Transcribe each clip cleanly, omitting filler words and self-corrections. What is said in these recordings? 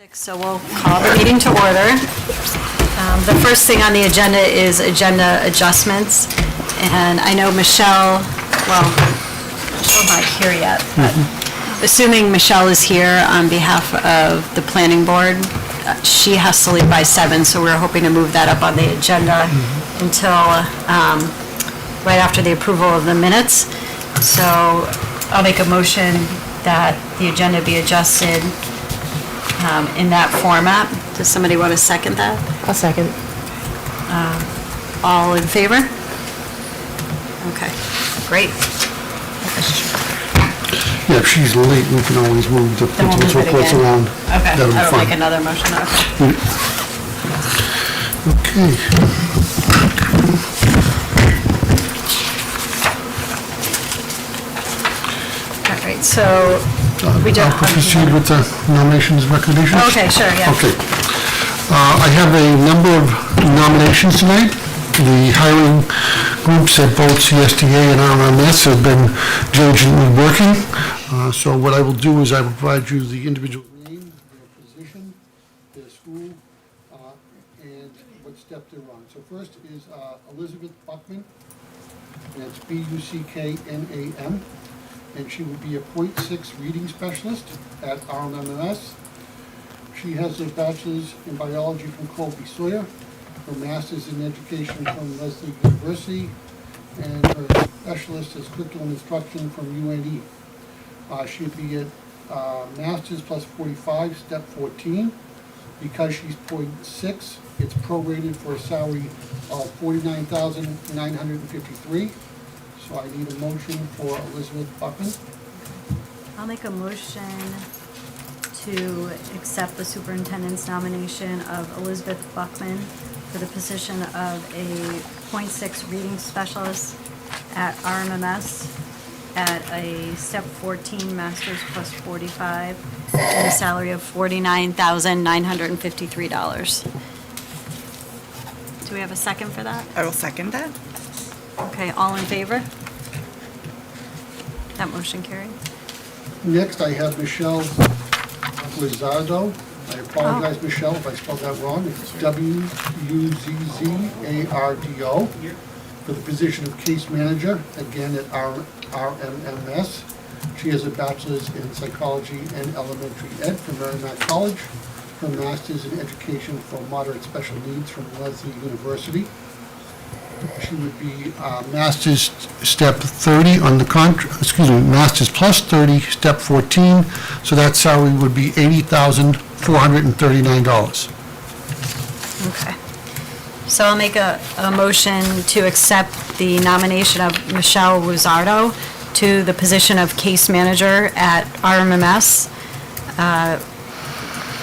So we'll call the meeting to order. The first thing on the agenda is agenda adjustments. And I know Michelle, well, Michelle's not here yet, but assuming Michelle is here on behalf of the planning board, she has to leave by 7, so we're hoping to move that up on the agenda until right after the approval of the minutes. So I'll make a motion that the agenda be adjusted in that format. Does somebody want to second that? I'll second. All in favor? Okay, great. Yeah, if she's late, we can always move the Then we'll move it reports again. around. Okay, That'll be I will make fine. another motion. Okay. All right, so we don't. I'll proceed with the nominations recognitions. Okay, sure, yeah. Okay. I have a number of nominations tonight. The hiring groups at both CSTA and RMS have been diligently working. So what I will do is I will provide you the individual name, their position, their school, and what step they're on. So first is Elizabeth Buckman, and it's Bucknam, and she would be a .6 reading specialist at RMS. She has a bachelor's in biology from Colby Sawyer, her master's in education from Lesley University, and her specialist is curriculum instruction from UNE. She'd be at master's plus 45, step 14. Because she's .6, it's prorated for a salary of $49,953. So I need a motion for Elizabeth Buckman. I'll make a motion to accept the superintendent's nomination of Elizabeth Buckman for the position of a .6 reading specialist at RMS at a step 14, master's plus 45, and a salary of $49,953. Do we have a second for that? I will second that. Okay, all in favor? That motion carried. Next, I have Michelle Guzzardo. I apologize, Michelle, if I spelled that wrong. It's Wuzzardo for the position of case manager, again at RMS. She has a bachelor's in psychology and elementary ed from Merrimack College, her master's in education for moderate special needs from Lesley University. She would be master's step 30 on the master's plus 30, step 14, so that salary would be $80,439. Okay. So I'll make a motion to accept the nomination of Michelle Guzzardo to the position of case manager at RMS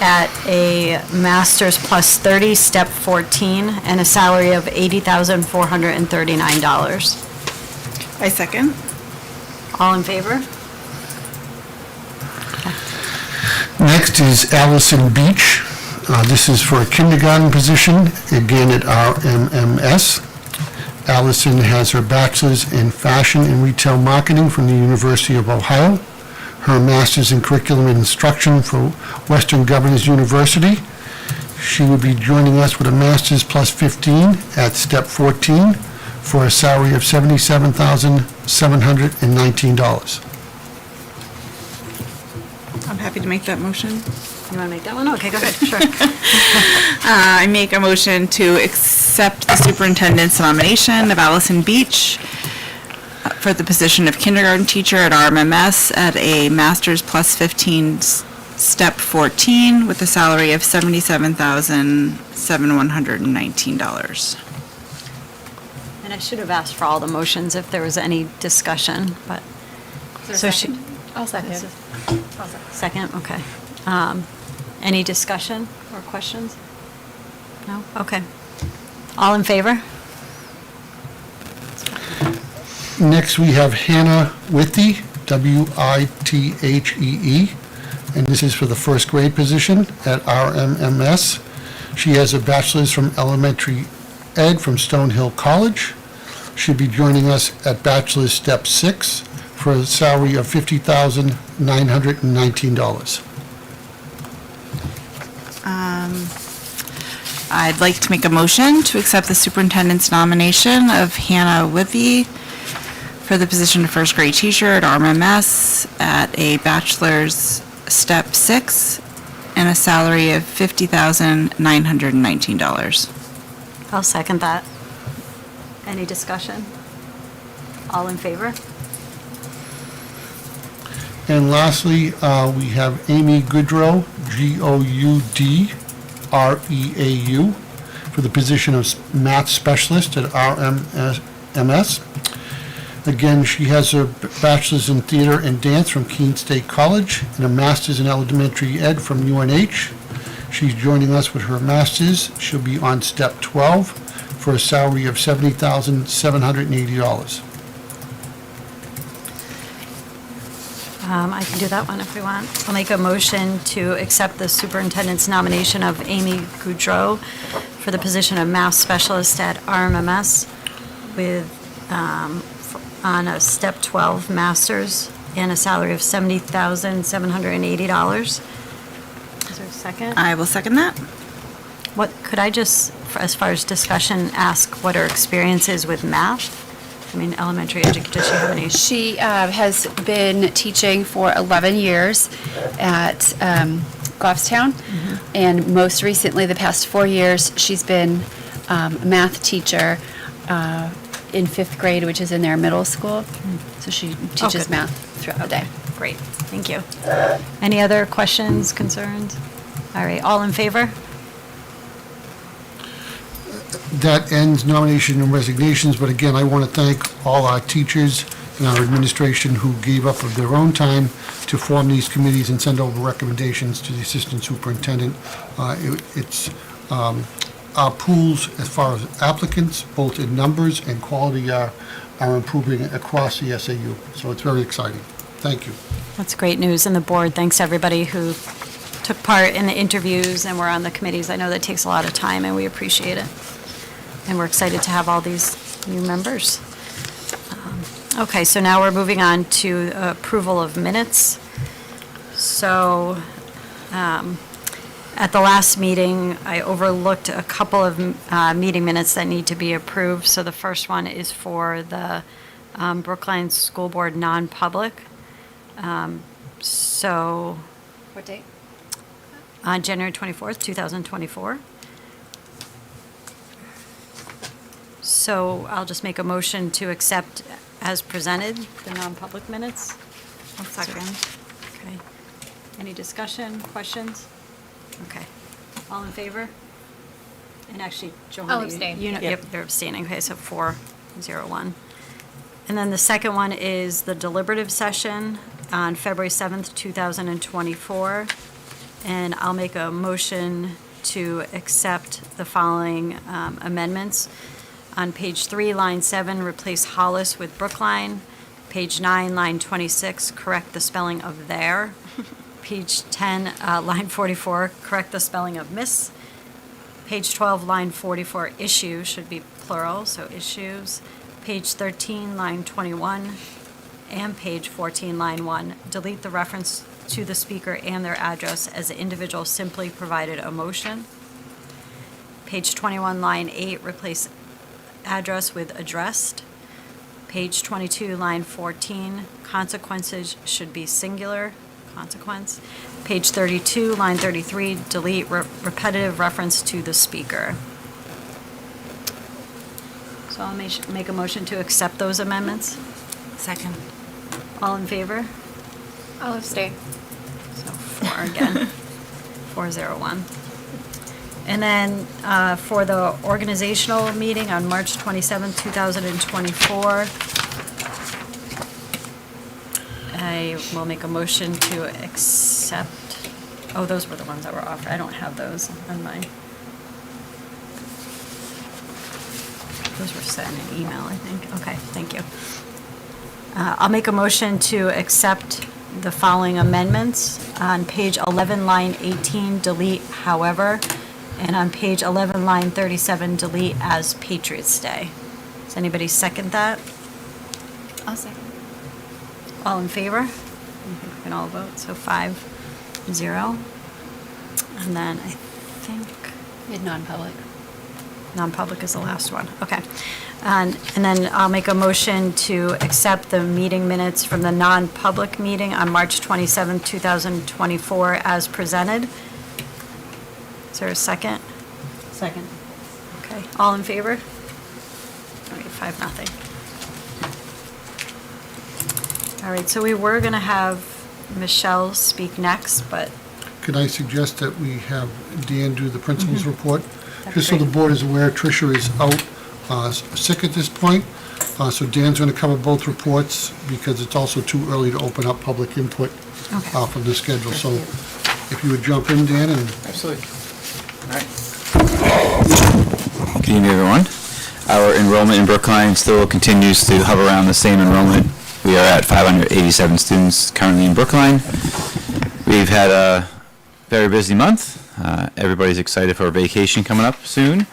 at a master's plus 30, step 14, and a salary of $80,439. I second. All in favor? Next is Allison Beach. This is for a kindergarten position, again at RMS. Allison has her bachelor's in fashion and retail marketing from the University of Ohio, her master's in curriculum and instruction from Western Governors University. She would be joining us with a master's plus 15 at step 14 for a salary of $77,719. I'm happy to make that motion. You want to make that one? Okay, go ahead, sure. I make a motion to accept the superintendent's nomination of Allison Beach for the position of kindergarten teacher at RMS at a master's plus 15, step 14, with a salary of $77,119. And I should have asked for all the motions if there was any discussion, but. So she. I'll second. Second, okay. Any discussion or questions? No? Okay. All in favor? Next, we have Hannah Withee, Withee, and this is for the first grade position at RMS. She has a bachelor's from elementary ed from Stonehill College. She'll be joining us at bachelor's step 6 for a salary of $50,919. I'd like to make a motion to accept the superintendent's nomination of Hannah Whippy for the position of first grade teacher at RMMS at a bachelor's step 6 and a salary of $50,919. I'll second that. Any discussion? All in favor? And lastly, we have Amy Goodrow, Goudreau, for the position of math specialist at RMMS. Again, she has her bachelor's in theater and dance from Keene State College and a master's in elementary ed from UNH. She's joining us with her master's. She'll be on step 12 for a salary of $70,780. I can do that one if we want. I'll make a motion to accept the superintendent's nomination of Amy Goudreau for the position of math specialist at RMMS with, on a step 12 master's and a salary of $70,780. Is there a second? I will second that. What, could I just, as far as discussion, ask what her experience is with math? I mean, elementary education, does she have any? She has been teaching for 11 years at Goffstown, and most recently, the past 4 years, she's been a math teacher in 5th grade, which is in their middle school. So she teaches good. math throughout the day. Great, thank you. Any other questions, concerns? All right, all in favor? That ends nomination and resignations, but again, I want to thank all our teachers and our administration who gave up of their own time to form these committees and send over recommendations to the assistant superintendent. It's our pools as far as applicants, both in numbers and quality, are improving across the SAU. So it's very exciting. Thank you. That's great news, and the board thanks everybody who took part in the interviews and were on the committees. I know that takes a lot of time, and we appreciate it. And we're excited to have all these new members. Okay, so now we're moving on to approval of minutes. So at the last meeting, I overlooked a couple of meeting minutes that need to be approved. So the first one is for the Brookline School Board non-public. So What date? on January 24th, 2024. So I'll just make a motion to accept as presented the non-public minutes. I'll second. Okay. Any discussion, questions? Okay. All in favor? And actually, Johanna, I'll abstain. you know, Yep. yep, you're abstaining. Okay, so 4-0-1. And then the second one is the deliberative session on February 7th, 2024. And I'll make a motion to accept the following amendments. On page 3, line 7, replace Hollis with Brookline. Page 9, line 26, correct the spelling of there. Page 10, line 44, correct the spelling of miss. Page 12, line 44, issue should be plural, so issues. Page 13, line 21, and page 14, line 1, delete the reference to the speaker and their address as the individual simply provided a motion. Page 21, line 8, replace address with addressed. Page 22, line 14, consequences should be singular, consequence. Page 32, line 33, delete repetitive reference to the speaker. So I'll make a motion to accept those amendments. Second. All in favor? I'll abstain. So 4 again, 4-0-1. And then for the organizational meeting on March 27th, 2024, I will make a motion to accept, oh, those were the ones that were offered. I don't have those on mine. Those were sent in an email, I think. Okay, thank you. I'll make a motion to accept the following amendments. On page 11, line 18, delete however. And on page 11, line 37, delete as Patriots Day. Does anybody second that? I'll second. All in favor? I think we can all vote, so 5-0. And then I think. Mid non-public. Non-public is the last one, okay. And then I'll make a motion to accept the meeting minutes from the non-public meeting on March 27, 2024 as presented. Is there a second? Second. Okay, all in favor? All right, 5-0. All right, so we were going to have Michelle speak next, but Could I suggest that we have Dan do the principal's report? That'd Just so be the board is aware, Tricia is out sick at this point, so Dan's going to cover both reports because it's also too early to open up public input Okay. from the schedule. So if you would jump in, Dan, and Absolutely. All right. Good evening, everyone. Our enrollment in Brookline still continues to hover around the same enrollment. We are at 587 students currently in Brookline. We've had a very busy month. Everybody's excited for vacation coming up soon.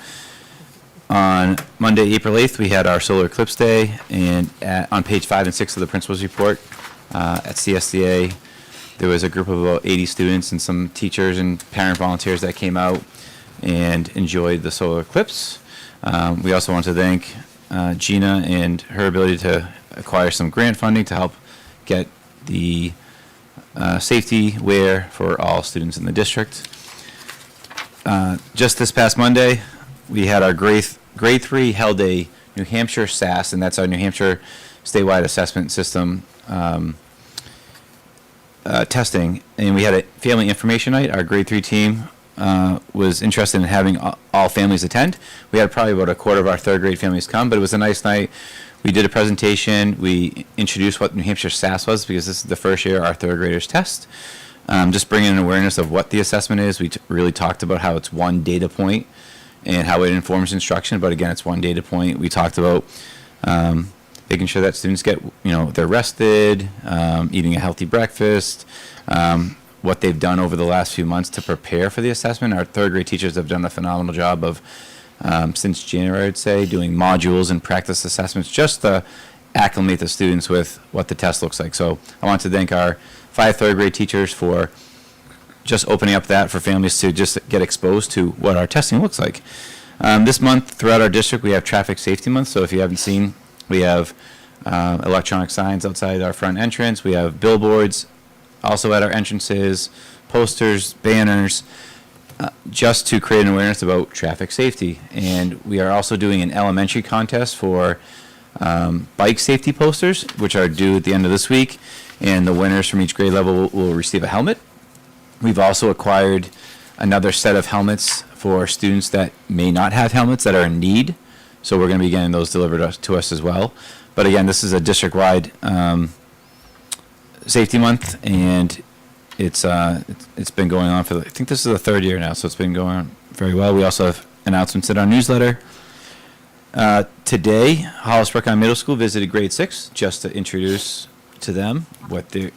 On Monday, April 8th, we had our solar eclipse day, and on page 5 and 6 of the principal's report at CSDA, there was a group of about 80 students and some teachers and parent volunteers that came out and enjoyed the solar eclipse. We also want to thank Gina and her ability to acquire some grant funding to help get the safety wear for all students in the district. Just this past Monday, we had our grade 3 held a New Hampshire SAS, and that's our New Hampshire statewide assessment system testing, and we had a family information night. Our grade 3 team was interested in having all families attend. We had probably about a quarter of our third grade families come, but it was a nice night. We did a presentation. We introduced what New Hampshire SAS was because this is the first year our third graders test. Just bringing an awareness of what the assessment is. We really talked about how it's one data point and how it informs instruction, but again, it's one data point. We talked about making sure that students get, they're rested, eating a healthy breakfast, what they've done over the last few months to prepare for the assessment. Our third grade teachers have done a phenomenal job of, since January, I'd say, doing modules and practice assessments just to acclimate the students with what the test looks like. So I want to thank our 5 third grade teachers for just opening up that for families to just get exposed to what our testing looks like. This month, throughout our district, we have Traffic Safety Month. So if you haven't seen, we have electronic signs outside our front entrance. We have billboards also at our entrances, posters, banners, just to create an awareness about traffic safety. And we are also doing an elementary contest for bike safety posters, which are due at the end of this week. And the winners from each grade level will receive a helmet. We've also acquired another set of helmets for students that may not have helmets that are in need. So we're going to be getting those delivered to us as well. But again, this is a district-wide safety month, and it's been going on for, I think this is the 3rd year now, so it's been going on very well. We also have announcements in our newsletter. Today, Hollis Brookline Middle School visited grade 6 just to introduce to them what the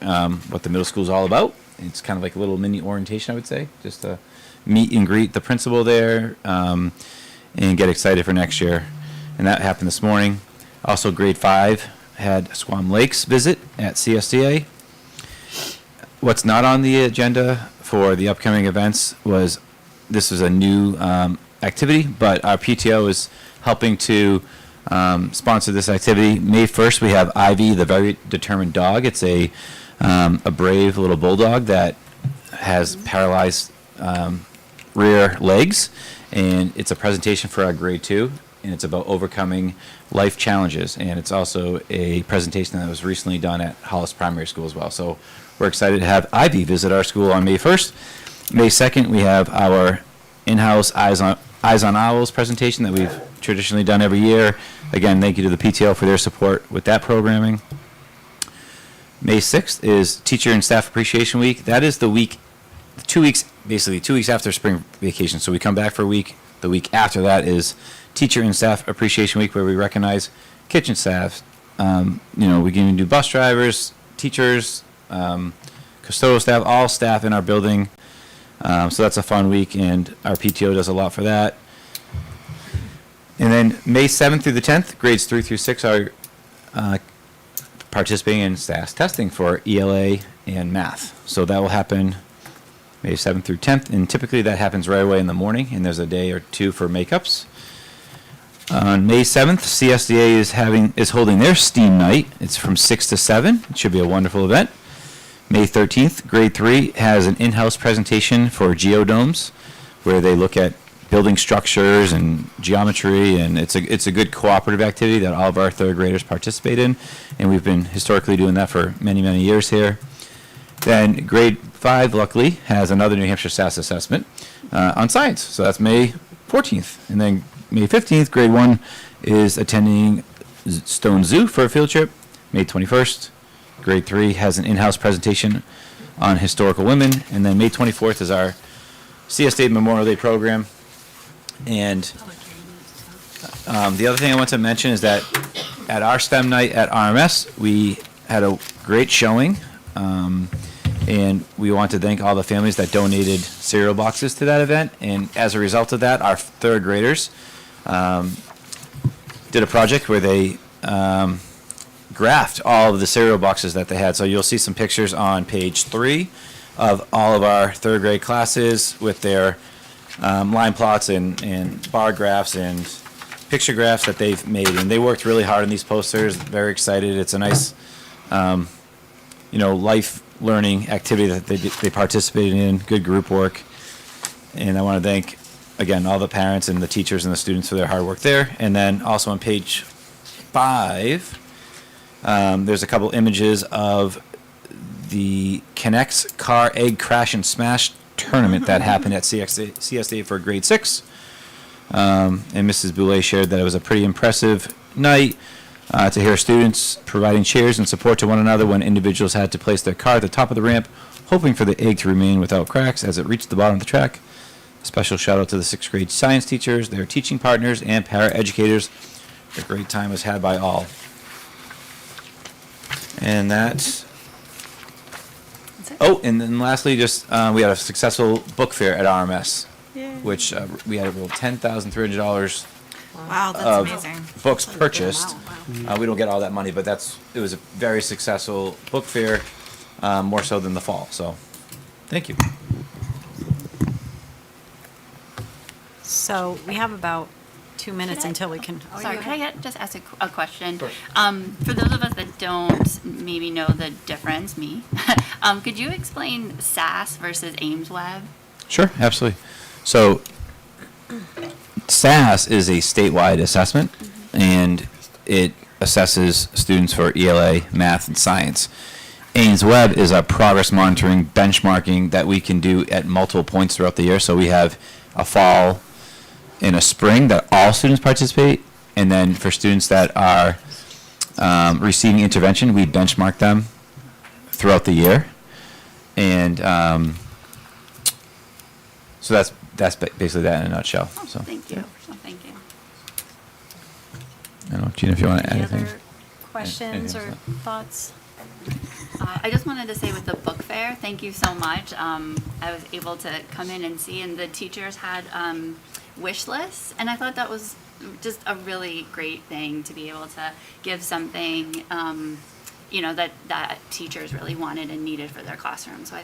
middle school is all about. It's kind of like a little mini orientation, I would say, just to meet and greet the principal there and get excited for next year. And that happened this morning. Also, grade 5 had Squam Lakes visit at CSDA. What's not on the agenda for the upcoming events was, this is a new activity, but our PTO is helping to sponsor this activity. May 1st, we have Ivy, the very determined dog. It's a brave little bulldog that has paralyzed rear legs, and it's a presentation for our grade 2, and it's about overcoming life challenges. And it's also a presentation that was recently done at Hollis Primary School as well. So we're excited to have Ivy visit our school on May 1st. May 2nd, we have our in-house Eyes on Owls presentation that we've traditionally done every year. Again, thank you to the PTO for their support with that programming. May 6th is Teacher and Staff Appreciation Week. That is the week, 2 weeks, basically 2 weeks after spring vacation. So we come back for a week. The week after that is Teacher and Staff Appreciation Week, where we recognize kitchen staff. We can do bus drivers, teachers, custodial staff, all staff in our building. So that's a fun week, and our PTO does a lot for that. And then May 7th through the 10th, grades 3 through 6 are participating in SAS testing for ELA and math. So that will happen May 7th through 10th, and typically that happens right away in the morning, and there's a day or two for makeups. On May 7th, CSDA is holding their STEAM night. It's from 6 to 7. It should be a wonderful event. May 13th, grade 3 has an in-house presentation for geodomes, where they look at building structures and geometry, and it's a good cooperative activity that all of our third graders participate in, and we've been historically doing that for many, many years here. Then grade 5, luckily, has another New Hampshire SAS assessment on science, so that's May 14th. And then May 15th, grade 1 is attending Stone Zoo for a field trip. May 21st, grade 3 has an in-house presentation on historical women, and then May 24th is our CSD Memorial Day program. And the other thing I want to mention is that at our STEM night at RMS, we had a great showing, and we want to thank all the families that donated cereal boxes to that event. And as a result of that, our third graders did a project where they graphed all of the cereal boxes that they had. So you'll see some pictures on page 3 of all of our third grade classes with their line plots and bar graphs and picture graphs that they've made, and they worked really hard on these posters. Very excited. It's a nice, life learning activity that they participated in. Good group work, and I want to thank again all the parents and the teachers and the students for their hard work there. And then also on page 5, there's a couple images of the Connects Car Egg Crash and Smash tournament that happened at CSD for grade 6. And Mrs. Boulay shared that it was a pretty impressive night to hear students providing cheers and support to one another when individuals had to place their car at the top of the ramp, hoping for the egg to remain without cracks as it reached the bottom of the track. A special shout out to the 6th grade science teachers, their teaching partners, and para-educators. A great time was had by all. And that's... Oh, and then lastly, just we had a successful book fair at RMS, which we had about $10,300 Wow, that's of amazing. books purchased. We don't get all that money, but it was a very successful book fair, more so than the fall. So, thank you. So we have about 2 minutes until we can. Sorry, can I just ask a question? For those of us that don't maybe know the difference, could you explain SAS versus Ames Web? Sure, absolutely. So, SAS is a statewide assessment, and it assesses students for ELA, math, and science. Ames Web is a progress monitoring benchmarking that we can do at multiple points throughout the year. So we have a fall and a spring that all students participate, and then for students that are receiving intervention, we benchmark them throughout the year. And so that's basically that in a nutshell. So Thank you. Thank you. I don't know, Gina, if you want to add Any anything. other questions or Anything else? thoughts? I just wanted to say with the book fair, thank you so much. I was able to come in and see, and the teachers had wish lists, and I thought that was just a really great thing to be able to give something, that teachers really wanted and needed for their classroom. So I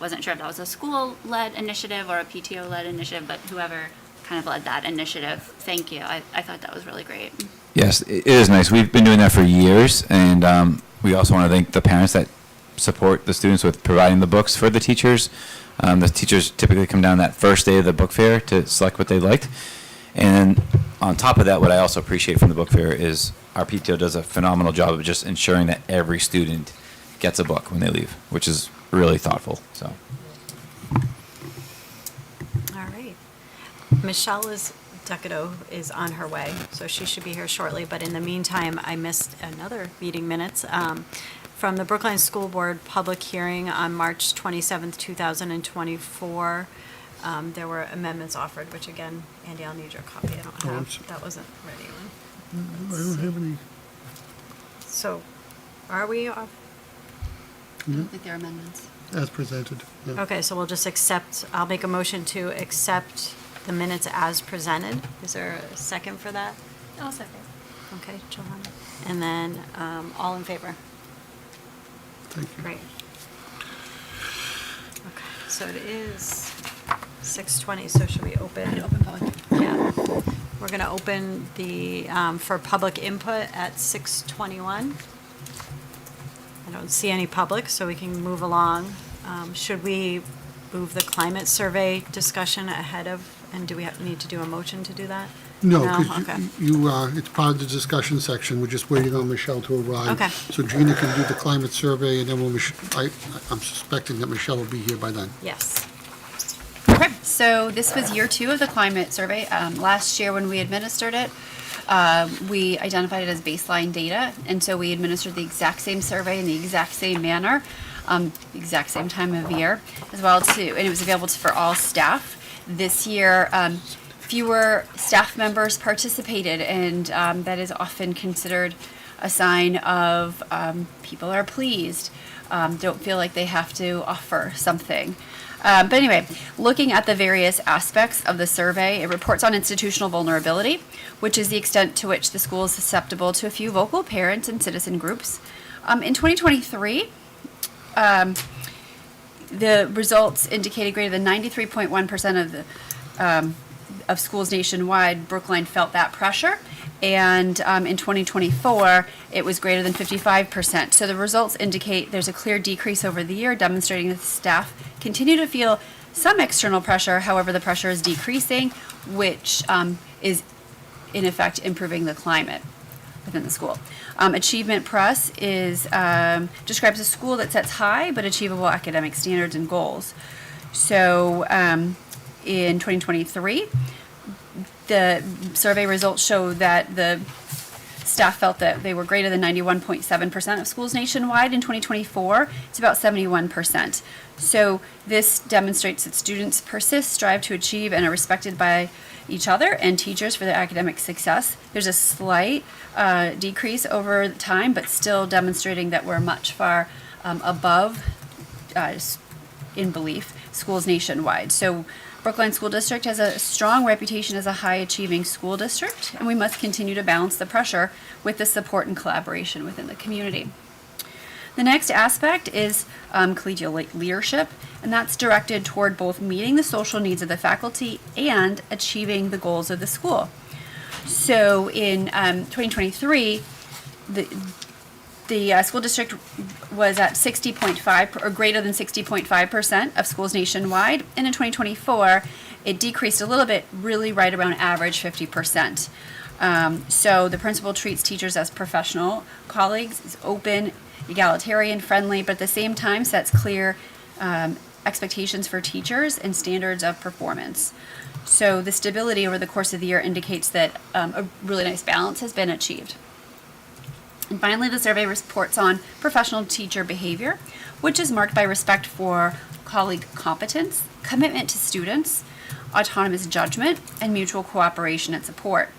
wasn't sure if that was a school-led initiative or a PTO-led initiative, but whoever kind of led that initiative, thank you. I thought that was really great. Yes, it is nice. We've been doing that for years, and we also want to thank the parents that support the students with providing the books for the teachers. The teachers typically come down that first day of the book fair to select what they liked. And on top of that, what I also appreciate from the book fair is our PTO does a phenomenal job of just ensuring that every student gets a book when they leave, which is really thoughtful. So, All right. Michelle Ducato is on her way, so she should be here shortly. But in the meantime, I missed another meeting minutes from the Brookline School Board public hearing on March 27th, 2024. There were amendments offered, which again, Andy, I'll need your copy. I don't have, that wasn't ready. I don't have any. So, are we off? I don't think there are amendments. As presented. Yeah. Okay, so we'll just accept, I'll make a motion to accept the minutes as presented. Is there a second for that? I'll second. Okay, Johanna. And then, all in favor? Thank you. Great. Okay. So it is 6:20, so should we open? Open public. Yeah. We're going to open the, for public input at 6:21. I don't see any public, so we can move along. Should we move the climate survey discussion ahead of, and do we need to do a motion to do that? No, Okay. because you, it's part of the discussion section. We're just waiting on Michelle to arrive. Okay. So Gina can do the climate survey, and then I'm suspecting that Michelle will be here by then. Yes. Okay, so this was year 2 of the climate survey. Last year, when we administered it, we identified it as baseline data, and so we administered the exact same survey in the exact same manner, the exact same time of year as well too, and it was available for all staff. This year, fewer staff members participated, and that is often considered a sign of people are pleased, don't feel like they have to offer something. But anyway, looking at the various aspects of the survey, it reports on institutional vulnerability, which is the extent to which the school is susceptible to a few vocal parents and citizen groups. In 2023, the results indicated greater than 93.1% of the of schools nationwide, Brookline felt that pressure. And in 2024, it was greater than 55%. So the results indicate there's a clear decrease over the year, demonstrating that the staff continue to feel some external pressure. However, the pressure is decreasing, which is in effect improving the climate within the school. Achievement Press is describes a school that sets high but achievable academic standards and goals. So in 2023, the survey results show that the staff felt that they were greater than 91.7% of schools nationwide. In 2024, it's about 71%. So this demonstrates that students persist, strive to achieve, and are respected by each other and teachers for their academic success. There's a slight decrease over time, but still demonstrating that we're much far above, in belief, schools nationwide. So Brookline School District has a strong reputation as a high-achieving school district, and we must continue to balance the pressure with the support and collaboration within the community. The next aspect is collegial leadership, and that's directed toward both meeting the social needs of the faculty and achieving the goals of the school. So in 2023, the school district was at 60.5 or greater than 60.5% of schools nationwide, and in 2024 it decreased a little bit, really right around average 50%. So the principal treats teachers as professional colleagues, is open, egalitarian, friendly, but at the same time sets clear expectations for teachers and standards of performance. So the stability over the course of the year indicates that a really nice balance has been achieved. And finally, the survey reports on professional teacher behavior, which is marked by respect for colleague competence, commitment to students, autonomous judgment, and mutual cooperation and support.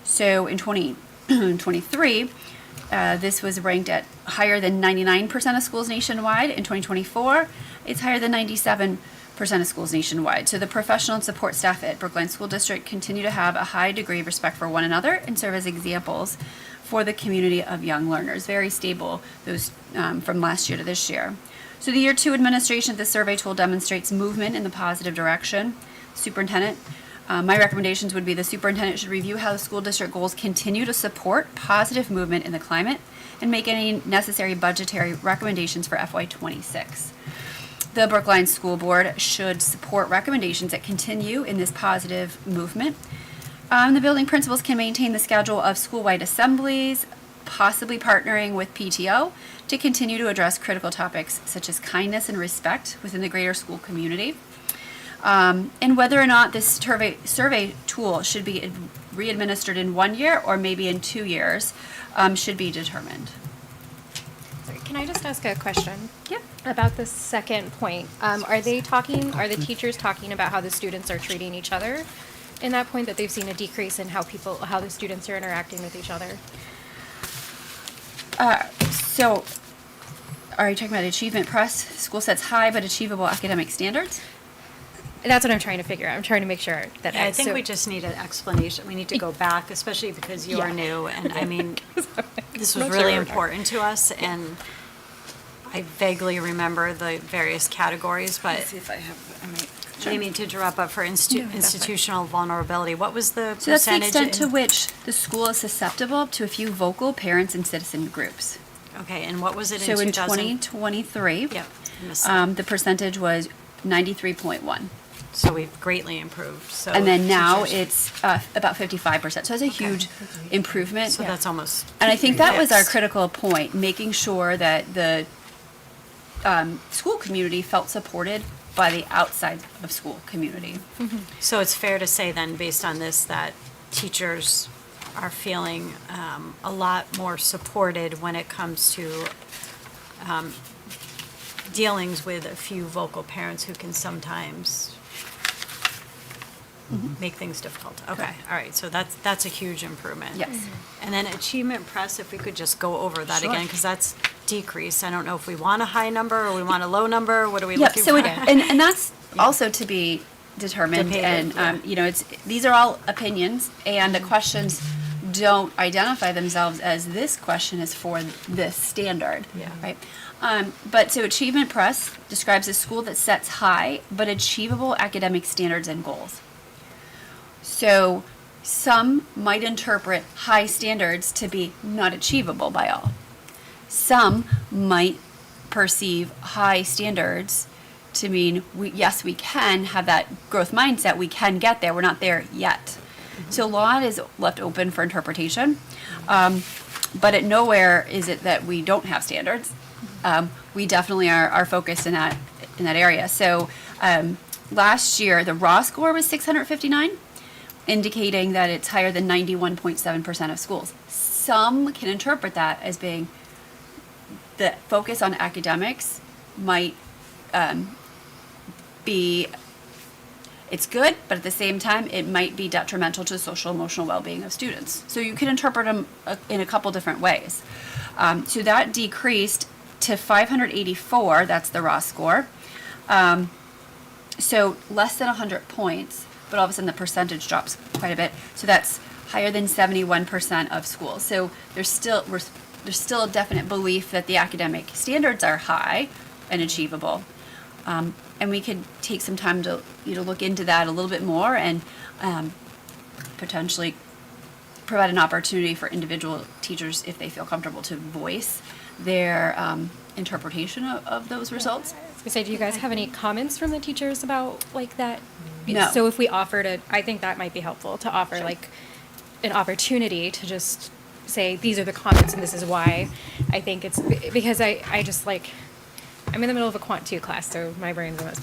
So in 2023, this was ranked at higher than 99% of schools nationwide. In 2024, it's higher than 97% of schools nationwide. So the professional and support staff at Brookline School District continue to have a high degree of respect for one another and serve as examples for the community of young learners. Very stable, those from last year to this year. So the year 2 administration of this survey tool demonstrates movement in the positive direction. Superintendent, my recommendations would be the superintendent should review how the school district goals continue to support positive movement in the climate and make any necessary budgetary recommendations for FY26. The Brookline School Board should support recommendations that continue in this positive movement. The building principals can maintain the schedule of school-wide assemblies, possibly partnering with PTO to continue to address critical topics such as kindness and respect within the greater school community. And whether or not this survey tool should be re-administered in 1 year or maybe in 2 years should be determined. Sorry, can I just ask a question? Yep. About the second point. Are the teachers talking about how the students are treating each other? In that point, that they've seen a decrease in how the students are interacting with each other? So, are you talking about Achievement Press? School sets high but achievable academic standards? That's what I'm trying to figure out. I'm trying to make sure that Yeah, I think we just need an explanation. We need to go back, especially because you're Yeah. new, and I mean, this was Not really sure. important to us, and I vaguely remember the various categories, but See if I have, I didn't mean to interrupt, but for institutional vulnerability, what was the So that's the percentage? extent to in- which the school is susceptible to a few vocal parents and citizen groups. Okay, and what was it in So in 2000? 2023, Yep, I missed that. the percentage was 93.1. So we've greatly improved, so. And then now teachers- it's about 55%. So it's a huge improvement. So that's almost. And I think that was our fixed. critical point, making sure that the school community felt supported by the outside of school community. So it's fair to say then, based on this, that teachers are feeling a lot more supported when it comes to dealings with a few vocal parents who can sometimes make things difficult. Okay, Correct. all right, so that's a huge improvement. Yes. And then Achievement Press, if we could just go over that Sure. again, because that's decreased. I don't know if we want a high number or we want a low number, what are we Yep, looking so, for? and that's also to be determined, Debated, and, you know, these are all opinions, and the questions don't identify themselves as this question is for this standard, Yeah. right? But so Achievement Press describes a school that sets high but achievable academic standards and goals. So some might interpret high standards to be not achievable by all. Some might perceive high standards to mean, yes, we can have that growth mindset, we can get there, we're not there yet. So a lot is left open for interpretation, but at nowhere is it that we don't have standards. We definitely are focused in that area. So last year, the raw score was 659, indicating that it's higher than 91.7% of schools. Some can interpret that as being the focus on academics might be, it's good, but at the same time, it might be detrimental to the social emotional well-being of students. So you can interpret them in a couple different ways. So that decreased to 584, that's the raw score. So less than 100 points, but all of a sudden the percentage drops quite a bit. So that's higher than 71% of schools. So there's still a definite belief that the academic standards are high and achievable. And we could take some time to look into that a little bit more and potentially provide an opportunity for individual teachers, if they feel comfortable, to voice their interpretation of those results. I was gonna say, do you guys have any comments from the teachers about like that? No. So if we offered I think that might be helpful to offer like an opportunity to just say, these are the comments and this is why. I think it's, because I just like, I'm in the middle of a Quant 2 class, so my brain's a mess.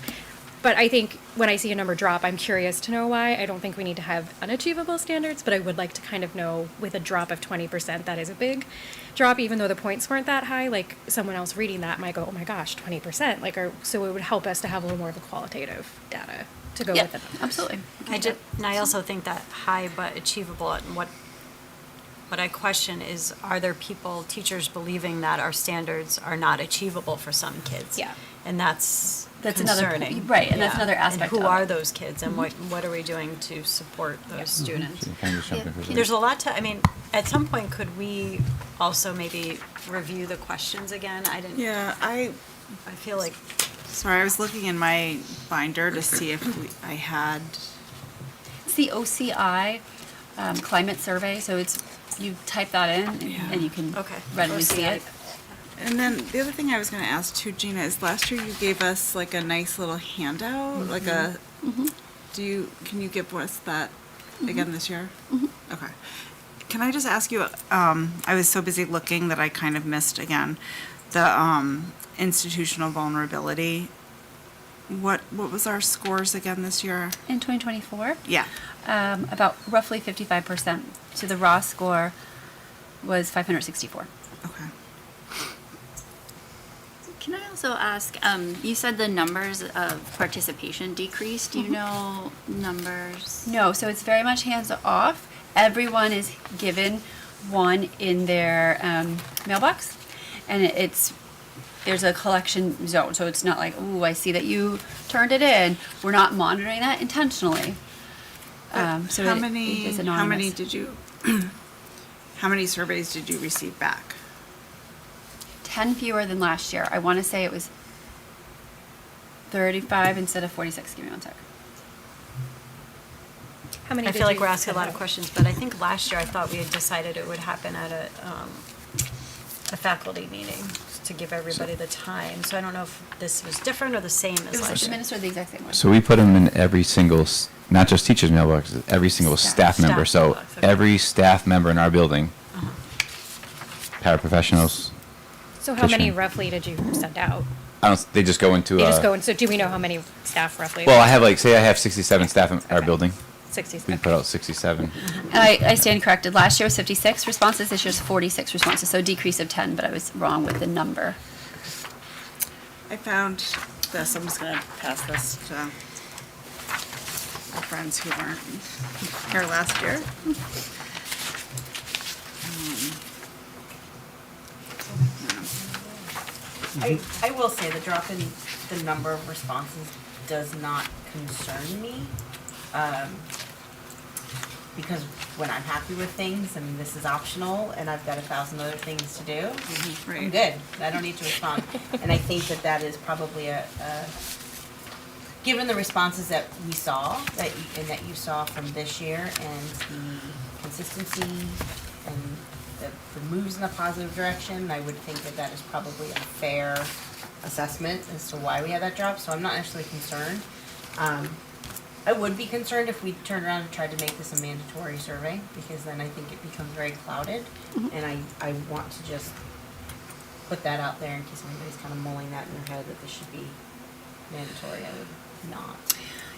But I think when I see a number drop, I'm curious to know why. I don't think we need to have unachievable standards, but I would like to kind of know, with a drop of 20%, that is a big drop, even though the points weren't that high. Like, someone else reading that might go, oh my gosh, 20%. Like, so it would help us to have a little more of a qualitative data to go Yeah, with it. absolutely. And I also think that high but achievable, and what I question is, are there teachers believing that our standards are not achievable for some kids? Yeah. And that's another concerning. point, right, and that's Yeah. another aspect And who of are it. those kids, and what are we doing to support those students? Can I just jump in for a second? There's a lot to, I mean, at some point, could we also maybe review the questions again? I didn't, Yeah, I feel like, sorry, I was looking in my binder to see if I had, It's the OCI climate survey, so it's, you type that in and you can Okay. readily see OCI. it. and then the other thing I was gonna ask too, Gina, is last year you gave us like a nice little handout, like a, can you give us that again this year? Okay. Can I just ask you, I was so busy looking that I kind of missed again, the institutional vulnerability. What was our scores again this year? In 2024, Yeah. about roughly 55%. So the raw score was 564. Okay. Can I also ask, you said the numbers of participation decreased. Do you know numbers? No, so it's very much hands off. Everyone is given one in their mailbox, and there's a collection zone. So it's not like, ooh, I see that you turned it in. We're not monitoring that intentionally. So How it many, is how anonymous. many did you, how many surveys did you receive back? 10 fewer than last year. I want to say it was 35 instead of 46. Give me one sec. How many I did feel like you we're asking a send lot of out? questions, but I think last year I thought we had decided it would happen at a faculty meeting to give everybody the time. So I don't know if this was different or the same as It was last year. administered the exact same way. So we put them in every single, not just teacher's mailbox, every single staff member. Staff So mailbox, okay. every staff member in our building, Uh-huh. paraprofessionals, So how many Kitchen. roughly did you send out? they just go into, You just go, so do we know how many staff roughly? well, I have like, say I have 67 staff in our Okay. building. 60. We put out 67. And I stand corrected. Last year was 56 responses. This year's 46 responses. So a decrease of 10, but I was wrong with the number. I found this, I'm just gonna pass this to our friends who weren't here last year. I will say the drop in the number of responses does not concern me. Because when I'm happy with things, and this is optional, and I've got 1,000 other things to do, I'm Right. good. I don't need to respond. And I think that that is probably given the responses that we saw, and that you saw from this year, and the consistency and the moves in a positive direction, I would think that that is probably a fair assessment as to why we had that drop, so I'm not necessarily concerned. I would be concerned if we turned around and tried to make this a mandatory survey, because then I think it becomes very clouded, and I want to just put that out there in case anybody's kind of mulling that in their head that this should be mandatory. I would not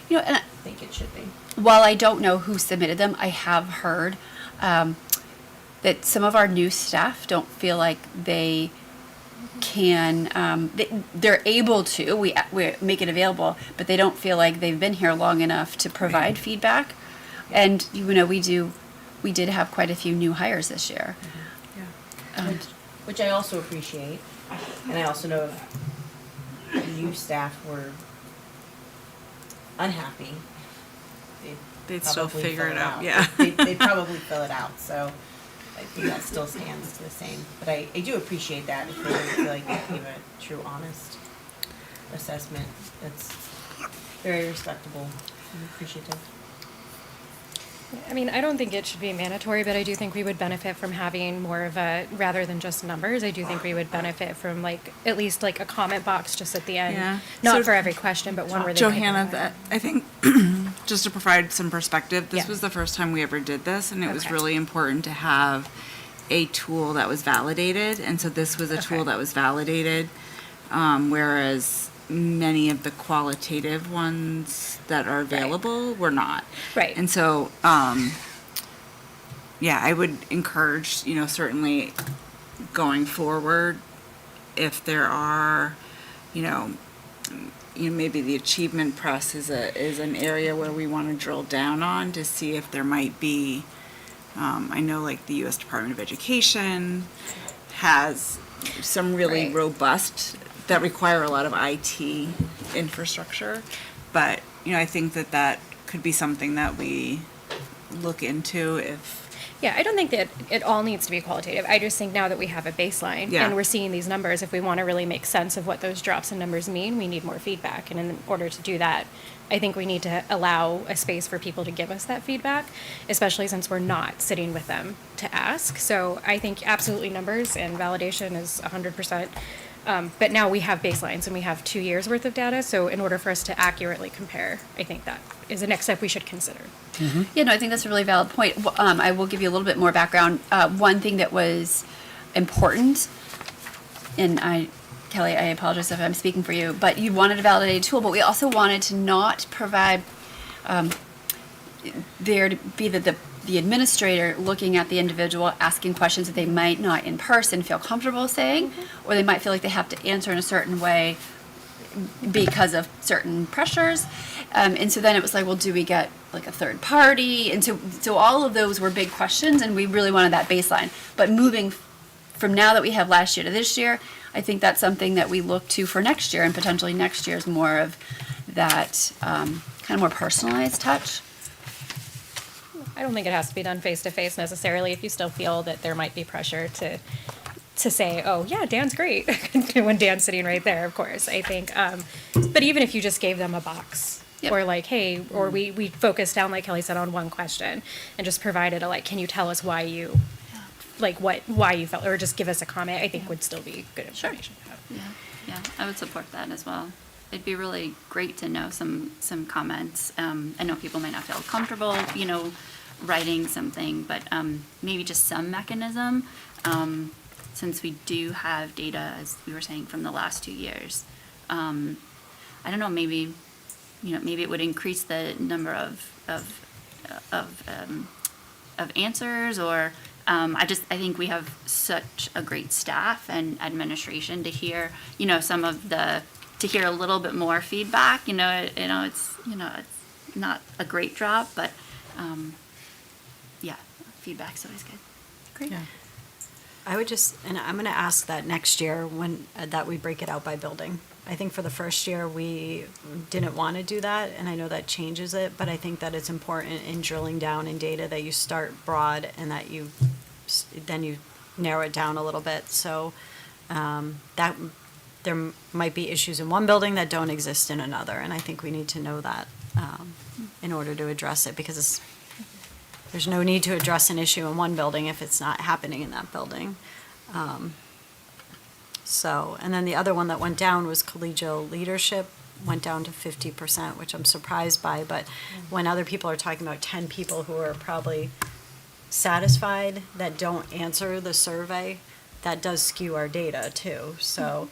You know, and think it should be. while I don't know who submitted them, I have heard that some of our new staff don't feel like they can, they're able to, we make it available, but they don't feel like they've been here long enough to provide feedback. And, you know, we did have quite a few new hires this year. Which I also appreciate, and I also know if new staff were unhappy, They'd still probably figure fill it out, yeah. They'd probably fill it out, so I think that still stands the same. But I do appreciate that, if they don't feel like they gave a true, honest assessment. That's very respectable and appreciative. I mean, I don't think it should be mandatory, but I do think we would benefit from having more of a, rather than just numbers, I do think we would benefit from like, at least like a comment box just at the end. Yeah. Not So- for every question, but one where they. might Johanna, provide- that, I think, just to provide some perspective, this Yeah. was the first time we ever did this, and it was Okay. really important to have a tool that was validated, and so this was a tool Okay. that was validated, whereas many of the qualitative ones that are available were not. Right. And so, yeah, I would encourage, you know, certainly going forward, if there are, you know, maybe the achievement press is an area where we want to drill down on to see if there might be, I know like the U.S. Department of Education has some really Right. robust, that require a lot of IT infrastructure. But, you know, I think that that could be something that we look into if, Yeah, I don't think that it all needs to be qualitative. I just think now that we have a baseline Yeah. and we're seeing these numbers, if we want to really make sense of what those drops in numbers mean, we need more feedback. And in order to do that, I think we need to allow a space for people to give us that feedback, especially since we're not sitting with them to ask. So I think absolutely numbers and validation is 100%. But now we have baselines and we have 2 years worth of data. So in order for us to accurately compare, I think that is the next step we should consider. Yeah, no, I think that's a really valid point. I will give you a little bit more background. One thing that was important, and Kelly, I apologize if I'm speaking for you, but you wanted a validated tool, but we also wanted to not provide there to be the administrator looking at the individual, asking questions that they might not in person feel comfortable saying, or they might feel like they have to answer in a certain way because of certain pressures. And so then it was like, well, do we get like a third party? And so all of those were big questions, and we really wanted that baseline. But moving from now that we have last year to this year, I think that's something that we look to for next year, and potentially next year is more of that kind of more personalized touch. I don't think it has to be done face to face necessarily if you still feel that there might be pressure to to say, oh yeah, Dan's great, when Dan's sitting right there, of course, I think. But even if you just gave them a box, Yep. or like, hey, or we focused down, like Kelly said, on one question and just provided a, like, can you tell us why you, like, why you felt, or just give us a comment, I think would still be good information. Yeah, I would support that as well. It'd be really great to know some comments. I know people might not feel comfortable, writing something, but maybe just some mechanism, since we do have data, as we were saying, from the last 2 years. I don't know, maybe it would increase the number of answers, or I think we have such a great staff and administration to hear, to hear a little bit more feedback. It's not a great job, but yeah, feedback's always good. Great. Yeah. I would just, and I'm going to ask that next year when, that we break it out by building. I think for the first year, we didn't want to do that, and I know that changes it, but I think that it's important in drilling down in data that you start broad and that then you narrow it down a little bit. So that there might be issues in one building that don't exist in another, and I think we need to know that in order to address it, because there's no need to address an issue in one building if it's not happening in that building. And then the other one that went down was collegial leadership, went down to 50%, which I'm surprised by, but when other people are talking about 10 people who are probably satisfied that don't answer the survey, that does skew our data too. So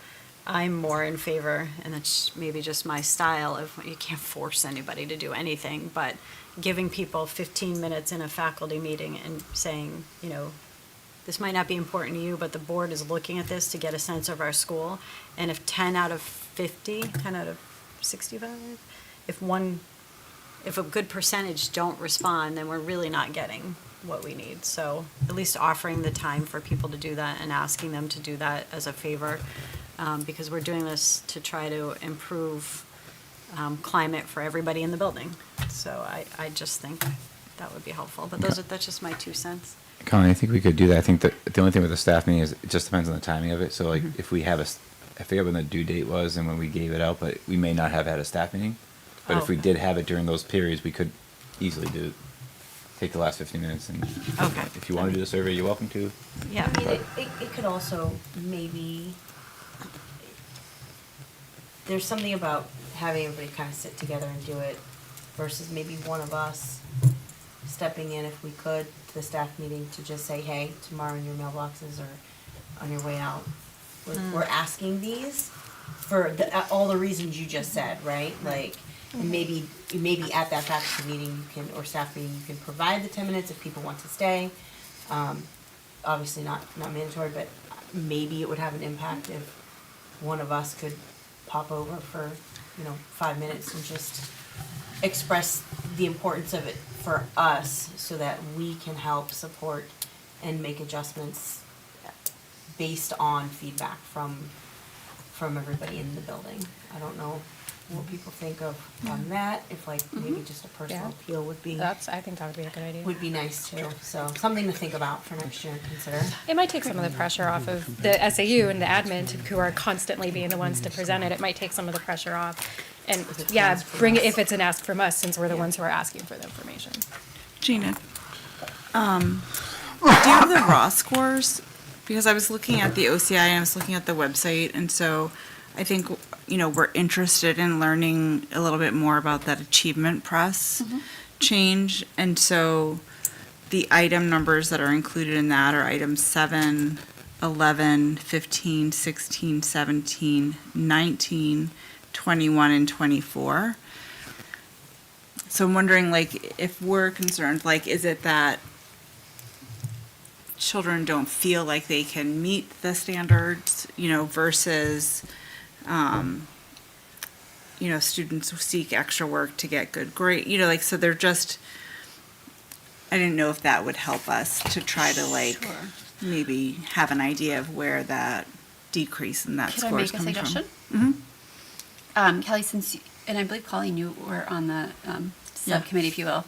I'm more in favor, and it's maybe just my style of, you can't force anybody to do anything, but giving people 15 minutes in a faculty meeting and saying, this might not be important to you, but the board is looking at this to get a sense of our school. And if 10 out of 50, 10 out of 65, if a good percentage don't respond, then we're really not getting what we need. So at least offering the time for people to do that and asking them to do that as a favor, because we're doing this to try to improve climate for everybody in the building. So I just think that would be helpful. But that's just my 2 cents. Colin, I think we could do that. I think that the only thing with the staff meeting is it just depends on the timing of it. So like if we have I forget when the due date was and when we gave it out, but we may not have had a staff meeting. But if we did have it during those periods, we could easily take the last 15 minutes and if you want to do the survey, you're welcome to. Yeah. I mean, it could also maybe, there's something about having everybody kind of sit together and do it versus maybe one of us stepping in if we could to the staff meeting to just say, hey, tomorrow in your mailboxes or on your way out, we're asking these for all the reasons you just said, right? Like, and maybe at that faculty meeting or staff meeting, you can provide the 10 minutes if people want to stay. Obviously not mandatory, but maybe it would have an impact if one of us could pop over for, 5 minutes and just express the importance of it for us so that we can help support and make adjustments based on feedback from everybody in the building. I don't know what people think of on that, if maybe just a personal Yeah. appeal would be I think that would be a good idea. nice too. So something to think about for next year and consider. It might take some of the pressure off of the SAU and the admin who are constantly being the ones to present it. It might take some of the pressure off. And it's yeah, an ask from bring it us. if it's an ask from us, since we're the ones who are asking for the information. Gina, do you have the raw scores? Because I was looking at the OCI and I was looking at the website, and so I think, we're interested in learning a little bit more about that achievement press change. And so the item numbers that are included in that are items 7, 11, 15, 16, 17, 19, 21, and 24. So I'm wondering, if we're concerned, is it that children don't feel like they can meet the standards, versus, students who seek extra work to get good grade, so they're just, I didn't know if that would help us to try to maybe have an idea of where that decrease in that Could I score make is a coming from. suggestion? Kelly, and I believe Colleen, you were on the subcommittee, if you will.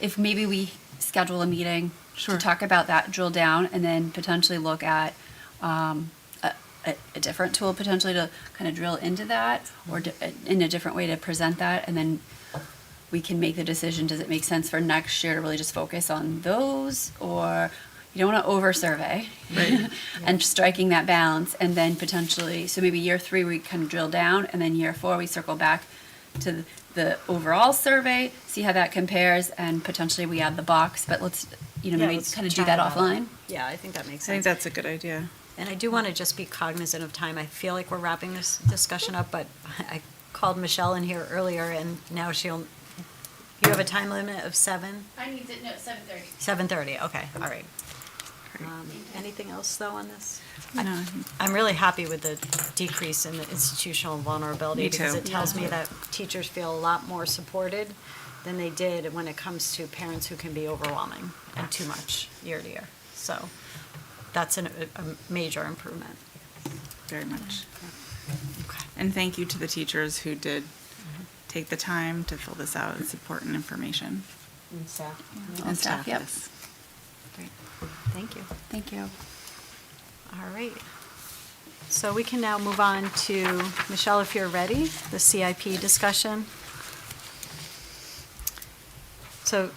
If maybe we schedule a meeting to talk about that, drill down, and then potentially look at a different tool potentially to kind of drill into that, or in a different way to present that, and then we can make the decision, does it make sense for next year to really just focus on those, or you don't want to over-survey, and striking that balance, and then potentially, so maybe year 3 we kind of drill down, and then year 4 we circle back to the overall survey, see how that compares, and potentially we add the box, but let's, maybe let's kind of do chat that about it. offline. Yeah, I think that makes I think sense. that's a good idea. And I do want to just be cognizant of time. I feel like we're wrapping this discussion up, but I called Michelle in here earlier, and now you have a time limit of 7? I need to, no, 7:30. 7:30, okay, all right. Anything else, though, on this? No, I'm really happy with the decrease in the institutional vulnerability. Me Because too. it tells me that teachers feel a lot more supported than they did when it comes to parents who can be overwhelming and too much year to year. So that's a major improvement. very much. Okay. And thank you to the teachers who did take the time to fill this out. It's important information. And staff. And staff, yep. yes. Great, thank you. Thank you. All right. So we can now move on to, Michelle, if you're ready, the CIP discussion. So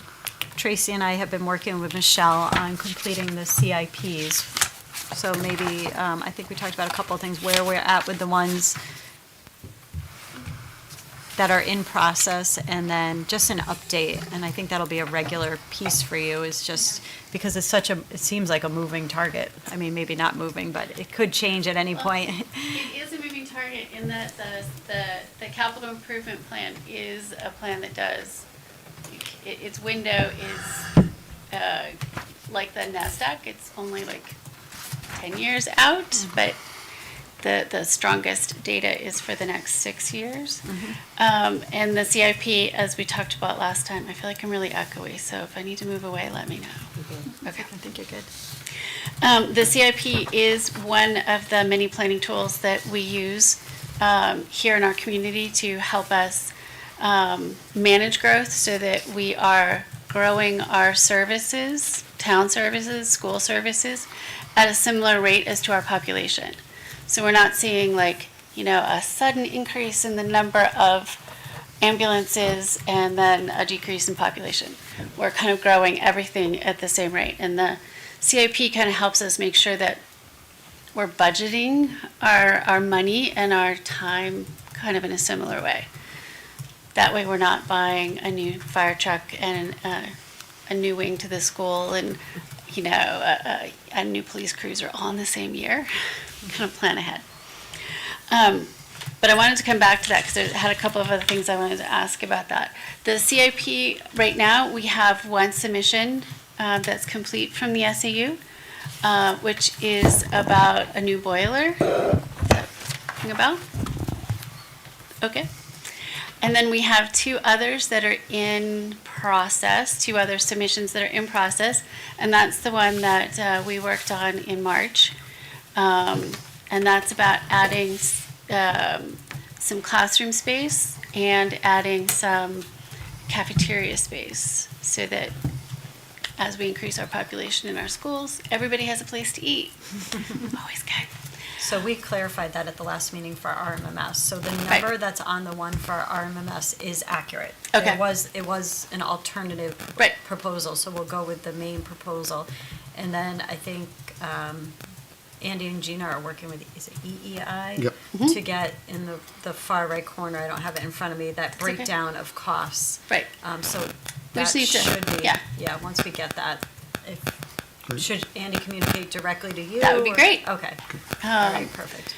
Tracy and I have been working with Michelle on completing the CIPs. So maybe, I think we talked about a couple of things, where we're at with the ones that are in process, and then just an update. And I think that'll be a regular piece for you, is just because it's it seems like a moving target. I mean, maybe not moving, but it could change at any point. It is a moving target in that the capital improvement plan is a plan that does, its window is like the NASDAQ, it's only like 10 years out, but the strongest data is for the next 6 years. And the CIP, as we talked about last time, I feel like I'm really echoey, so if I need to move away, let me know. Okay. I think you're good. The CIP is one of the many planning tools that we use here in our community to help us manage growth so that we are growing our services, town services, school services, at a similar rate as to our population. So we're not seeing a sudden increase in the number of ambulances and then a decrease in population. We're kind of growing everything at the same rate. And the CIP kind of helps us make sure that we're budgeting our money and our time kind of in a similar way. That way we're not buying a new fire truck and a new wing to the school and, a new police cruiser all in the same year. Kind of plan ahead. But I wanted to come back to that because I had a couple of other things I wanted to ask about that. The CIP, right now, we have one submission that's complete from the SAU, which is about a new boiler. Is that ring a bell? Okay. And then we have 2 others that are in process, 2 other submissions that are in process, and that's the one that we worked on in March. And that's about adding some classroom space and adding some cafeteria space so that as we increase our population in our schools, everybody has a place to eat. Always good. So we clarified that at the last meeting for RMMS. So the Right. number that's on the one for RMMS is accurate. Okay. It was an alternative Right. proposal, so we'll go with the main proposal. And then I think Andy and Gina are working with, is it EEI? Yep. To get in the far right corner, I don't have it in front of me, that okay. breakdown of costs. Right. So We that just need to- should be, yeah. yeah, once we get that, Great. should Andy communicate directly to you? That would be or- great. Okay, all right, perfect.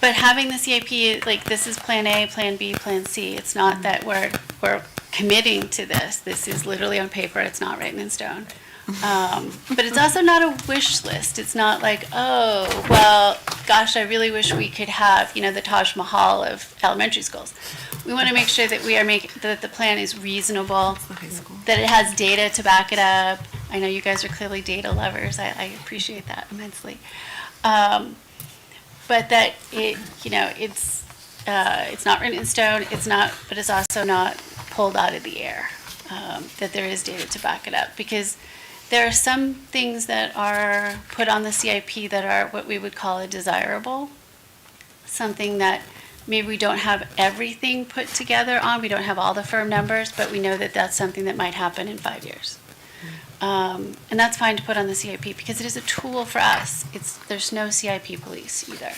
But having the CIP, this is Plan A, Plan B, Plan C. It's not that we're committing to this. This is literally on paper. It's not written in stone. But it's also not a wish list. It's not like, oh, well, gosh, I really wish we could have, the Taj Mahal of elementary schools. We want to make sure that that the plan is reasonable, that it has data to back it up. I know you guys are clearly data lovers. I appreciate that immensely. But that it's not written in stone. But it's also not pulled out of the air. That there is data to back it up, because there are some things that are put on the CIP that are what we would call a desirable. Something that maybe we don't have everything put together on, we don't have all the firm numbers, but we know that that's something that might happen in 5 years. And that's fine to put on the CIP because it is a tool for us. There's no CIP police either.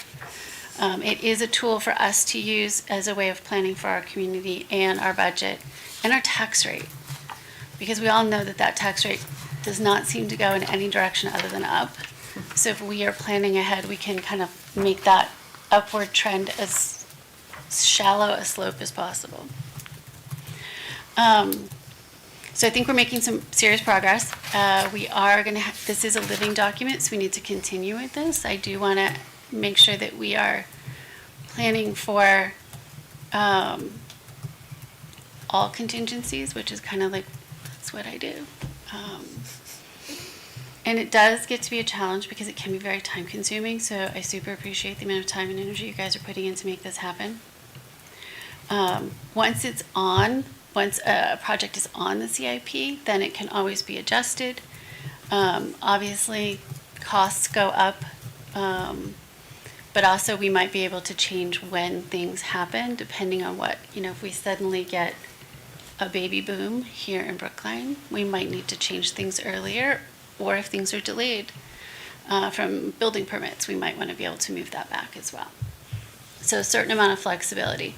It is a tool for us to use as a way of planning for our community and our budget and our tax rate. Because we all know that that tax rate does not seem to go in any direction other than up. So if we are planning ahead, we can kind of make that upward trend as shallow a slope as possible. So I think we're making some serious progress. We are going to, this is a living document, so we need to continue with this. I do want to make sure that we are planning for all contingencies, which is kind of like, that's what I do. And it does get to be a challenge because it can be very time consuming, so I super appreciate the amount of time and energy you guys are putting in to make this happen. Once a project is on the CIP, then it can always be adjusted. Obviously, costs go up, but also we might be able to change when things happen, depending on what, if we suddenly get a baby boom here in Brookline, we might need to change things earlier, or if things are delayed from building permits, we might want to be able to move that back as well. So a certain amount of flexibility.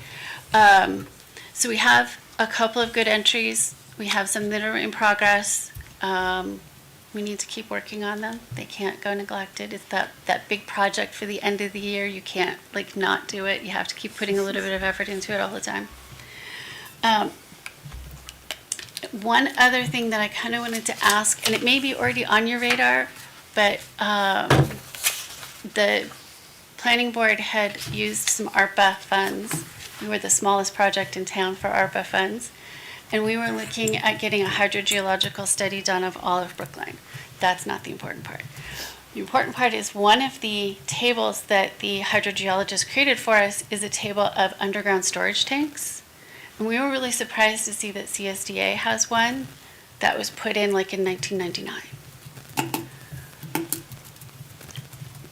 So we have a couple of good entries. We have some that are in progress. We need to keep working on them. They can't go neglected. It's that big project for the end of the year. You can't not do it. You have to keep putting a little bit of effort into it all the time. One other thing that I kind of wanted to ask, and it may be already on your radar, but the planning board had used some ARPA funds. We were the smallest project in town for ARPA funds. And we were looking at getting a hydrogeological study done of all of Brookline. That's not the important part. The important part is one of the tables that the hydrogeologist created for us is a table of underground storage tanks. And we were really surprised to see that CSDA has one that was put in in 1999.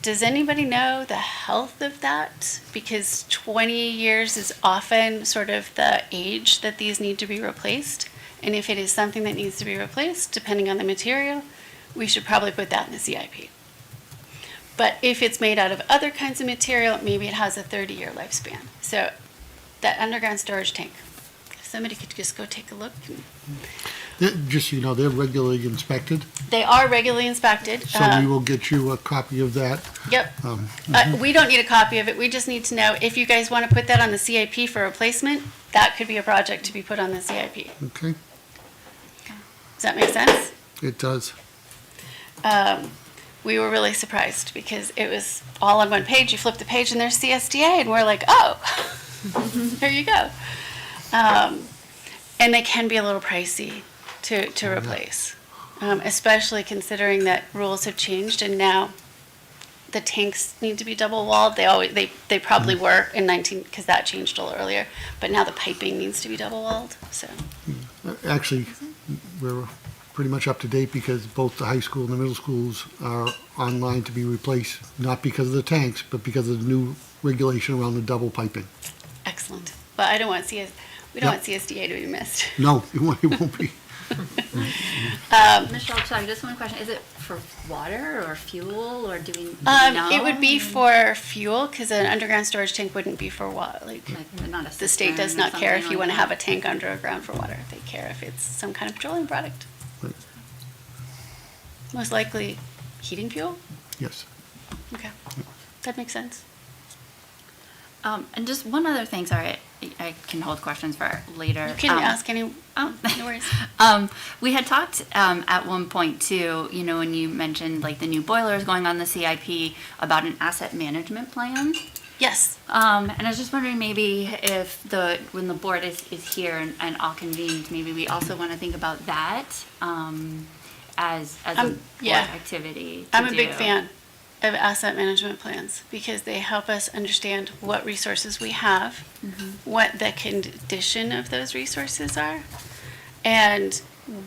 Does anybody know the health of that? Because 20 years is often sort of the age that these need to be replaced. And if it is something that needs to be replaced, depending on the material, we should probably put that in the CIP. But if it's made out of other kinds of material, maybe it has a 30-year lifespan. So that underground storage tank, if somebody could just go take a look. Just so you know, they're regularly inspected, They are regularly inspected. so we will get you a copy of that. Yep. We don't need a copy of it. We just need to know if you guys want to put that on the CIP for replacement, that could be a project to be put on the CIP. Okay, Does that make sense? it does. We were really surprised because it was all on one page. You flip the page and there's CSDA and we're like, oh, there you go. And they can be a little pricey to replace, especially considering that rules have changed and now the tanks need to be double walled. They probably were in because that changed a little earlier, but now the piping needs to be double walled, so. Actually, we're pretty much up to date because both the high school and the middle schools are online to be replaced, not because of the tanks, but because of the new regulation around the double piping. Excellent. But I don't want we don't want CSDA to be missed. No, it won't be. Michelle, sorry, just one question. Is it for water or fuel or do we know? It would be for fuel because an underground storage tank wouldn't be for water. Like, not a The state does cistern or not care if something you like want to that? have a tank underground for water. They care if it's some kind of petroleum product. Right. Most likely heating fuel? Yes. Okay. That makes sense. And just one other thing, sorry, I can hold questions for later. You can ask any, Oh, no worries. We had talked at one point too, when you mentioned the new boilers going on the CIP about an asset management plan. Yes. And I was just wondering maybe if when the board is here and all convened, maybe we also want to think about that as a board activity. I'm a big fan of asset management plans because they help us understand what resources we have, what the condition of those resources are, and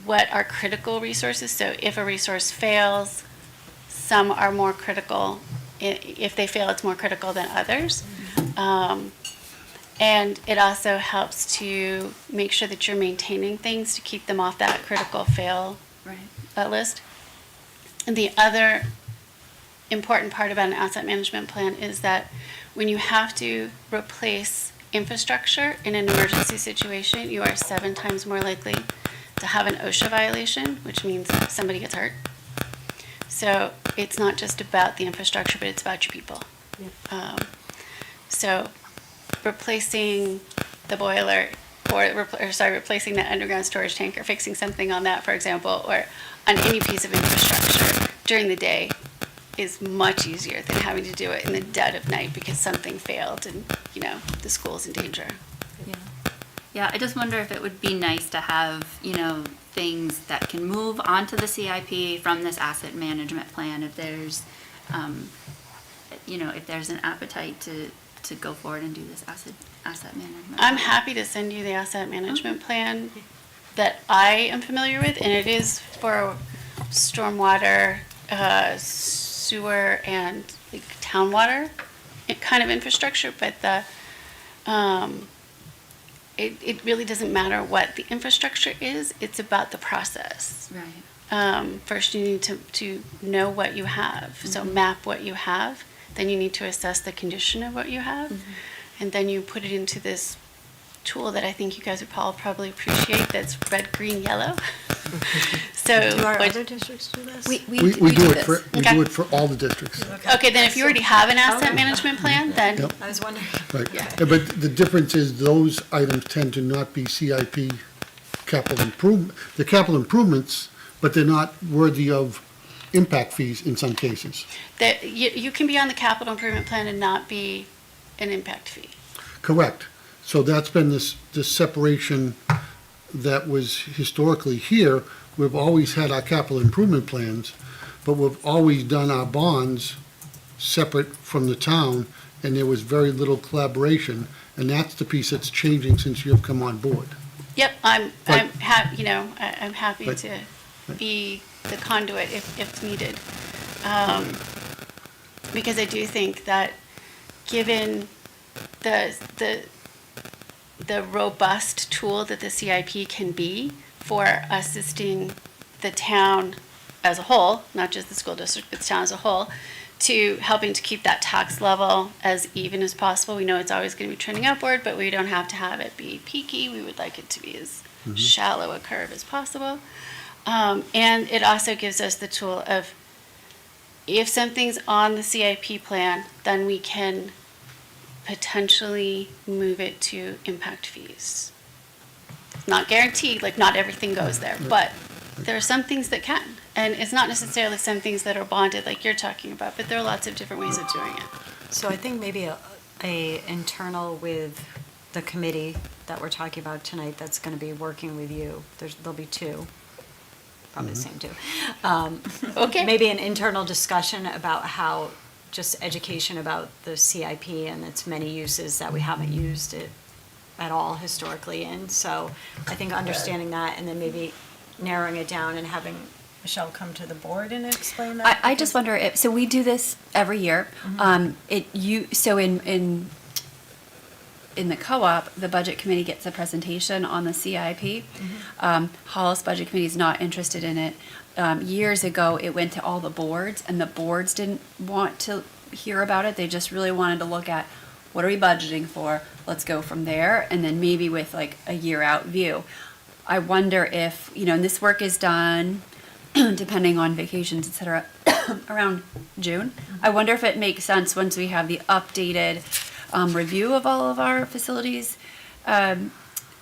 what are critical resources. So if a resource fails, some are more critical. If they fail, it's more critical than others. And it also helps to make sure that you're maintaining things to keep them off that critical fail list. And the other important part about an asset management plan is that when you have to replace infrastructure in an emergency situation, you are 7 times more likely to have an OSHA violation, which means somebody gets hurt. So it's not just about the infrastructure, but it's about your people. So replacing the boiler replacing that underground storage tank or fixing something on that, for example, or on any piece of infrastructure during the day is much easier than having to do it in the dead of night because something failed and, the school's in danger. Yeah, I just wonder if it would be nice to have, things that can move onto the CIP from this asset management plan if there's, if there's an appetite to go forward and do this asset management. I'm happy to send you the asset management plan that I am familiar with, and it is for stormwater, sewer, and town water kind of infrastructure, but it really doesn't matter what the infrastructure is, it's about the process. Right. First, you need to know what you have, so map what you have. Then you need to assess the condition of what you have, and then you put it into this tool that I think you guys would probably appreciate, that's red, green, yellow. So Do our other districts do this? We do it for, we Okay. do it for all the districts. Okay, then if you already have an asset management plan, then, Yep. I was wondering. Right. Yeah, but the difference is those items tend to not be CIP capital improvement, they're capital improvements, but they're not worthy of impact fees in some cases. that you can be on the capital improvement plan and not be an impact fee. Correct. So that's been this separation that was historically here. We've always had our capital improvement plans, but we've always done our bonds separate from the town, and there was very little collaboration, and that's the piece that's changing since you've come on board. Yep, I'm Right. happy Right. to be the conduit if needed. Because I do think that given the robust tool that the CIP can be for assisting the town as a whole, not just the school district, but the town as a whole, to helping to keep that tax level as even as possible. We know it's always going to be trending upward, but we don't have to have it be peaky. We would like it to be as shallow a curve as possible. And it also gives us the tool of, if something's on the CIP plan, then we can potentially move it to impact fees. Not guaranteed, like not everything goes there, but there are some things that can. And it's not necessarily some things that are bonded like you're talking about, but there are lots of different ways of doing it. So I think maybe a internal with the committee that we're talking about tonight that's going to be working with you. There'll be 2, probably the same 2. Okay. Maybe an internal discussion about how, just education about the CIP and its many uses that we haven't used it at all historically in. So I think understanding that and then maybe narrowing it down and having Michelle come to the board and explain that. I just wonder if, so we do this every year. In the co-op, the budget committee gets a presentation on the CIP. Hollis Budget Committee is not interested in it. Years ago, it went to all the boards, and the boards didn't want to hear about it. They just really wanted to look at, what are we budgeting for? Let's go from there, and then maybe with like a year-out view. I wonder if, and this work is done, depending on vacations, et cetera, around June. I wonder if it makes sense once we have the updated review of all of our facilities,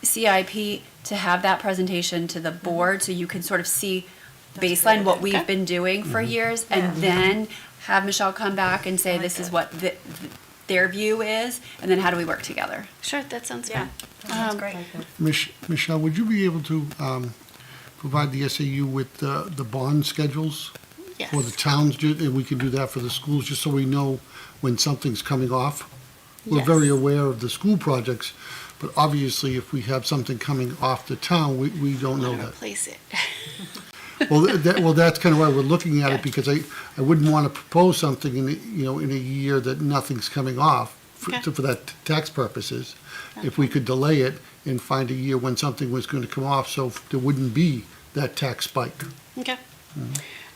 CIP, to have that presentation to the board so you can sort of see baseline what we've been doing for years, and then have Michelle come back and say, this is what their view is, and then how do we work together? Sure, that sounds Yeah, good. that's great. Michelle, would you be able to provide the SAU with the bond schedules Yes. for the towns, and we can do that for the schools, just so we know when something's coming off? We're very Yes. aware of the school projects, But obviously, if we have something coming off the town, we don't know Want to that. replace it. Well, that's kind of why we're looking at Yeah. it, because I wouldn't want to propose something in a year that nothing's coming off Okay. for that tax purposes. If we could delay it and find a year when something was going to come off, so there wouldn't be that tax spike. Okay.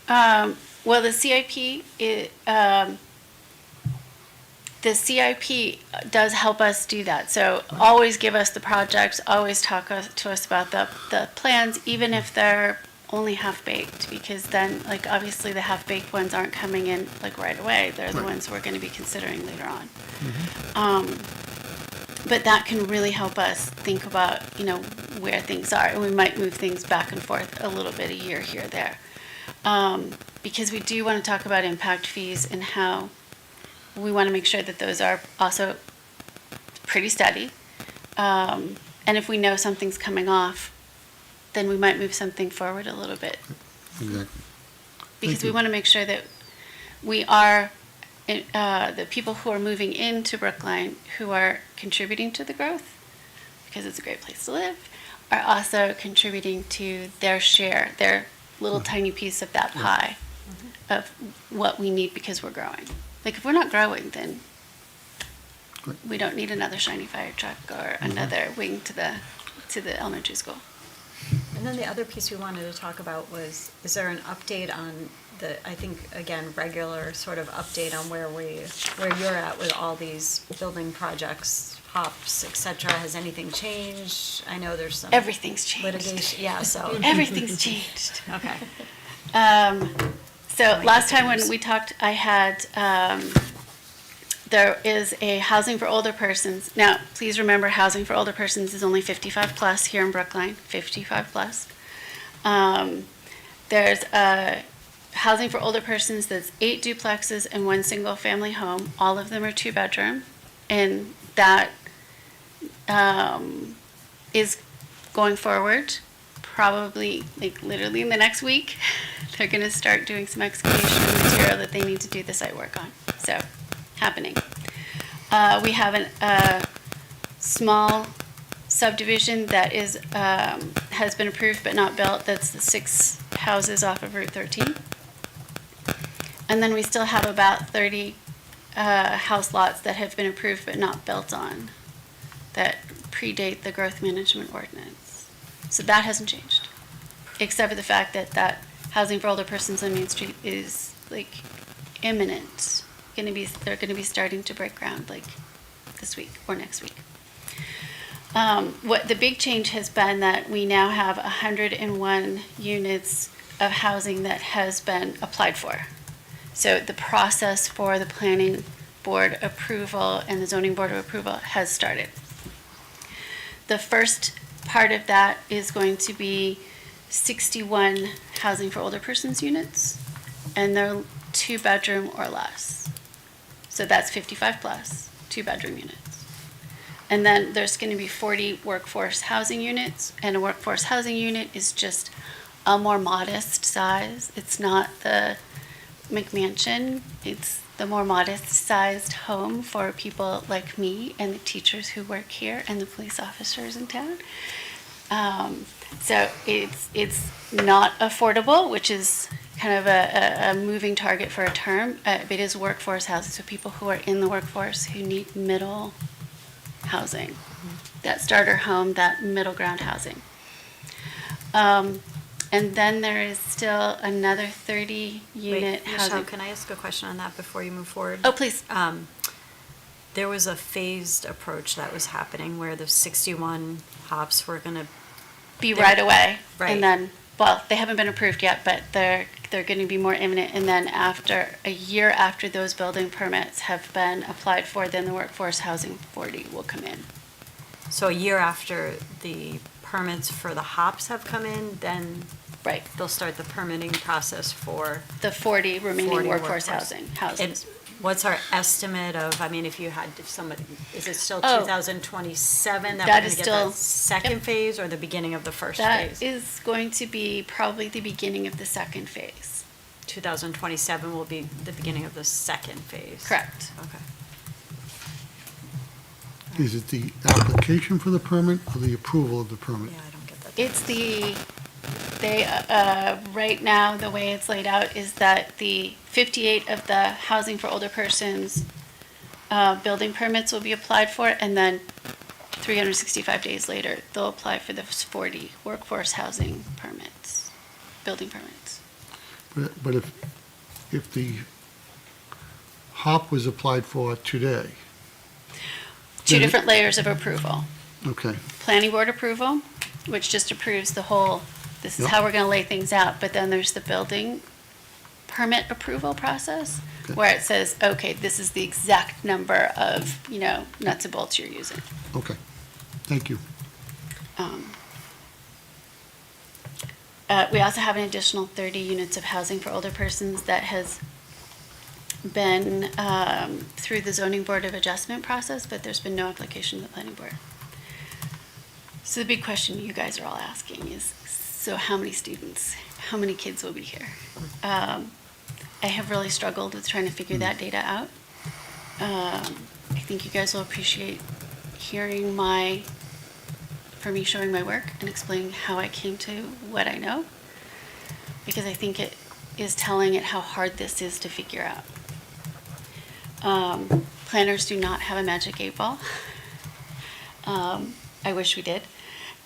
Well, the CIP, does help us do that. So always give us the projects, always talk to us about the plans, even if they're only half-baked, because then, like, obviously the half-baked ones aren't coming in, like, right away. They're the Right. ones we're going to be considering later on. But that can really help us think about, where things are. And we might move things back and forth a little bit, a year here or there. Because we do want to talk about impact fees and how we want to make sure that those are also pretty steady. And if we know something's coming off, then we might move something forward a little bit. Exactly. Because we you. want to make sure that we are, the people who are moving into Brookline, who are contributing to the growth, because it's a great place to live, are also contributing to their share, their little tiny piece of that pie of what we need because we're growing. Like, if we're not growing, then Right. we don't need another shiny fire truck or another wing to the elementary school. And then the other piece we wanted to talk about was, is there an update on I think, again, regular sort of update on where you're at with all these building projects, HOPs, et cetera? Has anything changed? I know there's some Everything's changed. litigation, yeah, so. Everything's changed. Okay. So last time when we talked, I had, there is a housing for older persons. Now, please remember, housing for older persons is only 55 plus here in Brookline, 55 plus. There's a housing for older persons that's 8 duplexes and 1 single-family home. All of them are 2-bedroom, and that is going forward, probably, like, literally in the next week. They're going to start doing some excavation material that they need to do the site work on. So, happening. We have a small subdivision that is has been approved but not built. That's the 6 houses off of Route 13. And then we still have about 30 house lots that have been approved but not built on, that predate the growth management ordinance. So that hasn't changed, except for the fact that that housing for older persons on Main Street is, like, imminent. They're gonna be starting to break ground, like, this week or next week. What the big change has been that we now have 101 units of housing that has been applied for. So the process for the planning board approval and the zoning board of approval has started. The first part of that is going to be 61 housing for older persons units, and they're 2-bedroom or less. So that's 55 plus, 2-bedroom units. And then there's going to be 40 workforce housing units, and a workforce housing unit is just a more modest size. It's not the McMansion, it's the more modest-sized home for people like me and the teachers who work here and the police officers in town. So it's not affordable, which is kind of a moving target for a term. It is workforce housing, so people who are in the workforce who need middle housing, that starter home, that middle ground housing. And then there is still another 30 unit Wait, housing. Michelle, can I ask a question on that before you move forward? Oh, please. There was a phased approach that was happening where the 61 hops were going to, Be they're- right away. Right. And then, well, they haven't been approved yet, but they're going to be more imminent. And then after, a year after those building permits have been applied for, then the workforce housing 40 will come in. so a year after the permits for the hops have come in, then Right. they'll start the permitting process for The 40 remaining 40 workforce workforce. housing, And houses. what's our estimate of, I mean, if somebody, is it still Oh. 2027 that That we're is going to get still- the second phase or the beginning of the first That phase? is going to be probably the beginning of the second phase. 2027 will be the beginning of the second phase? Correct. Okay. Is it the application for the permit or the approval of the permit? Yeah, I don't get that. It's right now, the way it's laid out is that the 58 of the housing for older persons building permits will be applied for, and then 365 days later, they'll apply for the 40 workforce housing permits, building permits. But if the HOP was applied for today, Two Then- different layers of approval. okay, Planning board approval, which just approves the whole, this is Yep. how we're going to lay things out, but then there's the building permit approval process, Okay. where it says, okay, this is the exact number of, nuts and bolts you're using. okay. Thank you. We also have an additional 30 units of housing for older persons that has been through the zoning board of adjustment process, but there's been no application to the planning board. So the big question you guys are all asking is, so how many students, how many kids will be here? I have really struggled with trying to figure that data out. I think you guys will appreciate hearing for me showing my work and explaining how I came to what I know, because I think it is telling it how hard this is to figure out. Planners do not have a magic 8 ball. I wish we did.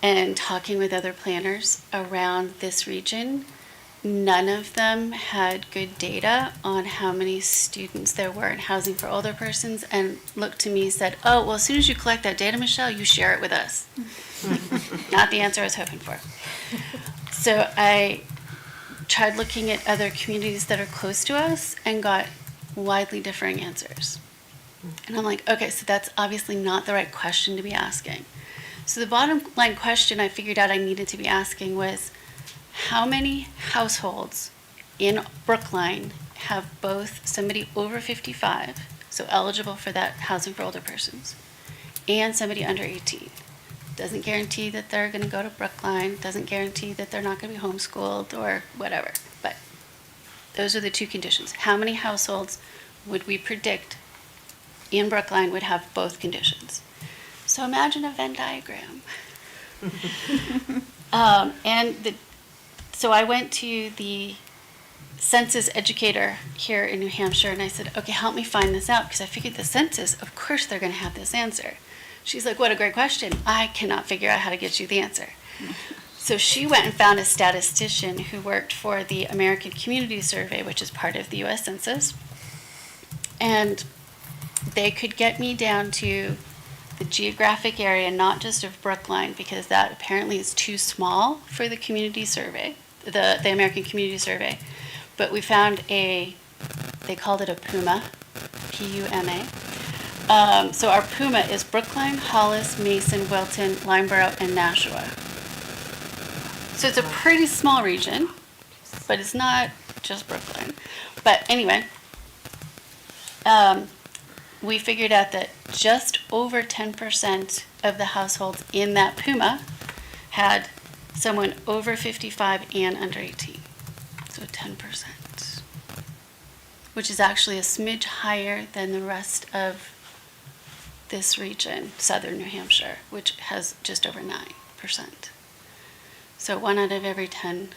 And talking with other planners around this region, none of them had good data on how many students there were in housing for older persons, and looked to me, said, oh, well, as soon as you collect that data, Michelle, you share it with us. Not the answer I was hoping for. So I tried looking at other communities that are close to us and got widely differing answers. And I'm like, okay, so that's obviously not the right question to be asking. So the bottom line question I figured out I needed to be asking was, how many households in Brookline have both somebody over 55, so eligible for that housing for older persons, and somebody under 18? Doesn't guarantee that they're going to go to Brookline, doesn't guarantee that they're not going to be homeschooled or whatever, but those are the two conditions. How many households would we predict in Brookline would have both conditions? So imagine a Venn diagram. So I went to the census educator here in New Hampshire, and I said, okay, help me find this out, because I figured the census, of course they're going to have this answer. She's like, what a great question. I cannot figure out how to get you the answer. So she went and found a statistician who worked for the American Community Survey, which is part of the U.S. Census. And they could get me down to the geographic area, not just of Brookline, because that apparently is too small for the community survey, the American Community Survey. But we found they called it a PUMA, P-U-M-A. So our PUMA is Brookline, Hollis, Mason, Wilton, Limeboro, and Nashua. So it's a pretty small region, but it's not just Brookline. But anyway, we figured out that just over 10% of the households in that PUMA had someone over 55 and under 18. So 10%, which is actually a smidge higher than the rest of this region, southern New Hampshire, which has just over 9%. So 1 out of every 10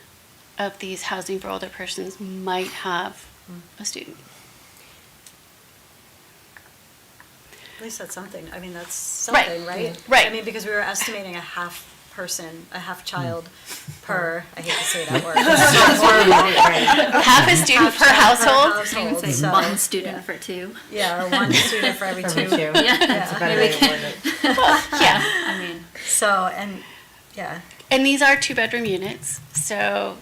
of these housing for older persons might have a student. At least that's something. I mean, that's Right. something, right? Right. I mean, because we were estimating a half person, a half child per, I hate to say that word. Half a student per household? household, Say so, one student for two. yeah, or one student for every two. Yeah. That's a better way to word it. Yeah. I mean, So, and, yeah, And these are 2-bedroom units, so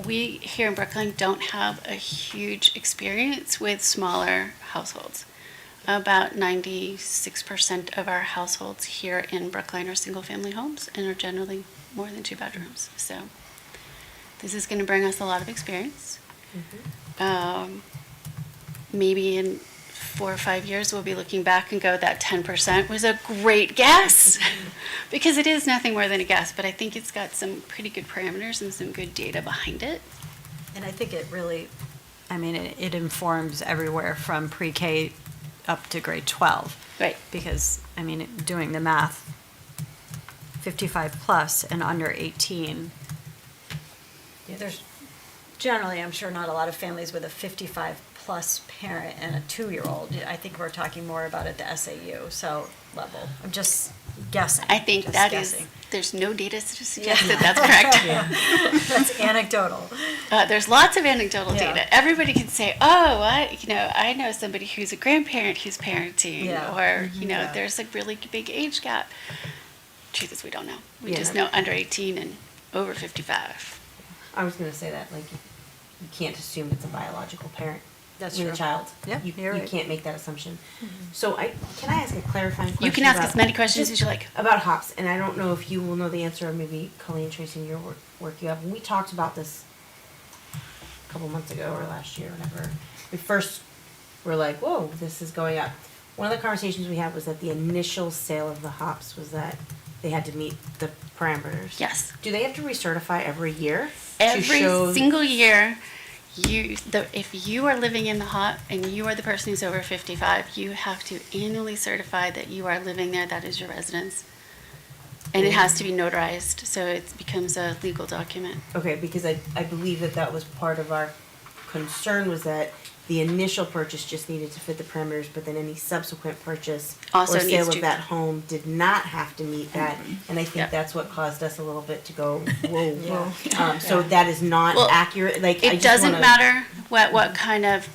we here in Brookline don't have a huge experience with smaller households. About 96% of our households here in Brookline are single-family homes and are generally more than 2 bedrooms. So this is going to bring us a lot of experience. Maybe in 4 or 5 years, we'll be looking back and go, that 10% was a great guess. Because it is nothing more than a guess, but I think it's got some pretty good parameters and some good data behind it. and I think it really, I mean, it informs everywhere from pre-K up to grade 12. Right. Because, I mean, doing the math, 55 plus and under 18, there's generally, I'm sure, not a lot of families with a 55 plus parent and a 2-year-old. I think we're talking more about at the SAU, so level. I'm just guessing. I think just that guessing. is, there's no data to suggest that that's correct. That's anecdotal. There's lots of anecdotal Yeah. data. Everybody can say, oh, I know somebody who's a grandparent who's parenting, Yeah. or, Yeah. there's a really big age gap. Truth is, we don't know. We Yeah. just know under 18 and over 55. I was gonna say that, like, you can't assume it's a biological parent That's with true. a child. Yeah, You you're right. can't make that assumption. So can I ask a clarifying question? You can ask about- as many questions just as you like. About hops, and I don't know if you will know the answer, or maybe Colleen, Tracy, in your work you have. When we talked about this a couple months ago or last year, whenever we first were like, whoa, this is going up. One of the conversations we had was that the initial sale of the hops was that they had to meet the parameters. Yes. Do they have to recertify every year? Every to show single year, if you are living in the hot and you are the person who's over 55, you have to annually certify that you are living there, that is your residence. And it has to be notarized, so it becomes a legal document. Okay, because I believe that was part of our concern, was that the initial purchase just needed to fit the parameters, but then any subsequent purchase Also or needs sale to. of that home did not have to meet that. And I think Yep. that's what caused us a little bit to go, whoa. So that is not Well, accurate, like, I It just doesn't wanna- matter what kind of,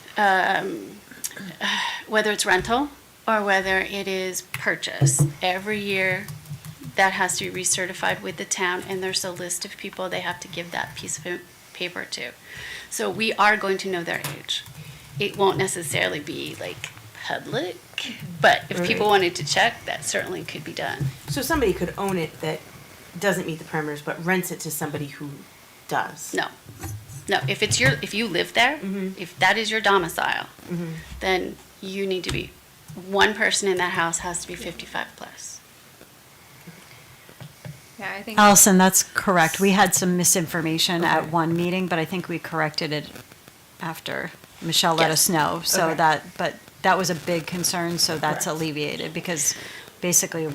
whether it's rental or whether it is purchase. Every year, that has to be recertified with the town, and there's a list of people they have to give that piece of paper to. So we are going to know their age. It won't necessarily be like public, but if people Right. wanted to check, that certainly could be done. So somebody could own it that doesn't meet the parameters, but rents it to somebody who does. No, if you live there, if that is your domicile, then you need to be, one person in that house has to be 55 plus. Yeah, I think. Allison, that's correct. We had some misinformation at one meeting, but I think we corrected it after Michelle let Yes. us know. So Okay. but that was a big concern, so that's Correct. alleviated, because basically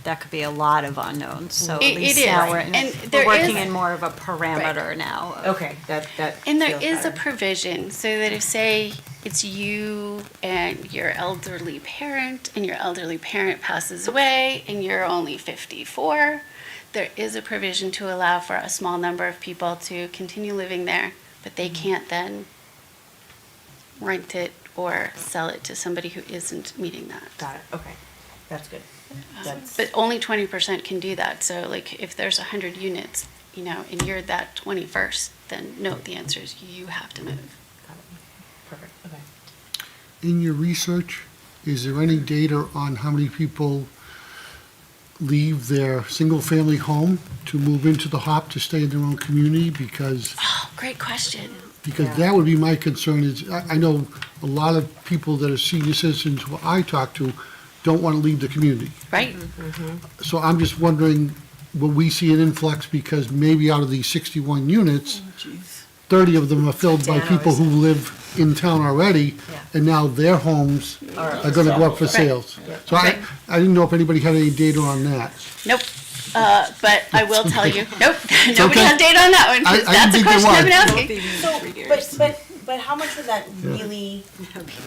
that could be a lot of unknowns. So at It least is. now And we're there working is- in more of a parameter now. Okay, that And there feels is a better. provision, so that if, say, it's you and your elderly parent, and your elderly parent passes away, and you're only 54, there is a provision to allow for a small number of people to continue living there, but they can't then rent it or sell it to somebody who isn't meeting that. Got it, okay, that's good. That's, But only 20% can do that, so like, if there's 100 units, and you're that 21st, then no, the answer is you have to move. got it. Perfect, okay. In your research, is there any data on how many people leave their single-family home to move into the HOP to stay in their own community? Because Oh, great question. that would be my concern, is I know a lot of people that are senior citizens who I talk to don't want to leave the community. Right? So I'm just wondering, will we see an influx, because maybe out of these 61 units, 30 of them are filled by people who live in town already, and now their homes are gonna go up for sales. So I didn't know if anybody had any data on that. Nope. But I will tell you, nope, nobody okay. has data on that one, I 'cause that's a didn't think question I've been there asking. So, but how much would that really,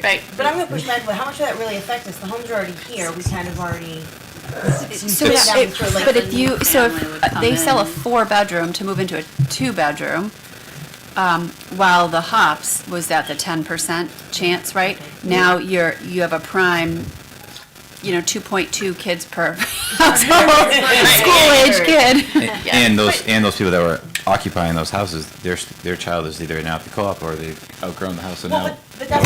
Right. but I'm gonna push back, but how much would that really affect us? The homes are already here, we kind of already. So Yeah. but if you, so Family would if come they sell a in. 4-bedroom to move into a 2-bedroom, while the hops was at the 10% chance, right? Now you have a prime, 2.2 kids per household, school-age kid. And those people that were occupying those houses, their child is either now at the co-op or they've outgrown the house and Well, now. but that's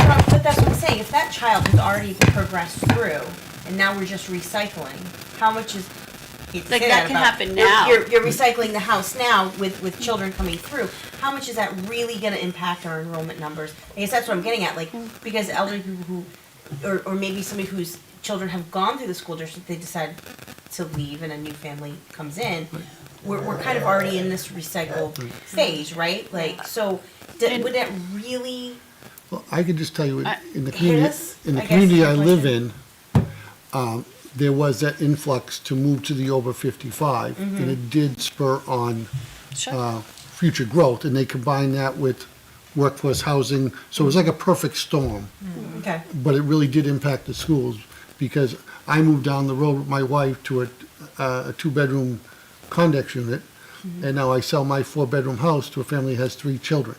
what I'm saying, if that child has already progressed through, and now we're just recycling, how much is? Like, that can happen now. You're recycling the house now with children coming through, how much is that really gonna impact our enrollment numbers? I guess that's what I'm getting at, like, because elderly people who, or maybe somebody whose children have gone through the school district, they decide to leave and a new family comes in, we're kind of already in this recycle phase, right? Like, so, would that really, Well, I can just tell you, in the Hit community, us? in the I guess community is the I live question. in, there was that influx to move to the over 55, and it did spur on future growth, and they combined that with workforce housing, so it was like a perfect storm. Okay. But it really did impact the schools, because I moved down the road with my wife to a two-bedroom condex unit, and now I sell my four-bedroom house to a family that has 3 children.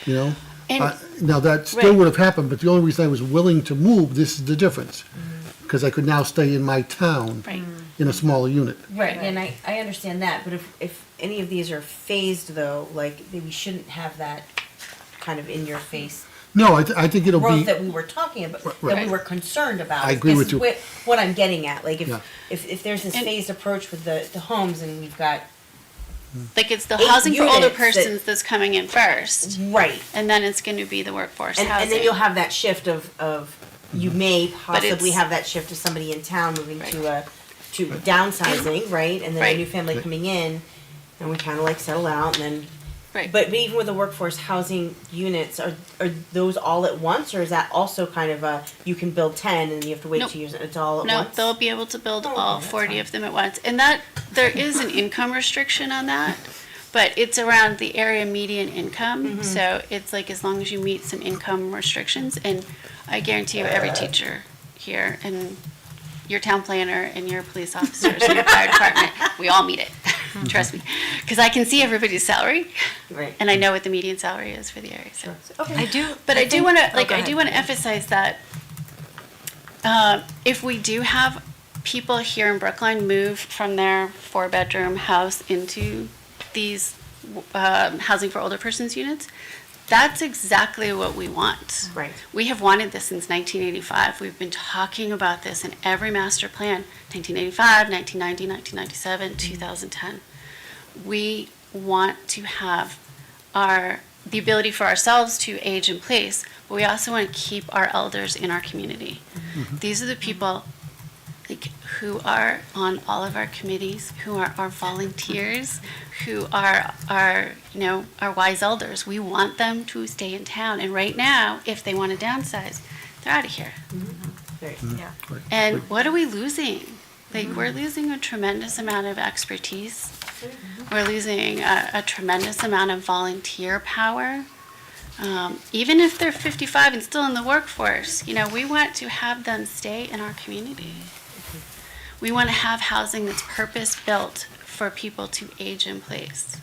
You know? And- Now, that still Right. would have happened, but the only reason I was willing to move, this is the difference, because I could now stay in my town Right. in a smaller unit. Right, and I understand that, but if any of these are phased though, like, we shouldn't have that kind of in your face No, I think it'll growth be, that we were talking about, that Right. we were concerned about. I agree This with is you. What I'm getting at, like, Yeah. if there's this And- phased approach with the homes and we've got, Like it's the 8 housing for older units that- persons that's coming in first, right, and then it's going to be the workforce and housing. then you'll have that shift of you may possibly it's- have that shift of somebody in town moving Right. to downsizing, right, and then a Right. new family coming in, and we kind of like settle out, and then Right. But even with the workforce housing units, are those all at once, or is that also kind of you can build 10 and you have to wait Nope. 2 years, and it's all at No, once? they'll be able to build Oh, all okay, that's 40 fine. of them at once. And that, there is an income restriction on that, but it's around the area median income. Mm-hmm. So it's like as long as you meet some income restrictions, and I guarantee you every teacher here and your town planner and your police officers and your fire department, we all meet it. Trust me. Because I can see everybody's salary, Right. and I know what the median salary is for the area. So. Okay. But I do think- want to, oh, like, go I ahead. do want to emphasize that if we do have people here in Brookline move from their 4-bedroom house into these housing for older persons units, that's exactly what we want. Right. We have wanted this since 1985. We've been talking about this in every master plan, 1985, 1990, 1997, 2010. We want to have the ability for ourselves to age in place, but we also want to keep our elders in our community. These are the people like who are on all of our committees, who are our volunteers, who are our wise elders. We want them to stay in town. And right now, if they want to downsize, they're out of here. Right. Yeah. And what are we losing? Like, we're losing a tremendous amount of expertise. We're losing a tremendous amount of volunteer power. Even if they're 55 and still in the workforce, we want to have them stay in our community. We want to have housing that's purpose-built for people to age in place.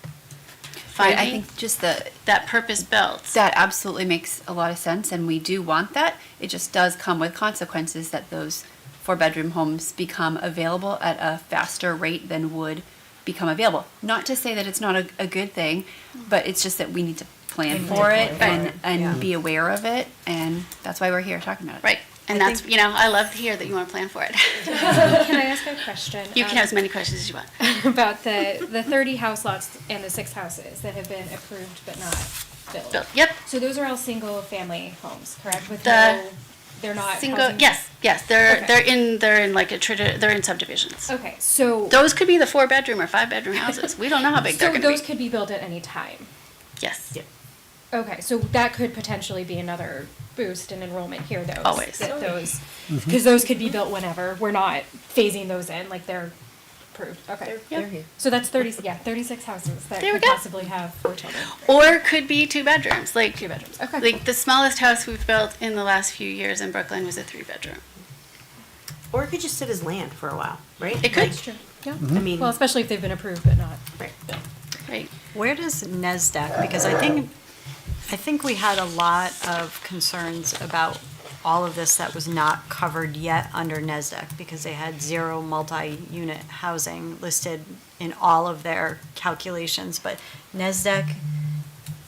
Right, I Finding think just that purpose-built. that absolutely makes a lot of sense, and we do want that. It just does come with consequences that those 4-bedroom homes become available at a faster rate than would become available. Not to say that it's not a good thing, but it's just that we need to plan for it and be aware of it, and that's why we're here talking about it. Right. And that's, I love to hear that you want to plan for it. Can I ask a question? You can have as many questions as you want. About the 30 house lots and the 6 houses that have been approved but not built. Built. Yep. So those are all single-family homes, correct? With The they're not Single, housing- yes, they're Okay. they're in like they're in subdivisions. Okay, so Those could be the 4-bedroom or 5-bedroom houses. We don't know how big they're so going to those be. could be built at any time. Yes. Yeah. Okay, so that could potentially be another boost in enrollment here, though. Always. That those, because those could be built whenever. We're not phasing those in, like they're approved. Okay. They're here. So that's 36 houses that There we could go. possibly have 4 children. Or could be 2 bedrooms. Like 2 bedrooms. Okay. Like the smallest house we've built in the last few years in Brooklyn was a 3-bedroom. Or it could just sit as land for a while, right? It could. Like, True. Yeah. I mean, Well, especially if they've been approved but not right. built. Right. Where does NESDEC, because I think we had a lot of concerns about all of this that was not covered yet under NESDEC because they had 0 multi-unit housing listed in all of their calculations. But NESDEC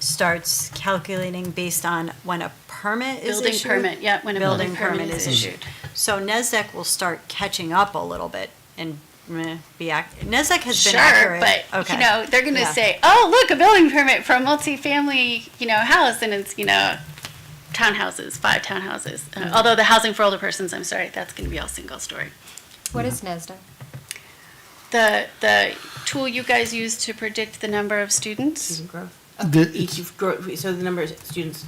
starts calculating based on when a permit is Building issued. permit, yeah, when a building permit is issued. So NESDEC will start catching up a little bit and NESDEC has been Sure, accurate. but Okay. they're going to Yeah. say, "Oh, look, a building permit for a multifamily, house," and it's, townhouses, 5 townhouses. Although the housing for older persons, I'm sorry, that's going to be all single story. What is NESDA? The tool you guys use to predict the number of students. Student growth. The- Each you've so the number of students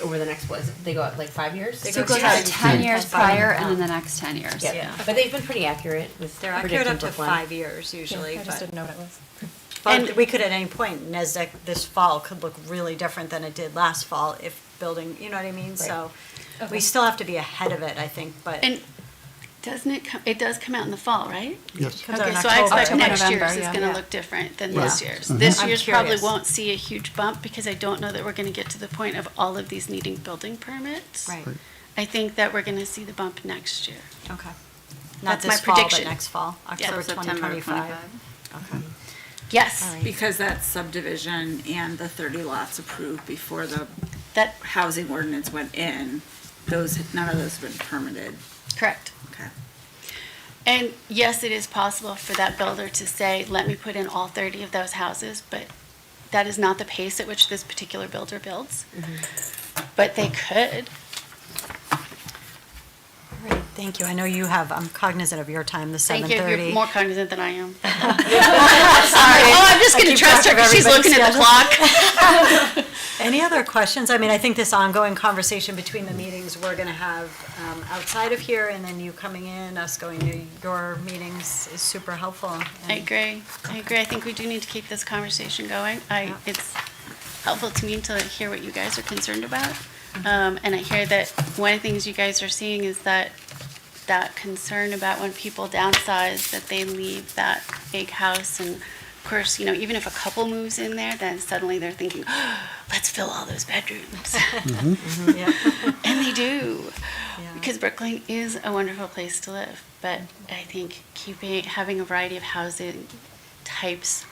over the next, what is it, they go out like 5 years? They So it go goes to out 10 years prior and then Yeah. the next 10 years. Yeah, but they've been pretty accurate with They're accurate up predicting to Brookline. 5 years usually, I just didn't know what it was. but we could at any point, NESDEC this fall could look really different than it did last fall if building, you know what I mean? So we still have to be ahead of it, I think, but. And doesn't it, it does come out in the fall, right? Yes. Comes out in Okay, so I October. expect next November, year's is yeah. gonna Yeah. look different than Yeah. this year's. This I'm year's probably curious. won't see a huge bump because I don't know that we're gonna get to the point of all of these needing building permits. Right, I think that we're gonna see the bump next year. okay. Not That's my this fall, but prediction. next fall, October September 2025. 25. Okay. Yes, All right. Because that subdivision and the 30 lots approved before the that, housing ordinance went in, none of those have been permitted. correct. Okay. And yes, it is possible for that builder to say, let me put in all 30 of those houses, but that is not the pace at which this particular builder builds. But they could. All right, thank you. I know you have, I'm cognizant of your time, the 7:30. Thank you, you're more cognizant than I am. Sorry. Oh, I'm just I gonna keep trust her track of because she's looking at the everybody's clock. Any other questions? I mean, I think this ongoing conversation between the meetings we're going to have outside of here, and then you coming in, us going to your meetings is super helpful. I And- agree. I agree. I think we do need to keep this conversation going. Yeah. It's helpful to me to hear what you guys are concerned about. And I hear that one of the things you guys are seeing is that concern about when people downsize, that they leave that big house. And of course, you know, even if a couple moves in there, then suddenly they're thinking, oh, let's fill all those bedrooms. Yeah. And they do. Yeah. Because Brooklyn is a wonderful place to live, but I think having a variety of housing types,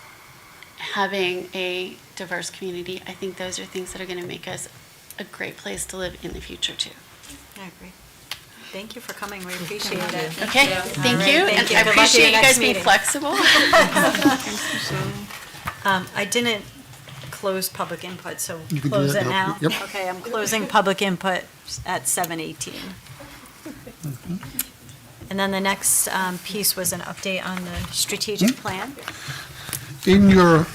having a diverse community, I think those are things that are going to make us a great place to live in the future too. I agree. Thank you for coming. We appreciate it. Okay, thank All right, you, thank and you. I Good luck at your appreciate you next guys being meeting. flexible. I didn't close public input, so You can do close that it now. now? Yep. Okay, I'm closing public input at 7:18. And then the next piece was an update on the strategic plan. In your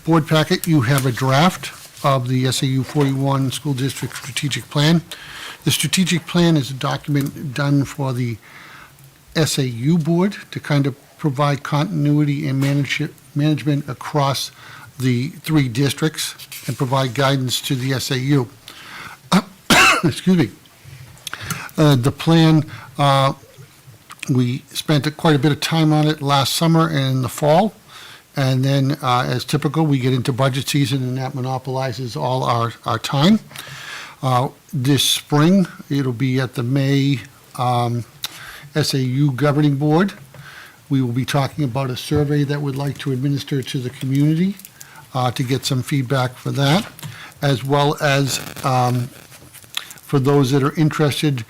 board packet, you have a draft of the SAU 41 School District Strategic Plan. The strategic plan is a document done for the SAU board to kind of provide continuity and management across the 3 districts and provide guidance to the SAU. Excuse me. The plan, we spent quite a bit of time on it last summer and in the fall. And then, as typical, we get into budget season, and that monopolizes all our time. This spring, it'll be at the May SAU Governing Board. We will be talking about a survey that we'd like to administer to the community to get some feedback for that, as well as for those that are interested,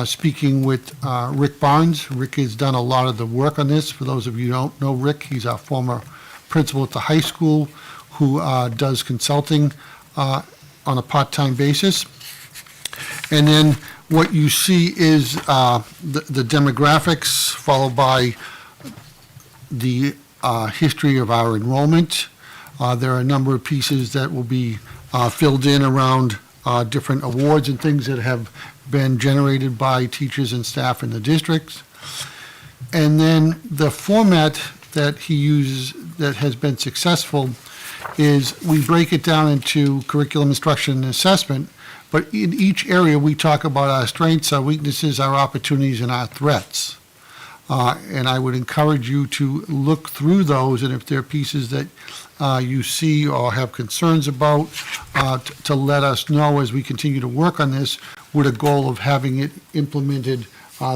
speaking with Rick Barnes. Rick has done a lot of the work on this. For those of you who don't know Rick, he's our former principal at the high school who does consulting on a part-time basis. And then what you see is the demographics, followed by the history of our enrollment. There are a number of pieces that will be filled in around different awards and things that have been generated by teachers and staff in the districts. And then the format that he uses that has been successful is we break it down into curriculum, instruction, and assessment, but in each area, we talk about our strengths, our weaknesses, our opportunities, and our threats. And I would encourage you to look through those, and if there are pieces that you see or have concerns about, to let us know as we continue to work on this, with a goal of having it implemented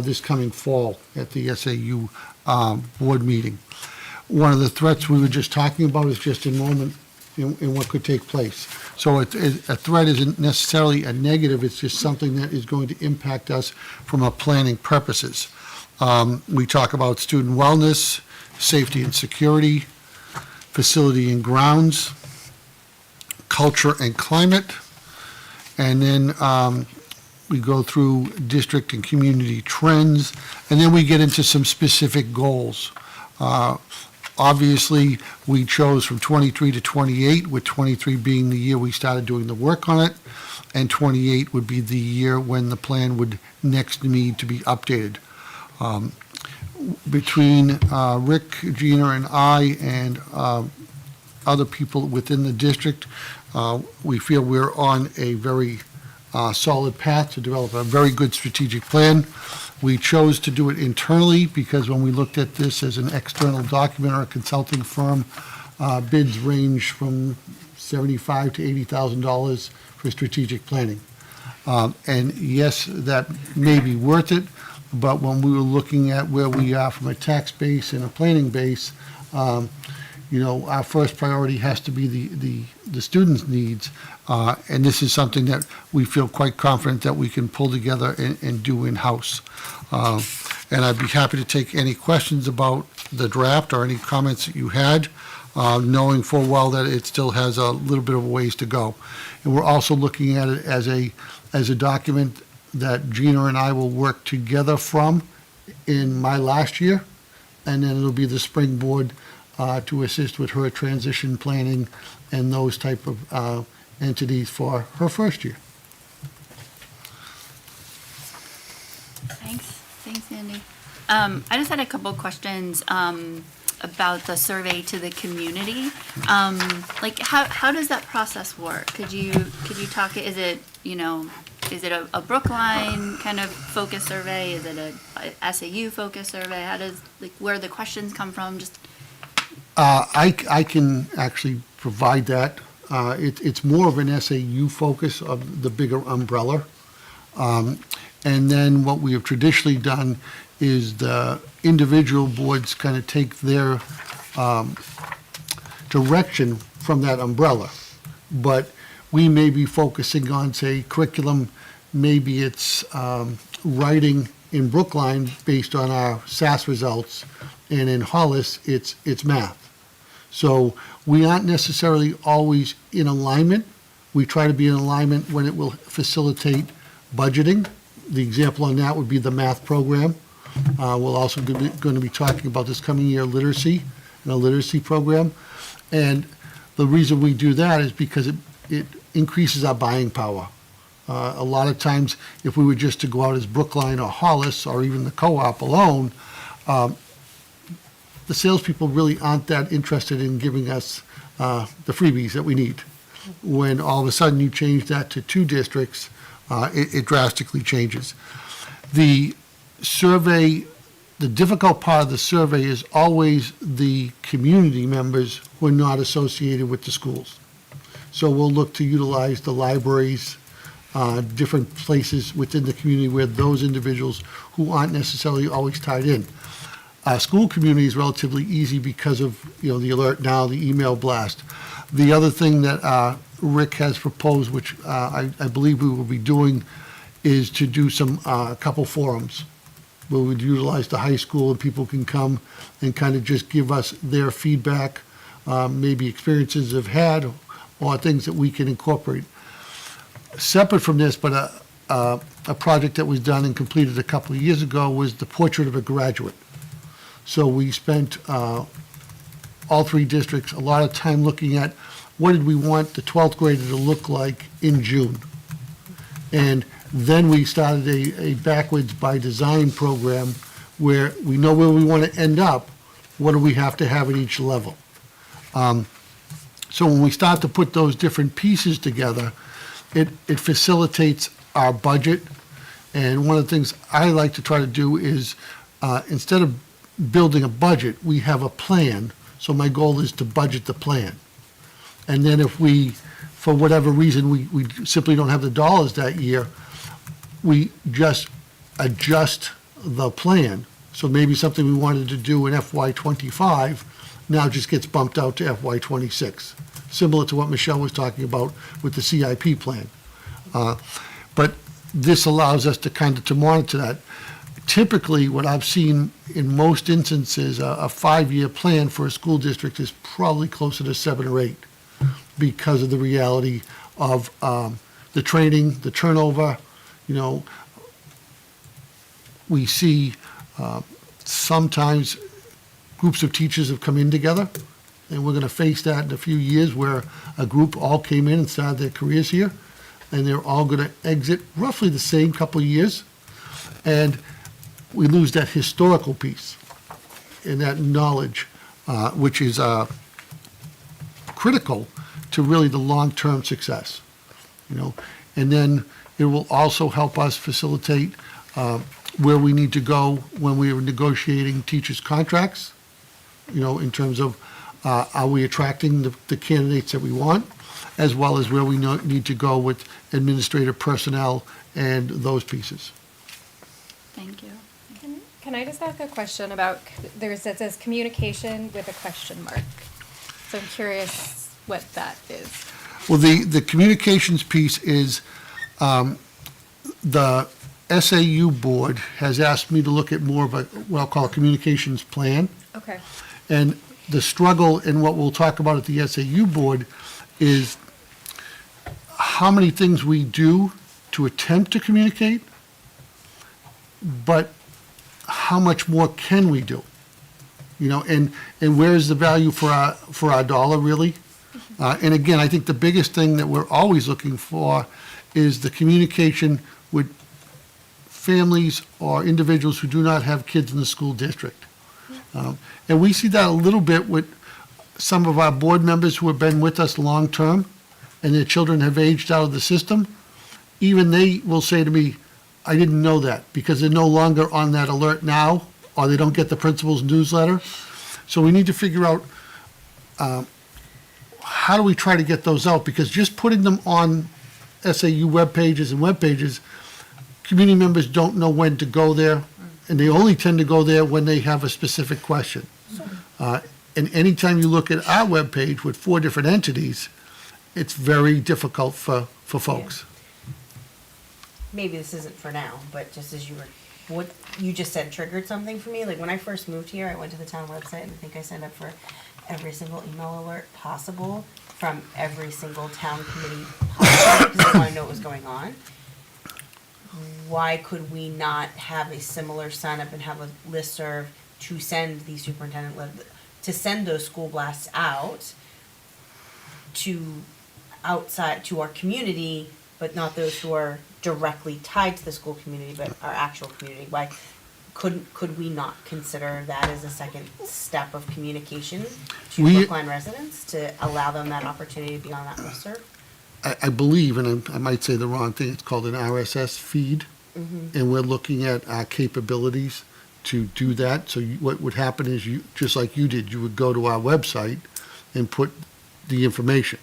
this coming fall at the SAU board meeting. One of the threats we were just talking about is just enrollment in what could take place. So a threat isn't necessarily a negative, it's just something that is going to impact us from a planning purposes. We talk about student wellness, safety and security, facility and grounds, culture and climate, and then we go through district and community trends, and then we get into some specific goals. Obviously, we chose from 23 to 28, with 23 being the year we started doing the work on it. and 28 would be the year when the plan would next need to be updated. Between Rick, Gina, and I, and other people within the district, we feel we're on a very solid path to develop a very good strategic plan. We chose to do it internally because when we looked at this as an external document or a consulting firm, bids range from $75,000 to $80,000 for strategic planning. And yes, that may be worth it, but when we were looking at where we are from a tax base and a planning base, our first priority has to be the students' needs. And this is something that we feel quite confident that we can pull together and do in-house. And I'd be happy to take any questions about the draft or any comments that you had, knowing full well that it still has a little bit of a ways to go. And we're also looking at it as a document that Gina and I will work together from in my last year, and then it'll be the springboard to assist with her transition planning and those type of entities for her first year. Thanks, Andy. I just had a couple questions about the survey to the community. Like, how does that process work? Could you talk? Is it a Brookline kind of focus survey? Is it a SAU focus survey? How does where the questions come from? Just I can actually provide that. It's more of an SAU focus of the bigger umbrella. And then what we have traditionally done is the individual boards kind of take their direction from that umbrella. But we may be focusing on, say, curriculum, maybe it's writing in Brookline based on our SAS results, and in Hollis, it's math. So we aren't necessarily always in alignment. We try to be in alignment when it will facilitate budgeting. The example on that would be the math program. We're also going to be talking about this coming year literacy and a literacy program. And the reason we do that is because it increases our buying power. A lot of times, if we were just to go out as Brookline or Hollis or even the co-op alone, the salespeople really aren't that interested in giving us the freebies that we need. When all of a sudden you change that to 2 districts, it drastically changes. The survey, the difficult part of the survey is always the community members who are not associated with the schools. So we'll look to utilize the libraries, different places within the community where those individuals who aren't necessarily always tied in. School community is relatively easy because of the alert now, the email blast. The other thing that Rick has proposed, which I believe we will be doing, is to do some couple forums where we'd utilize the high school and people can come and kind of just give us their feedback, maybe experiences they've had or things that we can incorporate. Separate from this, but a project that was done and completed a couple of years ago was the portrait of a graduate. So we spent, all 3 districts, a lot of time looking at what did we want the 12th grader to look like in June. And then we started a backwards by design program where we know where we want to end up, what do we have to have at each level. So when we start to put those different pieces together, it facilitates our budget. And one of the things I like to try to do is instead of building a budget, we have a plan. So my goal is to budget the plan. And then if we, for whatever reason, we simply don't have the dollars that year, we just adjust the plan. So maybe something we wanted to do in FY25 now just gets bumped out to FY26, similar to what Michelle was talking about with the CIP plan. But this allows us to kind of to monitor that. Typically, what I've seen in most instances, a 5-year plan for a school district is probably closer to 7 or 8 because of the reality of the training, the turnover. We see sometimes groups of teachers have come in together, and we're going to face that in a few years where a group all came in and started their careers here. and they're all going to exit roughly the same couple of years. And we lose that historical piece and that knowledge, which is critical to really the long-term success, you know. And then it will also help us facilitate where we need to go when we are negotiating teachers' contracts, you know, in terms of are we attracting the candidates that we want, as well as where we need to go with administrative personnel and those pieces. Thank you. Can I just ask a question about, it says communication with a question mark. So I'm curious what that is. Well, the communications piece is, the SAU board has asked me to look at more of a, what I'll call a communications plan. Okay. And the struggle, and what we'll talk about at the SAU board, is how many things we do to attempt to communicate, but how much more can we do? You know, and where is the value for our dollar, really? And again, I think the biggest thing that we're always looking for is the communication with families or individuals who do not have kids in the school district. And we see that a little bit with some of our board members who have been with us long-term, and their children have aged out of the system. Even they will say to me, I didn't know that, because they're no longer on that alert now, or they don't get the principal's newsletter. So we need to figure out how do we try to get those out, because just putting them on SAU web pages and web pages, community members don't know when to go there, and they only tend to go there when they have a specific question. And anytime you look at our web page with 4 different entities, it's very difficult for folks. Maybe this isn't for now, but just as you were, what you just said triggered something for me. Like when I first moved here, I went to the town website and I think I signed up for every single email alert possible from every single town committee possible because I want to know what was going on. Why could we not have a similar sign up and have a listserv to send the superintendent, to send those school blasts out to outside, to our community, but not those who are directly tied to the school community, but our actual community? Why could we not consider that as a second step of communication to Brookline residents to allow them that opportunity to be on that listserv? I believe, and I might say the wrong thing, it's called an RSS feed, and we're looking at our capabilities to do that. So what would happen is, you, just like you did, you would go to our website and put the information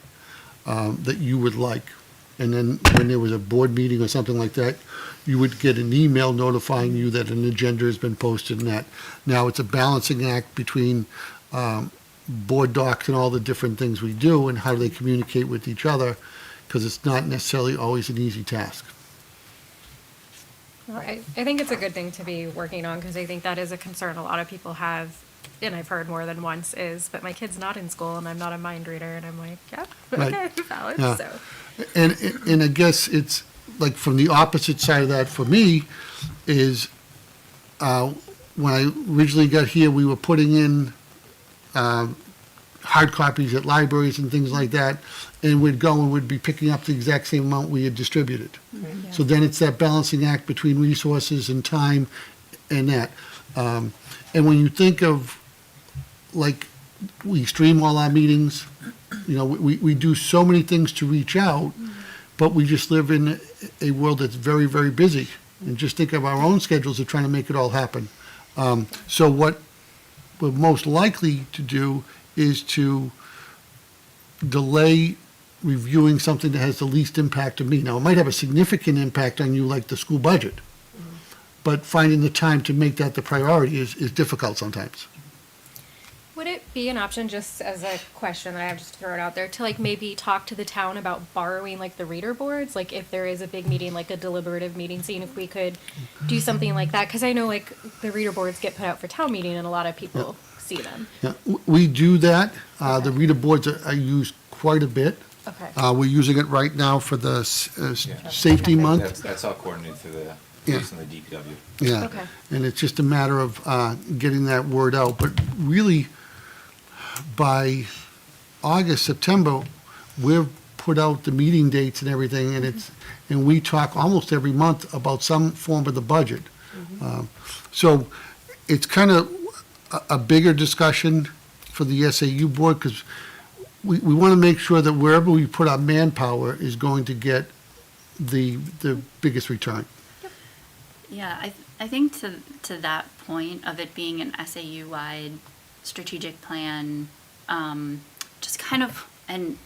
that you would like. And then when there was a board meeting or something like that, you would get an email notifying you that an agenda has been posted and that. Now, it's a balancing act between board docs and all the different things we do and how they communicate with each other, because it's not necessarily always an easy task. Well, I think it's a good thing to be working on, because I think that is a concern a lot of people have, and I've heard more than once, is, but my kid's not in school and I'm not a mind reader, and I'm like, yeah, Right. okay, valid, Yeah. so. And I guess it's like from the opposite side of that for me is when I originally got here, we were putting in hard copies at libraries and things like that, and we'd go and we'd be picking up the exact same amount we had distributed. So then it's that balancing act between resources and time and that. And when you think of, like, we stream all our meetings, you know, we do so many things to reach out, but we just live in a world that's very, very busy. And just think of our own schedules of trying to make it all happen. So what we're most likely to do is to delay reviewing something that has the least impact on me. Now, it might have a significant impact on you, like the school budget, but finding the time to make that the priority is difficult sometimes. Would it be an option, just as a question that I have just to throw it out there, to like maybe talk to the town about borrowing like the reader boards? Like if there is a big meeting, like a deliberative meeting, seeing if we could do something like that? Because I know like the reader boards get put out for town meeting and a lot of people see them. Yeah, we do that. The reader boards are used quite a bit. Okay. We're using it right now for the safety month. That's all coordinated through the Yeah. police and the DPW. Yeah. Okay. And it's just a matter of getting that word out. But really, by August, September, we're put out the meeting dates and everything, and we talk almost every month about some form of the budget. So it's kind of a bigger discussion for the SAU board, because we want to make sure that wherever we put our manpower is going to get the biggest return. Yeah, I think to that point of it being an SAU-wide strategic plan, just kind of, and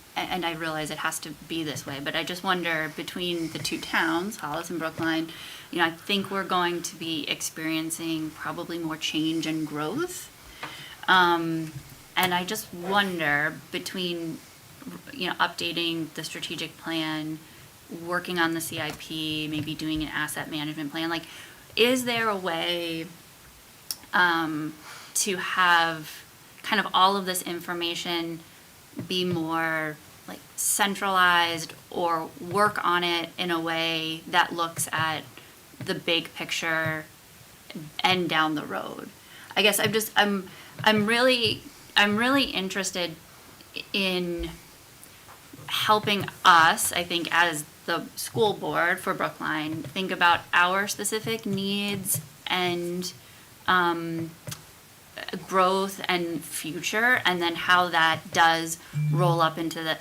I realize it has to be this way, but I just wonder between the two towns, Hollis and Brookline, I think we're going to be experiencing probably more change and growth. And I just wonder between, updating the strategic plan, working on the CIP, maybe doing an asset management plan, like, is there a way to have kind of all of this information be more like centralized, or work on it in a way that looks at the big picture and down the road? I guess I'm really interested in helping us, I think, as the school board for Brookline, think about our specific needs and growth and future, and then how that does roll up into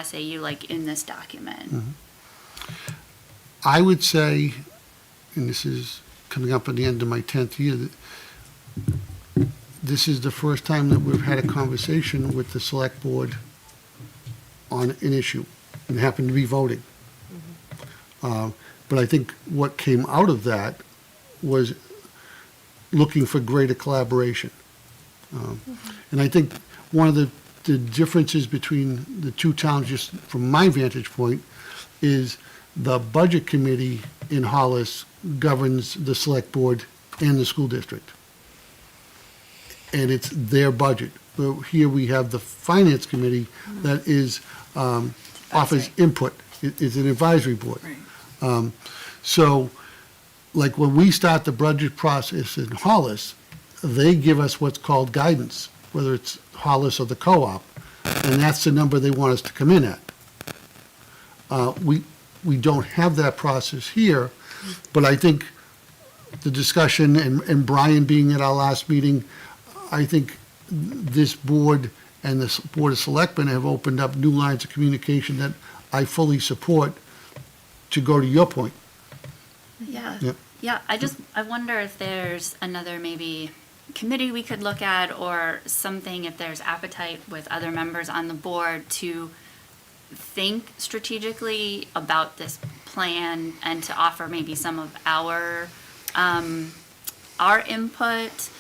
SAU, like in this document. I would say, and this is coming up at the end of my 10th year, that this is the first time that we've had a conversation with the select board on an issue, and it happened to be voting. But I think what came out of that was looking for greater collaboration. And I think one of the differences between the two towns, just from my vantage point, is the budget committee in Hollis governs the select board and the school district. And it's their budget. But here we have the finance committee that is, offers input, is an advisory board. So, like when we start the budget process in Hollis, they give us what's called guidance, whether it's Hollis or the co-op, and that's the number they want us to come in at. We don't have that process here, but I think the discussion, and Brian being at our last meeting, I think this board and the Board of Selectmen have opened up new lines of communication that I fully support, to go to your point. Yeah. Yep. Yeah, I wonder if there's another maybe committee we could look at, or something, if there's appetite with other members on the board to think strategically about this plan and to offer maybe some of our input,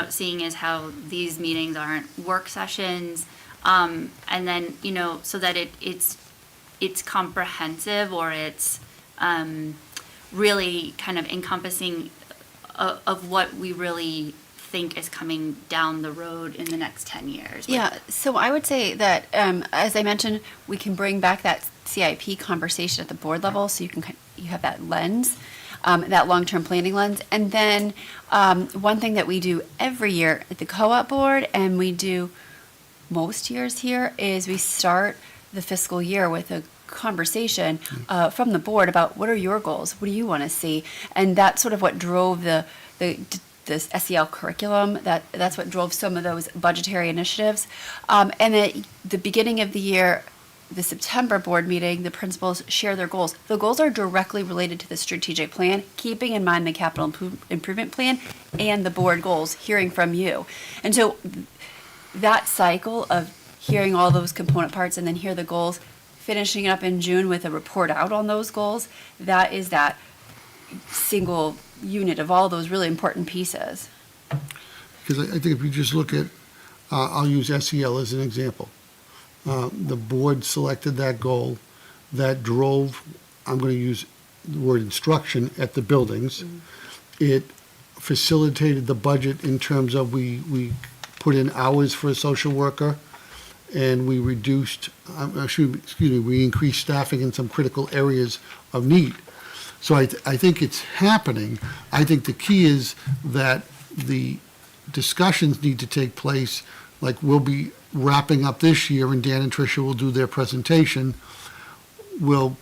seeing as how these meetings aren't work sessions, and then, so that it's comprehensive, or it's really kind of encompassing of what we really think is coming down the road in the next 10 years. Yeah, so I would say that, as I mentioned, we can bring back that CIP conversation at the board level, so you have that lens, that long-term planning lens. And then one thing that we do every year at the co-op board, and we do most years here, is we start the fiscal year with a conversation from the board about what are your goals, what do you want to see, and that's sort of what drove this SEL curriculum. That's what drove some of those budgetary initiatives. And at the beginning of the year, the September board meeting, the principals share their goals. The goals are directly related to the strategic plan, keeping in mind the capital improvement plan and the board goals, hearing from you. And so that cycle of hearing all those component parts and then hear the goals, finishing up in June with a report out on those goals, that is that single unit of all those really important pieces. Because I think if you just look at, I'll use SEL as an example. The board selected that goal that drove, I'm going to use the word instruction at the buildings. It facilitated the budget in terms of we put in hours for a social worker, and we reduced, we increased staffing in some critical areas of need. So I think it's happening. I think the key is that the discussions need to take place, like we'll be wrapping up this year, and Dan and Tricia will do their presentation, will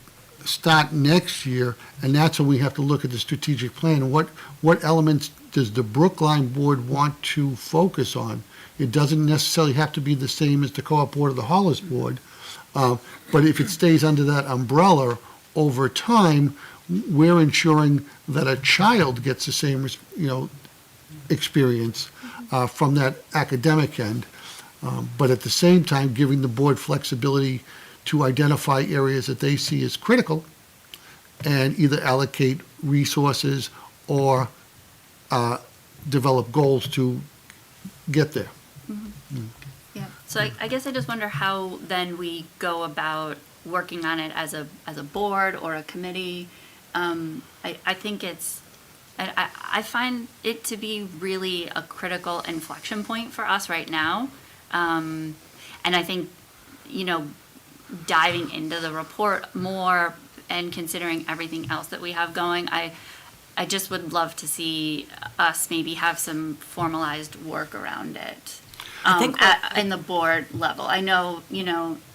start next year, and that's when we have to look at the strategic plan. What elements does the Brookline Board want to focus on? It doesn't necessarily have to be the same as the Co-op Board or the Hollis Board, but if it stays under that umbrella over time, we're ensuring that a child gets the same, experience from that academic end, but at the same time, giving the board flexibility to identify areas that they see as critical and either allocate resources or develop goals to get there. Yeah, so I guess I just wonder how then we go about working on it as a board or a committee. I think I find it to be really a critical inflection point for us right now. And I think, diving into the report more and considering everything else that we have going, I just would love to see us maybe have some formalized work around it. I think in the board level. I know,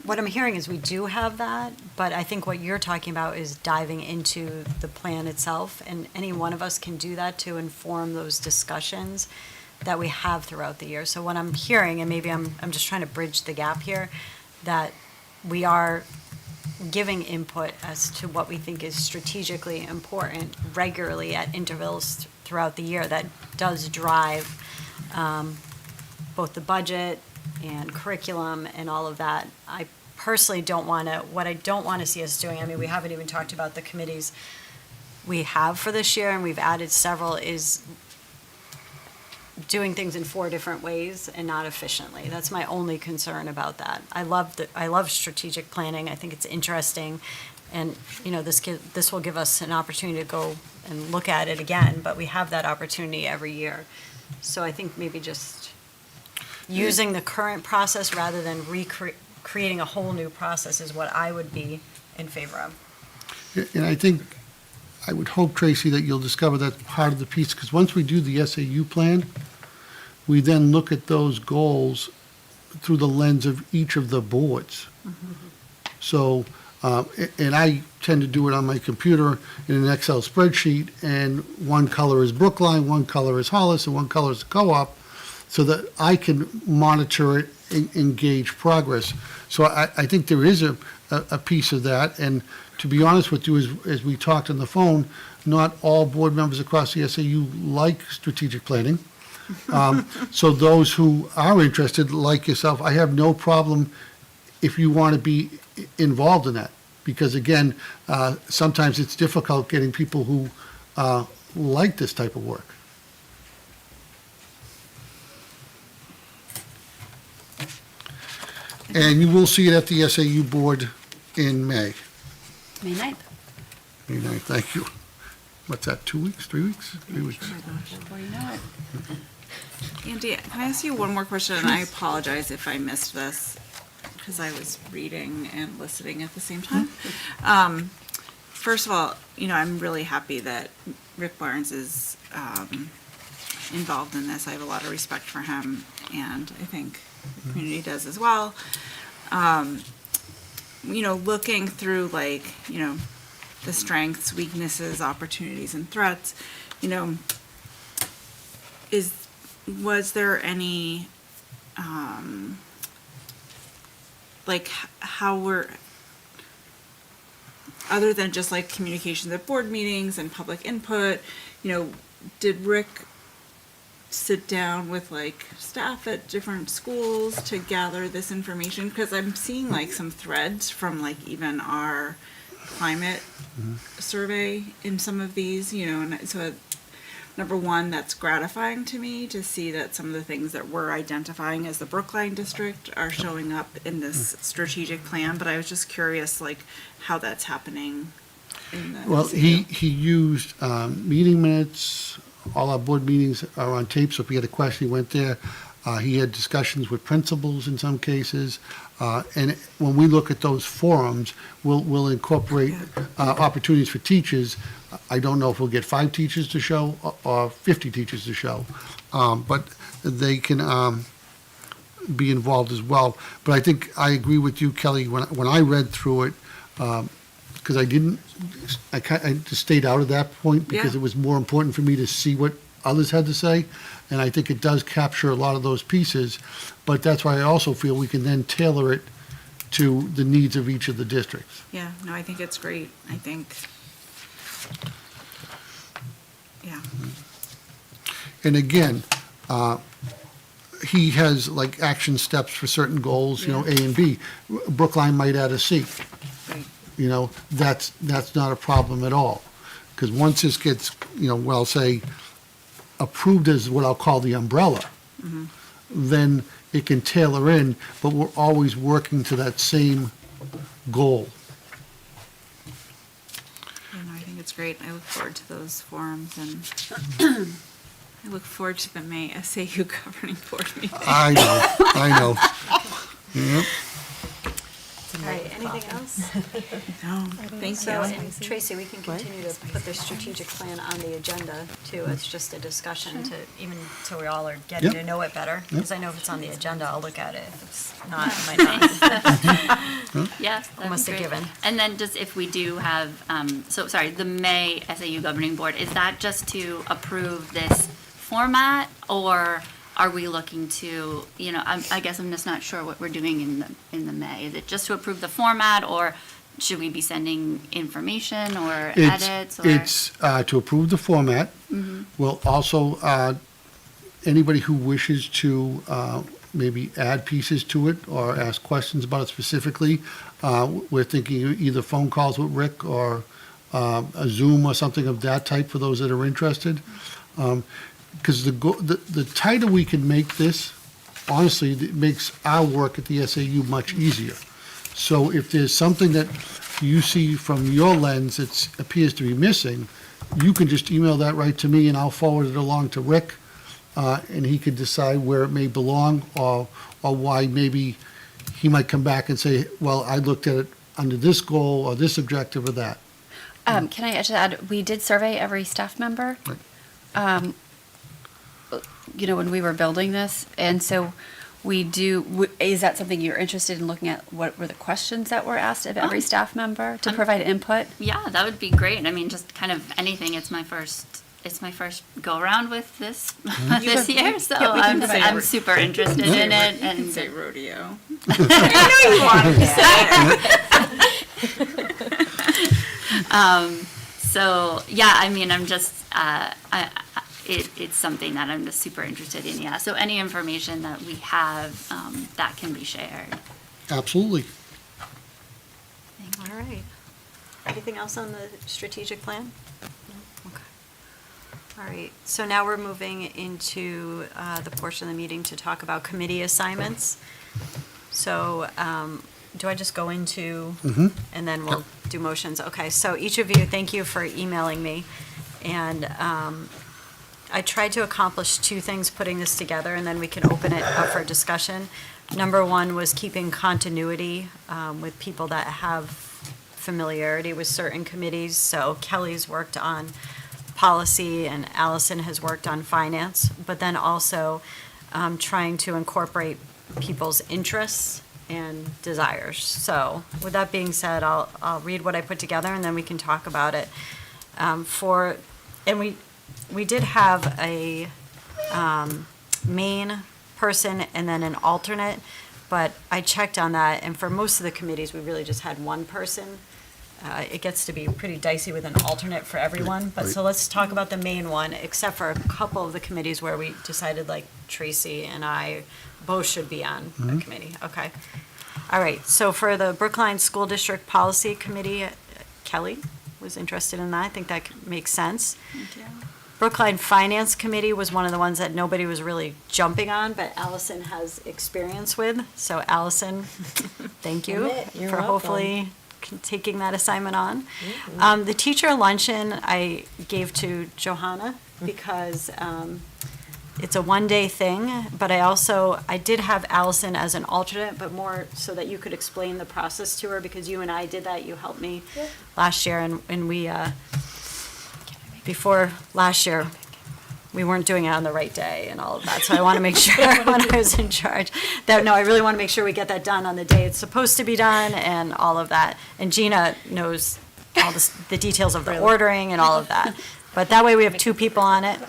what I'm hearing is we do have that, but I think what you're talking about is diving into the plan itself, and any one of us can do that to inform those discussions that we have throughout the year. So what I'm hearing, and maybe I'm just trying to bridge the gap here, that we are giving input as to what we think is strategically important regularly at intervals throughout the year that does drive both the budget and curriculum and all of that. I personally what I don't want to see us doing, we haven't even talked about the committees we have for this year, and we've added several, is doing things in 4 different ways and not efficiently. That's my only concern about that. I love strategic planning. I think it's interesting, and this will give us an opportunity to go and look at it again, but we have that opportunity every year. So I think maybe just using the current process rather than creating a whole new process is what I would be in favor of. And I think, I would hope, Tracy, that you'll discover that's part of the piece, because once we do the SAU plan, we then look at those goals through the lens of each of the boards. So, and I tend to do it on my computer in an Excel spreadsheet, and one color is Brookline, one color is Hollis, and one color is the co-op, so that I can monitor it and engage progress. So I think there is a piece of that, and to be honest with you, as we talked on the phone, not all board members across the SAU like strategic planning. So those who are interested, like yourself, I have no problem if you want to be involved in that. Because again, sometimes it's difficult getting people who like this type of work. And you will see it at the SAU board in May. May 9th. May 9th, thank you. What's that, 2 weeks, 3 weeks? 3 weeks. Before you know it. Andy, can I ask you one more question? And I apologize if I missed this, because I was reading and listening at the same time. First of all, I'm really happy that Rick Barnes is involved in this. I have a lot of respect for him, and I think the community does as well. Looking through the strengths, weaknesses, opportunities, and threats, was there any, how we're, other than just communications at board meetings and public input, did Rick sit down with staff at different schools to gather this information? Because I'm seeing some threads from even our climate survey in some of these, and so number one, that's gratifying to me to see that some of the things that we're identifying as the Brookline district are showing up in this strategic plan, but I was just curious how that's happening in the Well, SAU. he used meeting minutes. All our board meetings are on tape, so if he had a question, he went there. He had discussions with principals in some cases. And when we look at those forums, we'll incorporate opportunities for teachers. I don't know if we'll get 5 teachers to show or 50 teachers to show, but they can be involved as well. But I think I agree with you, Kelly, when I read through it, because I just stayed out of that point because Yeah. it was more important for me to see what others had to say. And I think it does capture a lot of those pieces, but that's why I also feel we can then tailor it to the needs of each of the districts. Yeah, no, I think it's great. I think, yeah. And again, he has like action steps for certain goals, A and B. Brookline might add a C. Right. That's not a problem at all. Because once this gets, well, say, approved as what I'll call the umbrella, then it can tailor in, but we're always working to that same goal. Yeah, no, I think it's great. I look forward to those forums, and I look forward to the May SAU governing board meeting. I know. Yep. All right, anything else? No, thank So, you. and Tracy, we can continue to put the strategic plan on the agenda too. It's just a discussion to, even so we all are getting Yep. to know it better. Because I know if it's on the agenda, I'll look at it. If it's not, I might not. Yes, that'd be Almost a great. given. And then just if we do have, the May SAU governing board, is that just to approve this format? Or are we looking to, I guess I'm just not sure what we're doing in the May. Is it just to approve the format, or should we be sending information or edits? Or It's to approve the format. We'll also, anybody who wishes to maybe add pieces to it or ask questions about it specifically, we're thinking either phone calls with Rick or a Zoom or something of that type for those that are interested. Because the tighter we can make this, honestly, it makes our work at the SAU much easier. So if there's something that you see from your lens that appears to be missing, you can just email that right to me and I'll forward it along to Rick, and he could decide where it may belong or why maybe he might come back and say, well, I looked at it under this goal or this objective or that. Can I just add, we did survey every staff member. Right. When we were building this, and so is that something you're interested in looking at? What were the questions that were asked of every staff member to provide input? Yeah, that would be great. I mean, just kind of anything. It's my first go around with this this year, so Yeah, we can say I'm it. super interested in it. And Say rodeo. so yeah, I mean, I'm just it's something that I'm just super interested in. Yeah. So any information that we have that can be shared. Absolutely. All right. Anything else on the strategic plan? No? Okay. All right, so now we're moving into the portion of the meeting to talk about committee assignments. So do I just go into, and then we'll do motions? Okay, so each of you, thank you for emailing me. And I tried to accomplish two things putting this together, and then we can open it up for discussion. Number one was keeping continuity with people that have familiarity with certain committees. So Kelly's worked on policy and Allison has worked on finance, but then also trying to incorporate people's interests and desires. So with that being said, I'll read what I put together and then we can talk about it. We did have a main person and then an alternate, but I checked on that, and for most of the committees, we really just had one person. It gets to be pretty dicey with an alternate for everyone, but so let's talk about the main one, except for a couple of the committees where we decided, like Tracy and I both should be on a committee. Okay. All right, so for the Brookline School District Policy Committee, Kelly was interested in that. I think that makes sense. Thank you. Brookline Finance Committee was one of the ones that nobody was really jumping on, but Allison has experience with. So Allison, thank you You're for welcome. hopefully taking that assignment on. The teacher luncheon I gave to Johanna because it's a one-day thing, but I did have Allison as an alternate, but more so that you could explain the process to her, because you and I did that. You helped me last year, and we, before last year, we weren't doing it on the right day and all of that. So I want to make sure when I was in charge, that, no, I really want to make sure we get that done on the day it's supposed to be done and all of that. And Gina knows all the details of the ordering and all of that. But that way we have 2 people on it.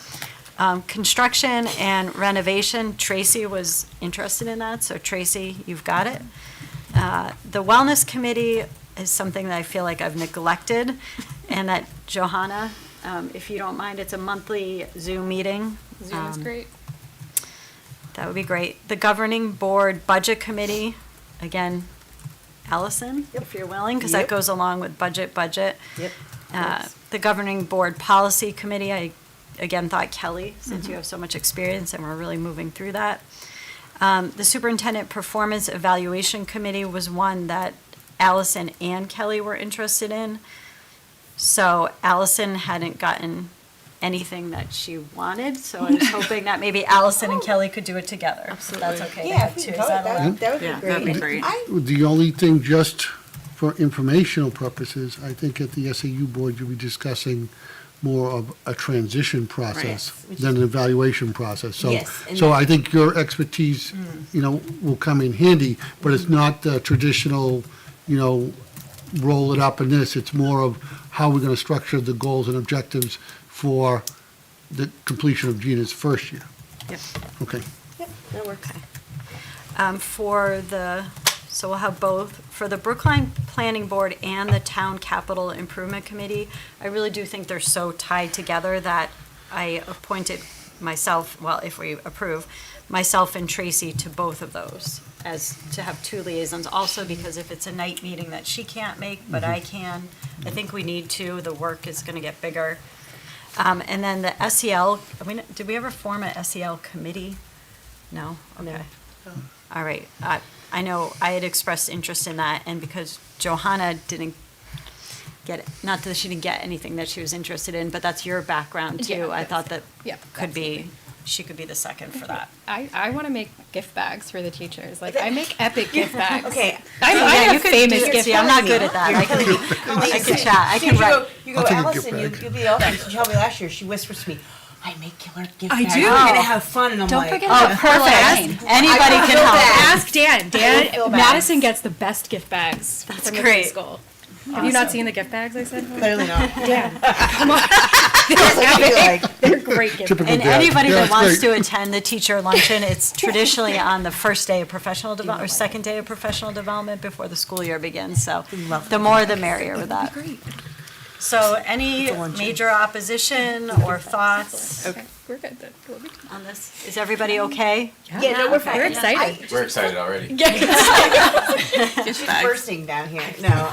Construction and renovation, Tracy was interested in that, so Tracy, you've got it. The Wellness Committee is something that I feel like I've neglected, and that Johanna, if you don't mind, it's a monthly Zoom meeting. Zoom is great. That would be great. The Governing Board Budget Committee, again, Allison, if you're willing, because that Yep. goes along with budget. Yep. The Governing Board Policy Committee, I again thought Kelly, since you have so much experience and we're really moving through that. The Superintendent Performance Evaluation Committee was one that Allison and Kelly were interested in. So Allison hadn't gotten anything that she wanted, so I was hoping that maybe Allison and Kelly could do it together. Absolutely. That's okay to Yeah, have if we two. could Is go, that allowed? that would be Yeah, great. that'd be great. The only thing, just for informational purposes, I think at the SAU board, you'll be discussing more of a transition process Right. than an evaluation process. So, Yes, and so that- I think your expertise, will come in handy, but it's not the traditional, roll it up in this. It's more of how we're going to structure the goals and objectives for the completion of Gina's first year. Yep. Okay. Yep, that works. So we'll have both. For the Brookline Planning Board and the Town Capital Improvement Committee, I really do think they're so tied together that I appointed myself, well, if we approve, myself and Tracy to both of those, as to have 2 liaisons. Also, because if it's a night meeting that she can't make, but I can, I think we need to. The work is going to get bigger. And then the SEL, did we ever form an SEL committee? No? Okay. All right. I know I had expressed interest in that, and because Johanna didn't get it, not that she didn't get anything that she was interested in, but that's your background too. Yeah, I yes. thought that Yeah, she could be the second for that. I want to make gift bags for the teachers. Like, I make epic gift bags. Okay. I Yeah, have you could famous do- gift see, I'm bags. not good at that. I can chat, I So can you write. go, I'll take a gift Allison, bag. you'll be the office. She told me last year, she whispers to me, I make killer gift I bags. do. We're gonna have fun, and I'm Don't like, forget Oh, about perfect. Anybody I can feel help. bad. Ask Dan. I Dan, feel bad. Madison gets the best gift bags That's from the great. preschool. Have you not seen the gift bags I sent home? clearly not. Dan, come on. I feel like, They're great gift Typical And dad. anybody Yeah, that that's wants great. to attend the teacher luncheon, it's traditionally on the first day of professional development, or second day of professional development before the school year begins, so the more the merrier with that. So any major opposition or thoughts Okay, we're good then. We'll be- on this? Is everybody okay? yeah, no, we're fine. We're excited. We're excited already. Gift bags. Bursting down here. No,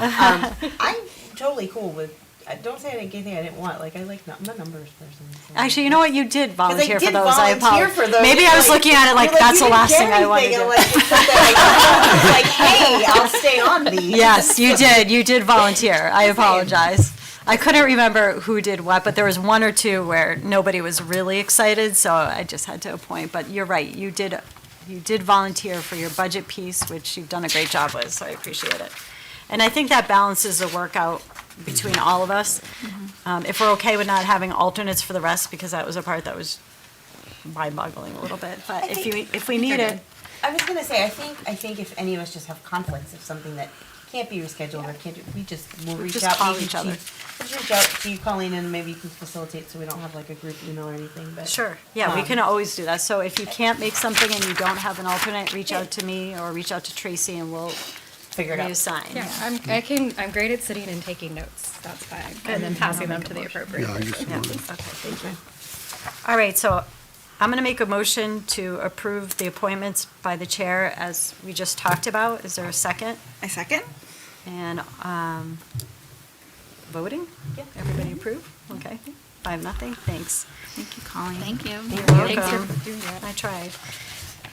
I'm totally cool with, don't say anything I didn't want, like, I like, I'm a numbers person. So. Actually, you know what, you did volunteer for did those, I volunteer apologize. for those. Maybe I was Like, looking at it like, you're that's the you last didn't thing get I want to anything, do. and like, it's something like, hey, I'll stay on these. Yes, you did volunteer, I apologize. I couldn't remember who did what, but there was 1 or 2 where nobody was really excited, so I just had to appoint. But you're right, you did volunteer for your budget piece, which you've done a great job with, so I appreciate it. And I think that balances the work out between all of us. If we're okay with not having alternates for the rest, because that was a part that was mind-boggling a little bit, but if we need it, I was gonna say, I think if any of us just have conflicts, if something that can't be rescheduled or can't do, we'll reach just out. call maybe each to- other. We'll just reach out to you, Colleen, and maybe you can facilitate so we don't have like a group email or anything, but. sure, yeah, we can always do that. So if you can't make something and you don't have an alternate, reach out to me or reach out to Tracy and we'll Figure it out. reassign. Yeah, I'm great at sitting and taking notes. That's fine. And then passing them to the appropriate. Yeah, I just Yeah, wanted. okay, thank you. All right, so I'm going to make a motion to approve the appointments by the chair as we just talked about. Is there a second? I second. And voting? Yeah. Everybody approve? Okay, 5-0, thanks. Thank you, Colleen. Thank you. You're Thanks welcome. for doing that. I tried.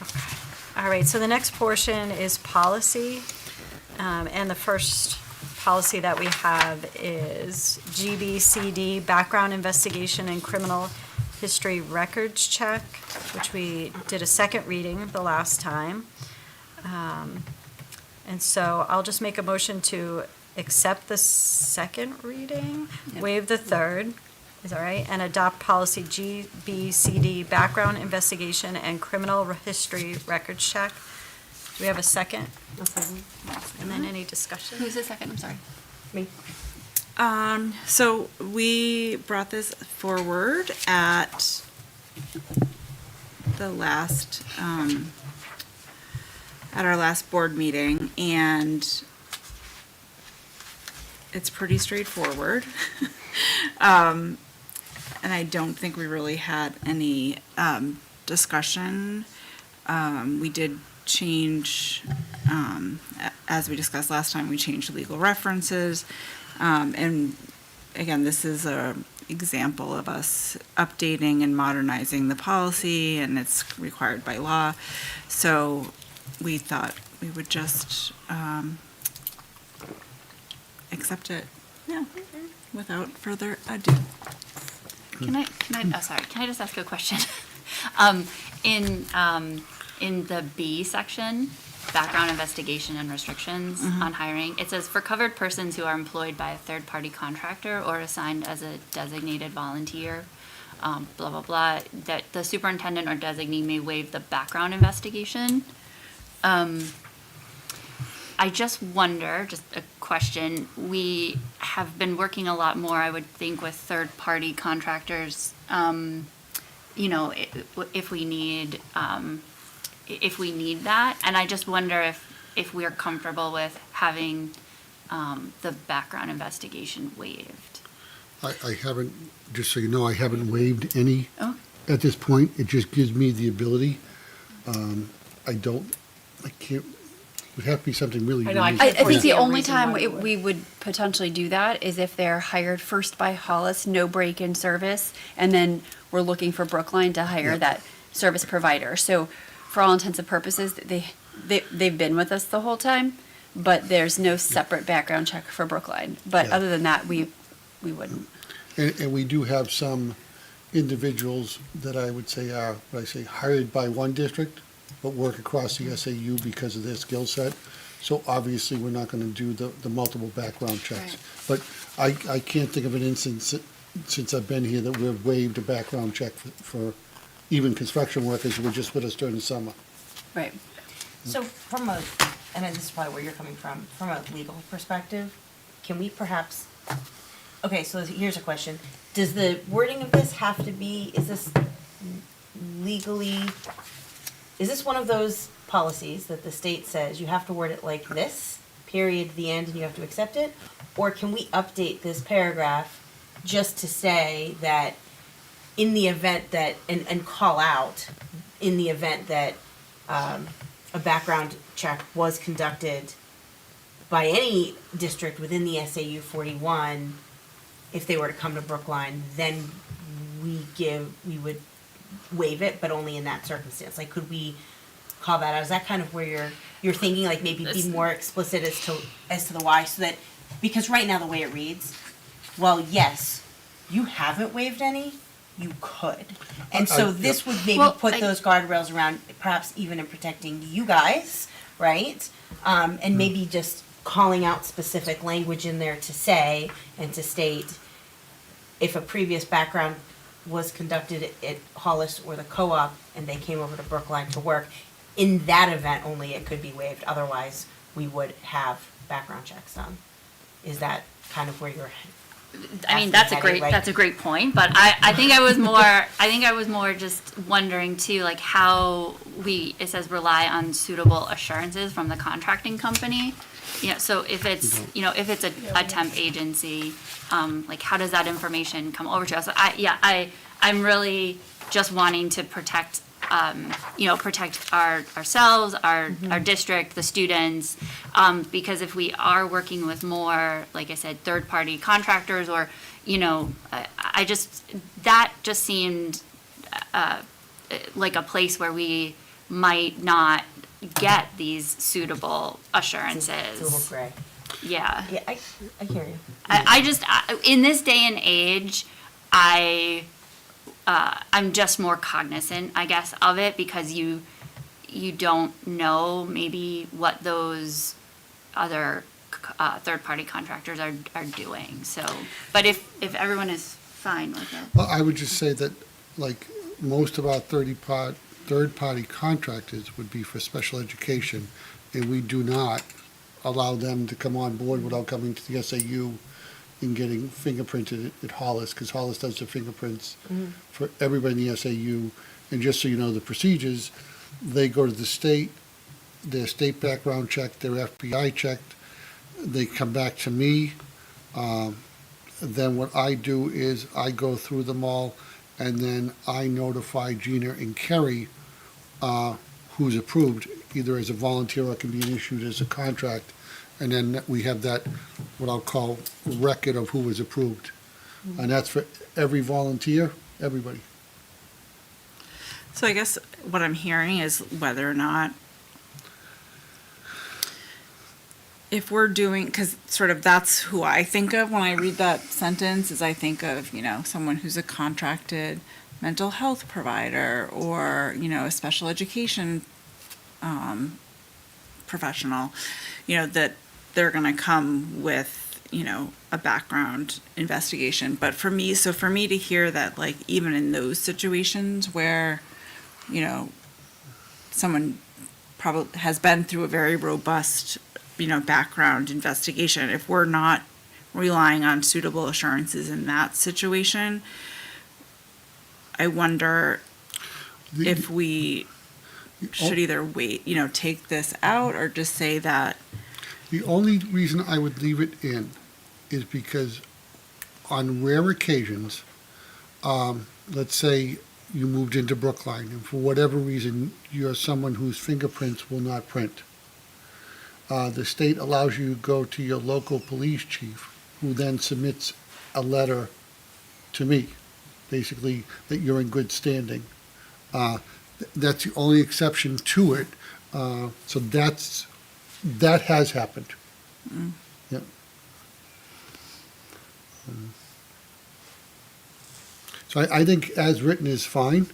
Okay. All right, so the next portion is policy. And the first policy that we have is GBCD, Background Investigation and Criminal History Records Check, which we did a second reading the last time. And so I'll just make a motion to accept the second reading, waive the third. Is that right? And adopt policy GBCD, background investigation and criminal history records check. Do we have a second? And then any discussion? Who's the second? I'm sorry. Me. So we brought this forward at the last, at our last board meeting, and it's pretty straightforward. And I don't think we really had any, discussion. We did change, as we discussed last time, we changed legal references. And again, this is a example of us updating and modernizing the policy, and it's required by law. So we thought we would just accept it, without further ado. Can I, oh, sorry, can I just ask a question? In the B section, background investigation and restrictions on hiring, it says for covered persons who are employed by a third-party contractor or assigned as a designated volunteer, blah, blah, blah, that the superintendent or designee may waive the background investigation. I just wonder, just a question, we have been working a lot more, I would think, with third-party contractors, you know, if we need that. And I just wonder if we're comfortable with having the background investigation waived. I haven't, just so you know, I haven't waived any Oh. at this point. It just gives me the ability. I can't, it would have to be something really I know, I unique. can't I think the foresee a only reason time why it would. we would potentially do that is if they're hired first by Hollis, no break-in service, and then we're looking for Brookline to hire that service provider. So for all intents and purposes, they've been with us the whole time, but there's no separate background check for Brookline. But Yeah. other than that, we wouldn't. And we do have some individuals that I would say are, hired by one district, but work across the SAU because of their skill set. So obviously, we're not going to do the multiple background checks. But I can't think of an instance since I've been here that we've waived a background check for even construction workers who were just with us during the summer. Right. So and this is probably where you're coming from a legal perspective, can we perhaps, okay, so here's a question. Does the wording of this have to be, is this one of those policies that the state says you have to word it like this, period, the end, and you have to accept it? Or can we update this paragraph just to say that in the event that, and call out, in the event that a background check was conducted by any district within the SAU 41, if they were to come to Brookline, then we would waive it, but only in that circumstance? Like, could we call that out? Is that kind of where you're thinking, like, maybe be more explicit as to the why, so that, because right now the way it reads, well, yes, you haven't waived any, you could. And so this would maybe put those guardrails around, perhaps even in protecting you guys, right? And maybe just calling out specific language in there to say and to state, if a previous background was conducted at Hollis or the co-op and they came over to Brookline to work, in that event only it could be waived. Otherwise, we would have background checks done. Is that kind of where you're? I mean, that's a great point, but I think I was more just wondering too, like how it says rely on suitable assurances from the contracting company. You know, so if it's, if it's a temp agency, like how does that information come over to us? I'm really just wanting to protect ourselves, our district, the students, because if we are working with more, like I said, third-party contractors, or, that just seemed like a place where we might not get these suitable assurances. It's a little gray. Yeah. Yeah, I hear you. In this day and age, I'm just more cognizant, I guess, of it, because you don't know maybe what those other third-party contractors are doing. So, but if everyone is fine with it. Well, I would just say that, like, most of our third-party contractors would be for special education, and we do not allow them to come on board without coming to the SAU and getting fingerprinted at Hollis, because Hollis does the fingerprints for everybody in the SAU. And just so you know the procedures, they go to the state, their state background check, their FBI checked, they come back to me. Then what I do is I go through them all, and then I notify Gina and Kerry who's approved, either as a volunteer or can be issued as a contract. And then we have that, what I'll call, record of who was approved. And that's for every volunteer, everybody. So I guess what I'm hearing is whether or not, if we're doing, because sort of that's who I think of when I read that sentence, is I think of, someone who's a contracted mental health provider or, a special education professional, that they're going to come with, a background investigation. But for me to hear that, like, even in those situations where, someone probably has been through a very robust, background investigation, if we're not relying on suitable assurances in that situation, I wonder if we should either wait, take this out or just say that. The only reason I would leave it in is because on rare occasions, let's say you moved into Brookline and for whatever reason, you're someone whose fingerprints will not print. The state allows you to go to your local police chief, who then submits a letter to me, basically that you're in good standing. That's the only exception to it. So that has happened. Yeah. So I think as written is fine.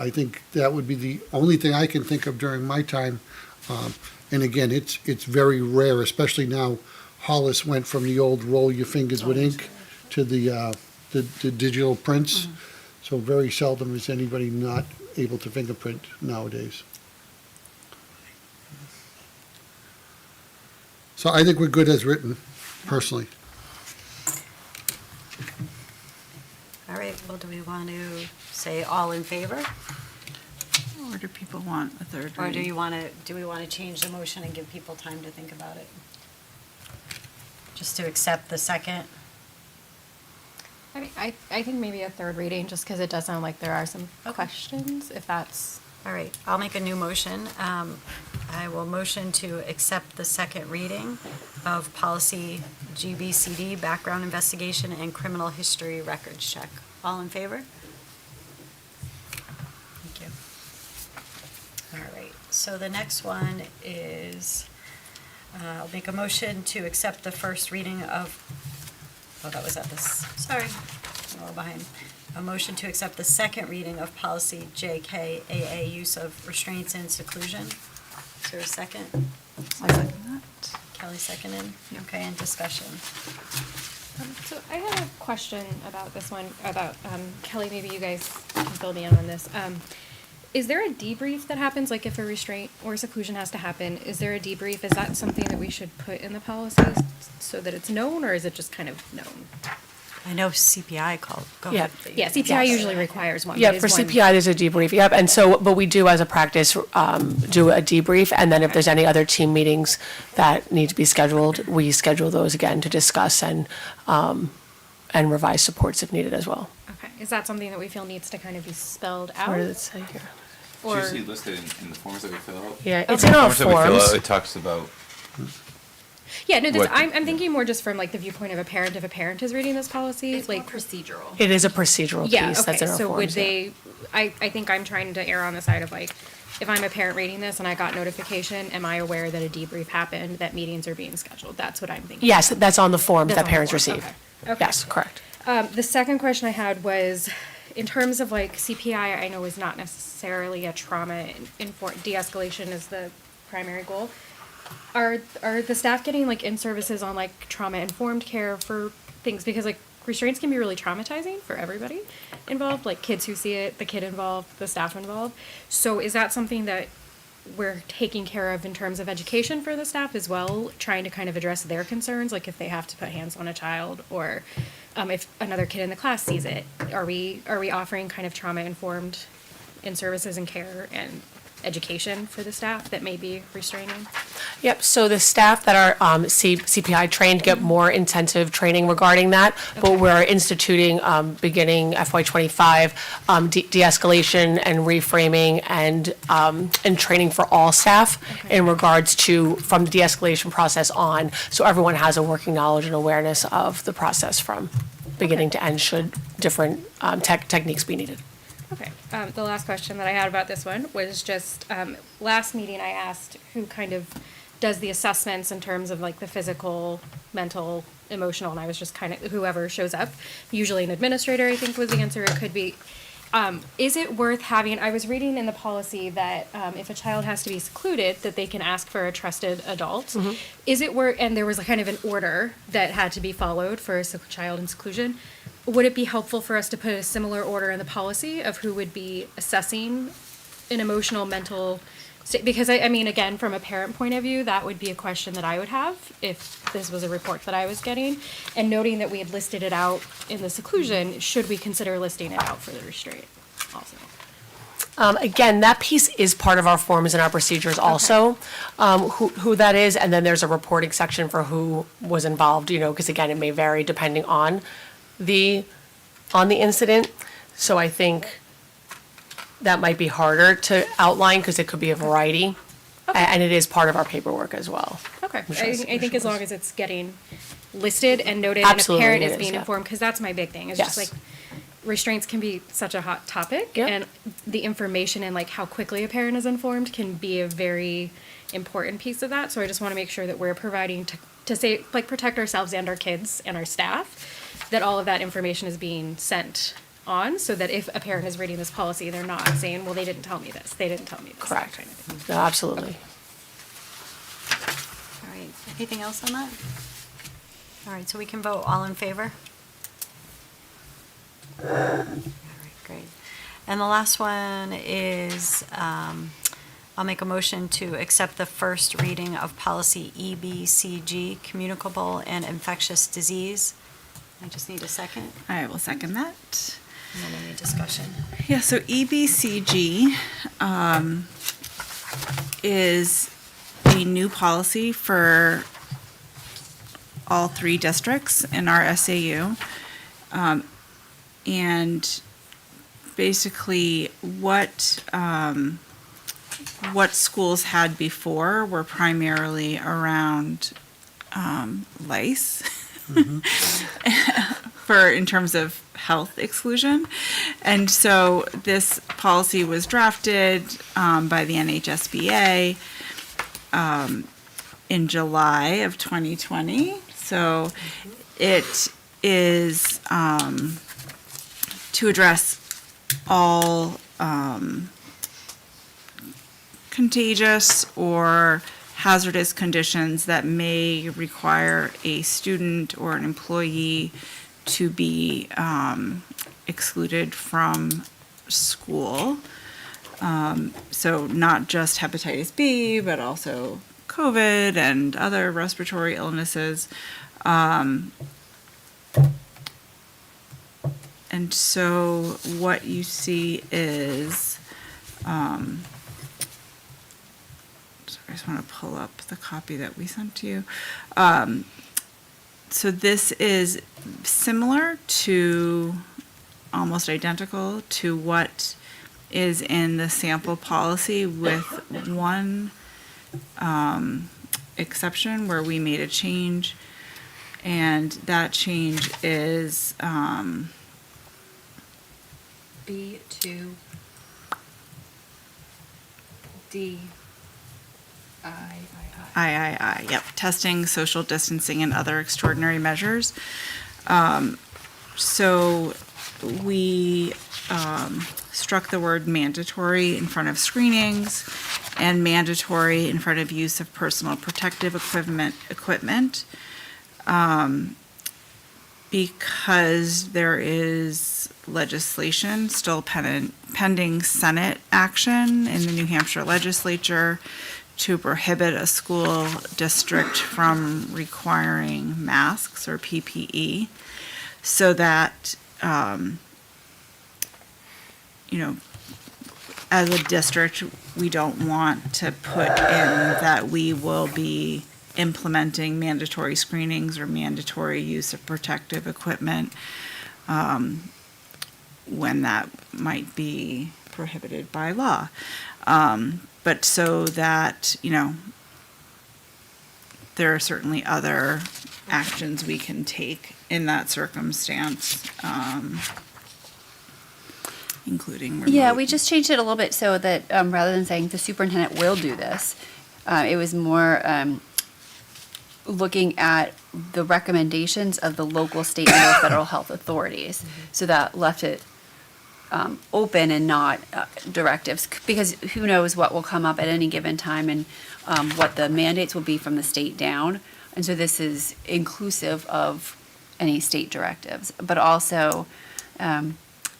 I think that would be the only thing I can think of during my time. And again, it's very rare, especially now Hollis went from the old roll your fingers with ink to the digital prints. So very seldom is anybody not able to fingerprint nowadays. So I think we're good as written, personally. All right, well, do we want to say all in favor? Or do people want a third Or reading? do we want to change the motion and give people time to think about it? Just to accept the second? I mean, I think maybe a third reading, just because it does sound like there are some questions, if that's. All right, I'll make a new motion. I will motion to accept the second reading of policy GBCD, background investigation and criminal history records check. All in favor? Thank you. All right, so the next one is, I'll make a motion to accept the first reading of, that was at this, sorry, I'm a little behind. A motion to accept the second reading of policy JKAA, use of restraints and seclusion. Is there a second? I second that. Kelly seconded? Okay, and discussion. So I had a question about this one, about, Kelly, maybe you guys can fill me in on this. Is there a debrief that happens, like if a restraint or seclusion has to happen, is there a debrief? Is that something that we should put in the policies so that it's known, or is it just kind of known? I know CPI called. Go Yeah. ahead. Yeah, CPI usually requires one. Yeah, but for is one- CPI, there's a debrief, yep, and so, but we do as a practice, do a debrief, and then if there's any other team meetings that need to be scheduled, we schedule those again to discuss and revise supports if needed as well. Okay, is that something that we feel needs to kind of be spelled out? Where does it say here? Or- It's usually listed in the forms that we fill out. Yeah, it's in our Forms that we fill out, forms. it talks about, Yeah, no, What- I'm thinking more just from like the viewpoint of a parent, if a parent is reading this policy, It's more like. procedural. It is a procedural Yeah, piece okay, that's in our so would forms, yeah. they, I think I'm trying to err on the side of like, if I'm a parent reading this and I got notification, am I aware that a debrief happened, that meetings are being scheduled? That's what I'm thinking. Yes, that's on the form That's that on the parents form, receive. okay. Okay. Yes, correct. The second question I had was, in terms of like CPI, I know is not necessarily a trauma-informed, de-escalation is the primary goal. Are the staff getting like in services on like trauma-informed care for things, because like restraints can be really traumatizing for everybody involved, like kids who see it, the kid involved, the staff involved. So is that something that we're taking care of in terms of education for the staff as well, trying to kind of address their concerns, like if they have to put hands on a child, or if another kid in the class sees it? Are we offering kind of trauma-informed in-services and care and education for the staff that may be restraining? Yep, so the staff that are CPI trained get more intensive training regarding that, but we're instituting, beginning FY '25, de-escalation and reframing and training for all staff in regards to, from the de-escalation process on, so everyone has a working knowledge and awareness of the process from beginning to end, should different techniques be needed. Okay. The last question that I had about this one was just, last meeting I asked who kind of does the assessments in terms of like the physical, mental, emotional, and I was just kind of whoever shows up. Usually an administrator, I think, was the answer. It could be. Is it worth having, I was reading in the policy that if a child has to be secluded, that they can ask for a trusted adult. Is it worth, and there was a kind of an order that had to be followed for a child in seclusion. Would it be helpful for us to put a similar order in the policy of who would be assessing an emotional, mental state? Because I mean, again, from a parent point of view, that would be a question that I would have if this was a report that I was getting. And noting that we had listed it out in the seclusion, should we consider listing it out for the restraint also? Again, that piece is part of our forms and our procedures also, who that is, and then there's a reporting section for who was involved, because again, it may vary depending on the incident. So I think that might be harder to outline because it could be a variety. And it is part of our paperwork as well. Okay, I think as long as it's getting listed and noted, Absolutely, and a parent it is is, being yeah. informed, because that's my big thing. It's just Yes. like restraints can be such a hot topic, Yep. and the information and like how quickly a parent is informed can be a very important piece of that. So I just want to make sure that we're providing to say, like, protect ourselves and our kids and our staff, that all of that information is being sent on, so that if a parent is reading this policy, they're not saying, well, they didn't tell me this, they didn't tell me this. that Correct. kind of thing. No, absolutely. All right, anything else on that? All right, so we can vote, all in favor? All right, great. And the last one is, I'll make a motion to accept the first reading of policy EBCG, communicable and infectious disease. I just need a second, I will second that. and then any discussion. Yeah, so EBCG is a new policy for all 3 districts in our SAU. And basically what schools had before were primarily around lice. In terms of health exclusion. And so this policy was drafted by the NHSBA in July of 2020. So it is to address all contagious or hazardous conditions that may require a student or an employee to be excluded from school. So not just hepatitis B, but also COVID and other respiratory illnesses. And so what you see is, I just want to pull up the copy that we sent to you. So this is similar to, almost identical to what is in the sample policy, with one exception where we made a change. And that change is B to D. III, yep, testing, social distancing, and other extraordinary measures. So we struck the word mandatory in front of screenings and mandatory in front of use of personal protective equipment. because there is legislation still pending Senate action in the New Hampshire legislature to prohibit a school district from requiring masks or PPE, so that, as a district, we don't want to put in that we will be implementing mandatory screenings or mandatory use of protective equipment, when that might be prohibited by law. But so that, there are certainly other actions we can take in that circumstance, including remote. Yeah, we just changed it a little bit so that rather than saying the superintendent will do this, it was more looking at the recommendations of the local, state, and federal health authorities. So that left it open and not directives, because who knows what will come up at any given time and what the mandates will be from the state down. And so this is inclusive of any state directives, but also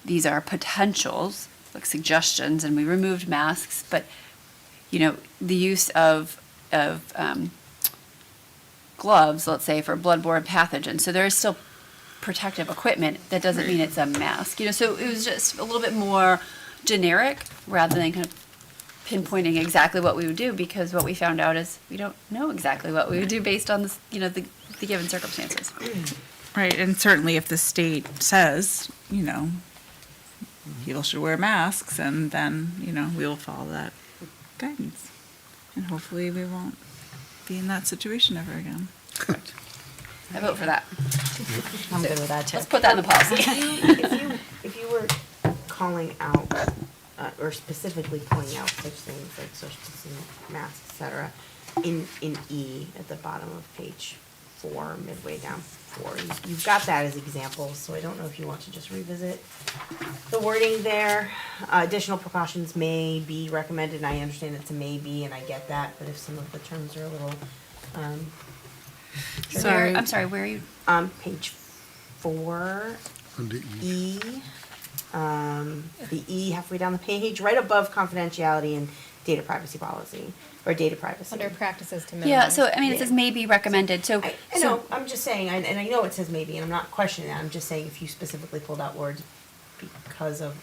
these are potentials, like suggestions, and we removed masks, but the use of gloves, let's say, for bloodborne pathogens. So there is still protective equipment. That doesn't mean it's a mask. So it was just a little bit more generic rather than kind of pinpointing exactly what we would do, because what we found out is we don't know exactly what we would do based on this, the given circumstances. Right, and certainly if the state says, people should wear masks, and then, we will follow that guidance. And hopefully we won't be in that situation ever again. I vote for that. I'm good with that too. Let's put that in the policy. If you were calling out, or specifically pointing out such things like social distancing, masks, et cetera, in E at the bottom of page 4, midway down 4, you've got that as examples, so I don't know if you want to just revisit the wording there. Additional precautions may be recommended, and I understand it's a maybe, and I get that, but if some of the terms are a little, Sorry. I'm sorry, where are you? page 4, Under E, the E halfway down the page, right above confidentiality and data privacy policy, or data privacy. Under practices to minimize. Yeah, so, it says may be recommended, so. I know, I'm just saying, and I know it says maybe, and I'm not questioning that, I'm just saying if you specifically pulled out words because of.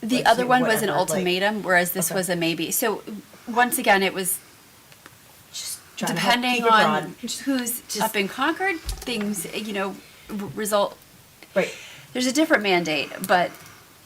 The like, other one was an whatever, like- ultimatum, whereas this Okay. was a maybe. So, once again, it was Just trying to help depending keep it on broad. who's Just- up in Concord, things, result. Right, There's a different mandate, but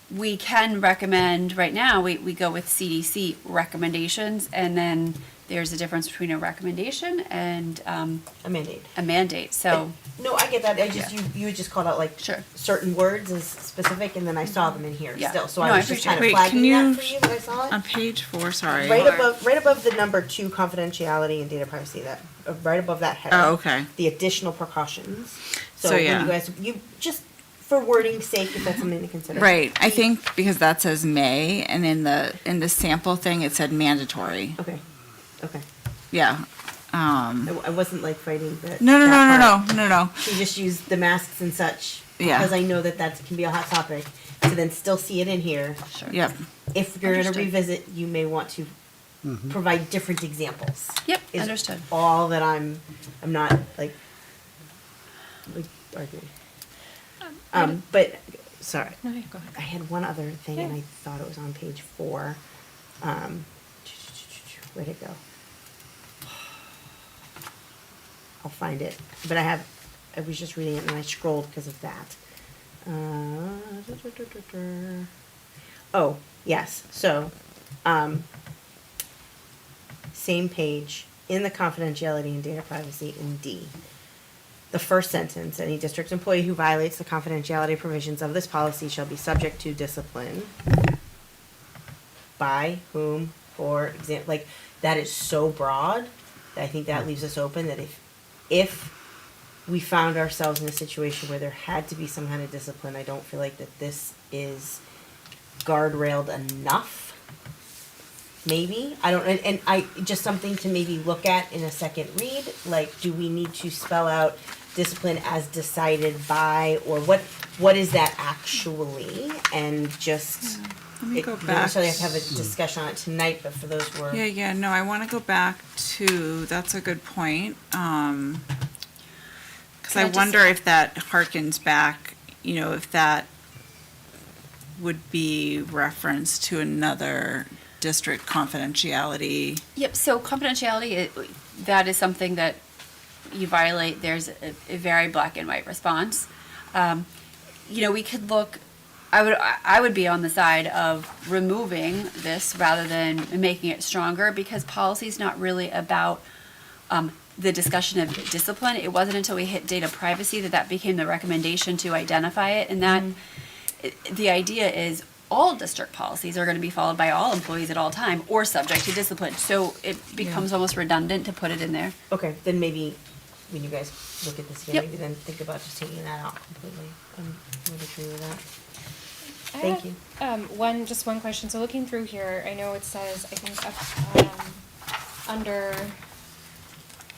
we can recommend, right now, we go with CDC recommendations, and then there's a difference between a recommendation and a mandate. a mandate, so. No, I get that, I just, Yeah. you had just called out like Sure. certain words as specific, and then I saw them in here Yeah. still, so No, I I was just appreciate kind it. of Wait, can flagging you- that for you, that I saw it. On page 4, sorry. Right above the number 2 confidentiality and data privacy, that, right above that header. Oh, okay. The additional precautions. So, when yeah. you guys, you, just for wording's sake, if that's something to consider. Right, I think because that says may, and in the sample thing, it said mandatory. Okay, Yeah. I wasn't like fighting that. No. that part. No. She just used the masks and such. Yeah. Because I know that can be a hot topic, to then still see it in here. Sure. Yep. If you're gonna Understood. revisit, you may want to provide different examples. Yep, is understood. All that I'm not like arguing. But, sorry. No, yeah, go ahead. I had one other thing, and I thought it was on page 4. Where'd it go? I'll find it, but I was just reading it and I scrolled because of that. Oh, yes, so, same page, in the confidentiality and data privacy in D. The first sentence, any district employee who violates the confidentiality provisions of this policy shall be subject to discipline. By whom, for example, like, that is so broad, that I think that leaves us open, that if we found ourselves in a situation where there had to be some kind of discipline, I don't feel like that this is guardrailed enough. Maybe, I don't, just something to maybe look at in a second read, like, do we need to spell out discipline as decided by, or what is that actually? And just, Let me it, go you don't back. necessarily have to have a discussion on it tonight, but for those who are. Yeah, no, I want to go back to, that's a good point. Because Can I I just- wonder if that harkens back, if that would be reference to another district confidentiality. Yep, so confidentiality, that is something that you violate, there's a very black and white response. We could look, I would be on the side of removing this rather than making it stronger, because policy is not really about the discussion of discipline. It wasn't until we hit data privacy that became the recommendation to identify it, and that the idea is all district policies are going to be followed by all employees at all time or subject to discipline. So it becomes almost redundant to put it in there. Okay, then maybe when you guys look at this again, Yep. maybe then think about just taking that out completely. I would agree with that. I Thank have, you. just one question. So looking through here, I know it says, I think, under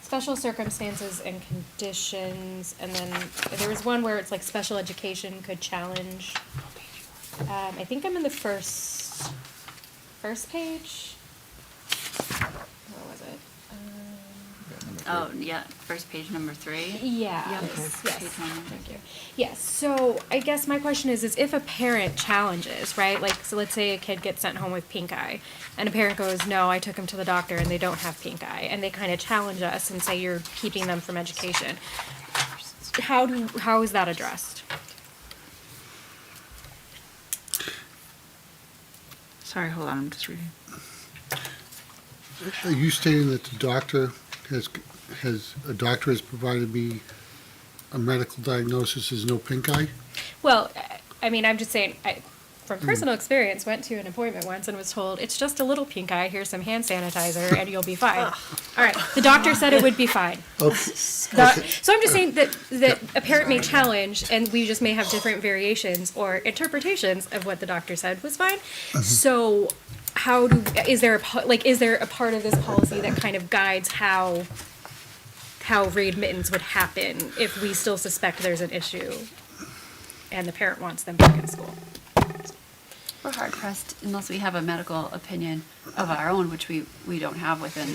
special circumstances and conditions, and then there was one where it's like special education could challenge. I think I'm in the first page. Where was it? Oh, yeah, first page, number 3. Yeah. Yep. Yes. Page one. Thank you. Yes. So I guess my question is if a parent challenges, right? Like, so let's say a kid gets sent home with pink eye, and a parent goes, "No, I took him to the doctor, and they don't have pink eye," and they kind of challenge us and say you're keeping them from education. How is that addressed? Sorry, hold on, I'm just reading. Are you stating that the doctor a doctor has provided me a medical diagnosis as no pink eye? Well, I mean, I'm just saying, from personal experience, went to an appointment once and was told, it's just a little pink eye, here's some hand sanitizer, and you'll be fine. All right, the doctor said it would be fine. Okay. So I'm just saying that a parent may challenge, and we just may have different variations or interpretations of what the doctor said was fine. So is there a part of this policy that kind of guides how readmittance would happen if we still suspect there's an issue and the parent wants them back in school? We're hard pressed unless we have a medical opinion of our own, which we don't have within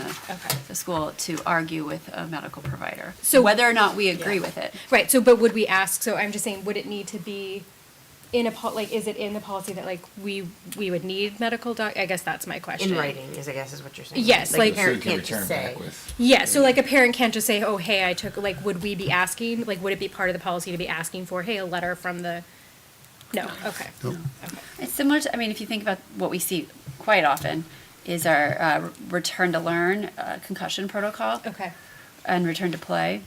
the school, to argue with a medical provider. So- whether or not we agree with it. Right, so, but would we ask, so I'm just saying, would it need to be in is it in the policy that, like, we would need medical I guess that's my question. In writing, I guess is what you're saying. Yes, like- a parent can't just say. Yeah, so like a parent can't just say, oh, hey, I took, like, would we be asking, like, would it be part of the policy to be asking for, hey, a letter from the, no, okay. Nope. Okay. It's similar to, I mean, if you think about what we see quite often, is our return to learn, concussion protocol, Okay, and return to play,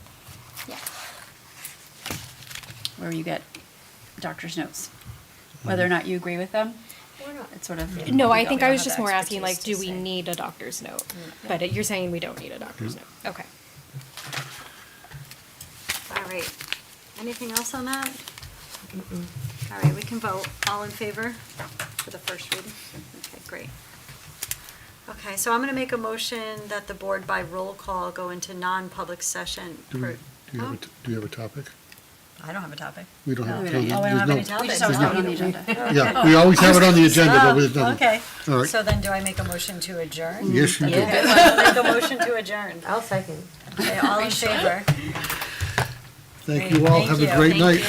yeah. where you get doctor's notes. Whether or not you agree with them, it's sort of. No, I we think don't I was have just the more asking, expertise like, to do we say. need a doctor's note? But you're saying we don't need a doctor's note, okay. All right, anything else on that? All right, we can vote, all in favor for the first reading? Okay, great. Okay, so I'm gonna make a motion that the board by roll call go into non-public session. Do you have a topic? I don't have a topic. We don't have. we don't. there's Oh, we don't have no- any topics? We just always have it on the agenda. Yeah, we always have it on the agenda, but there's nothing. Okay, All right. so then do I make a motion to adjourn? Yes, you do. Okay, I'll make a motion to adjourn. I'll second. Okay, all in favor? Thank you all. Thank Have you. a great Thank night. you.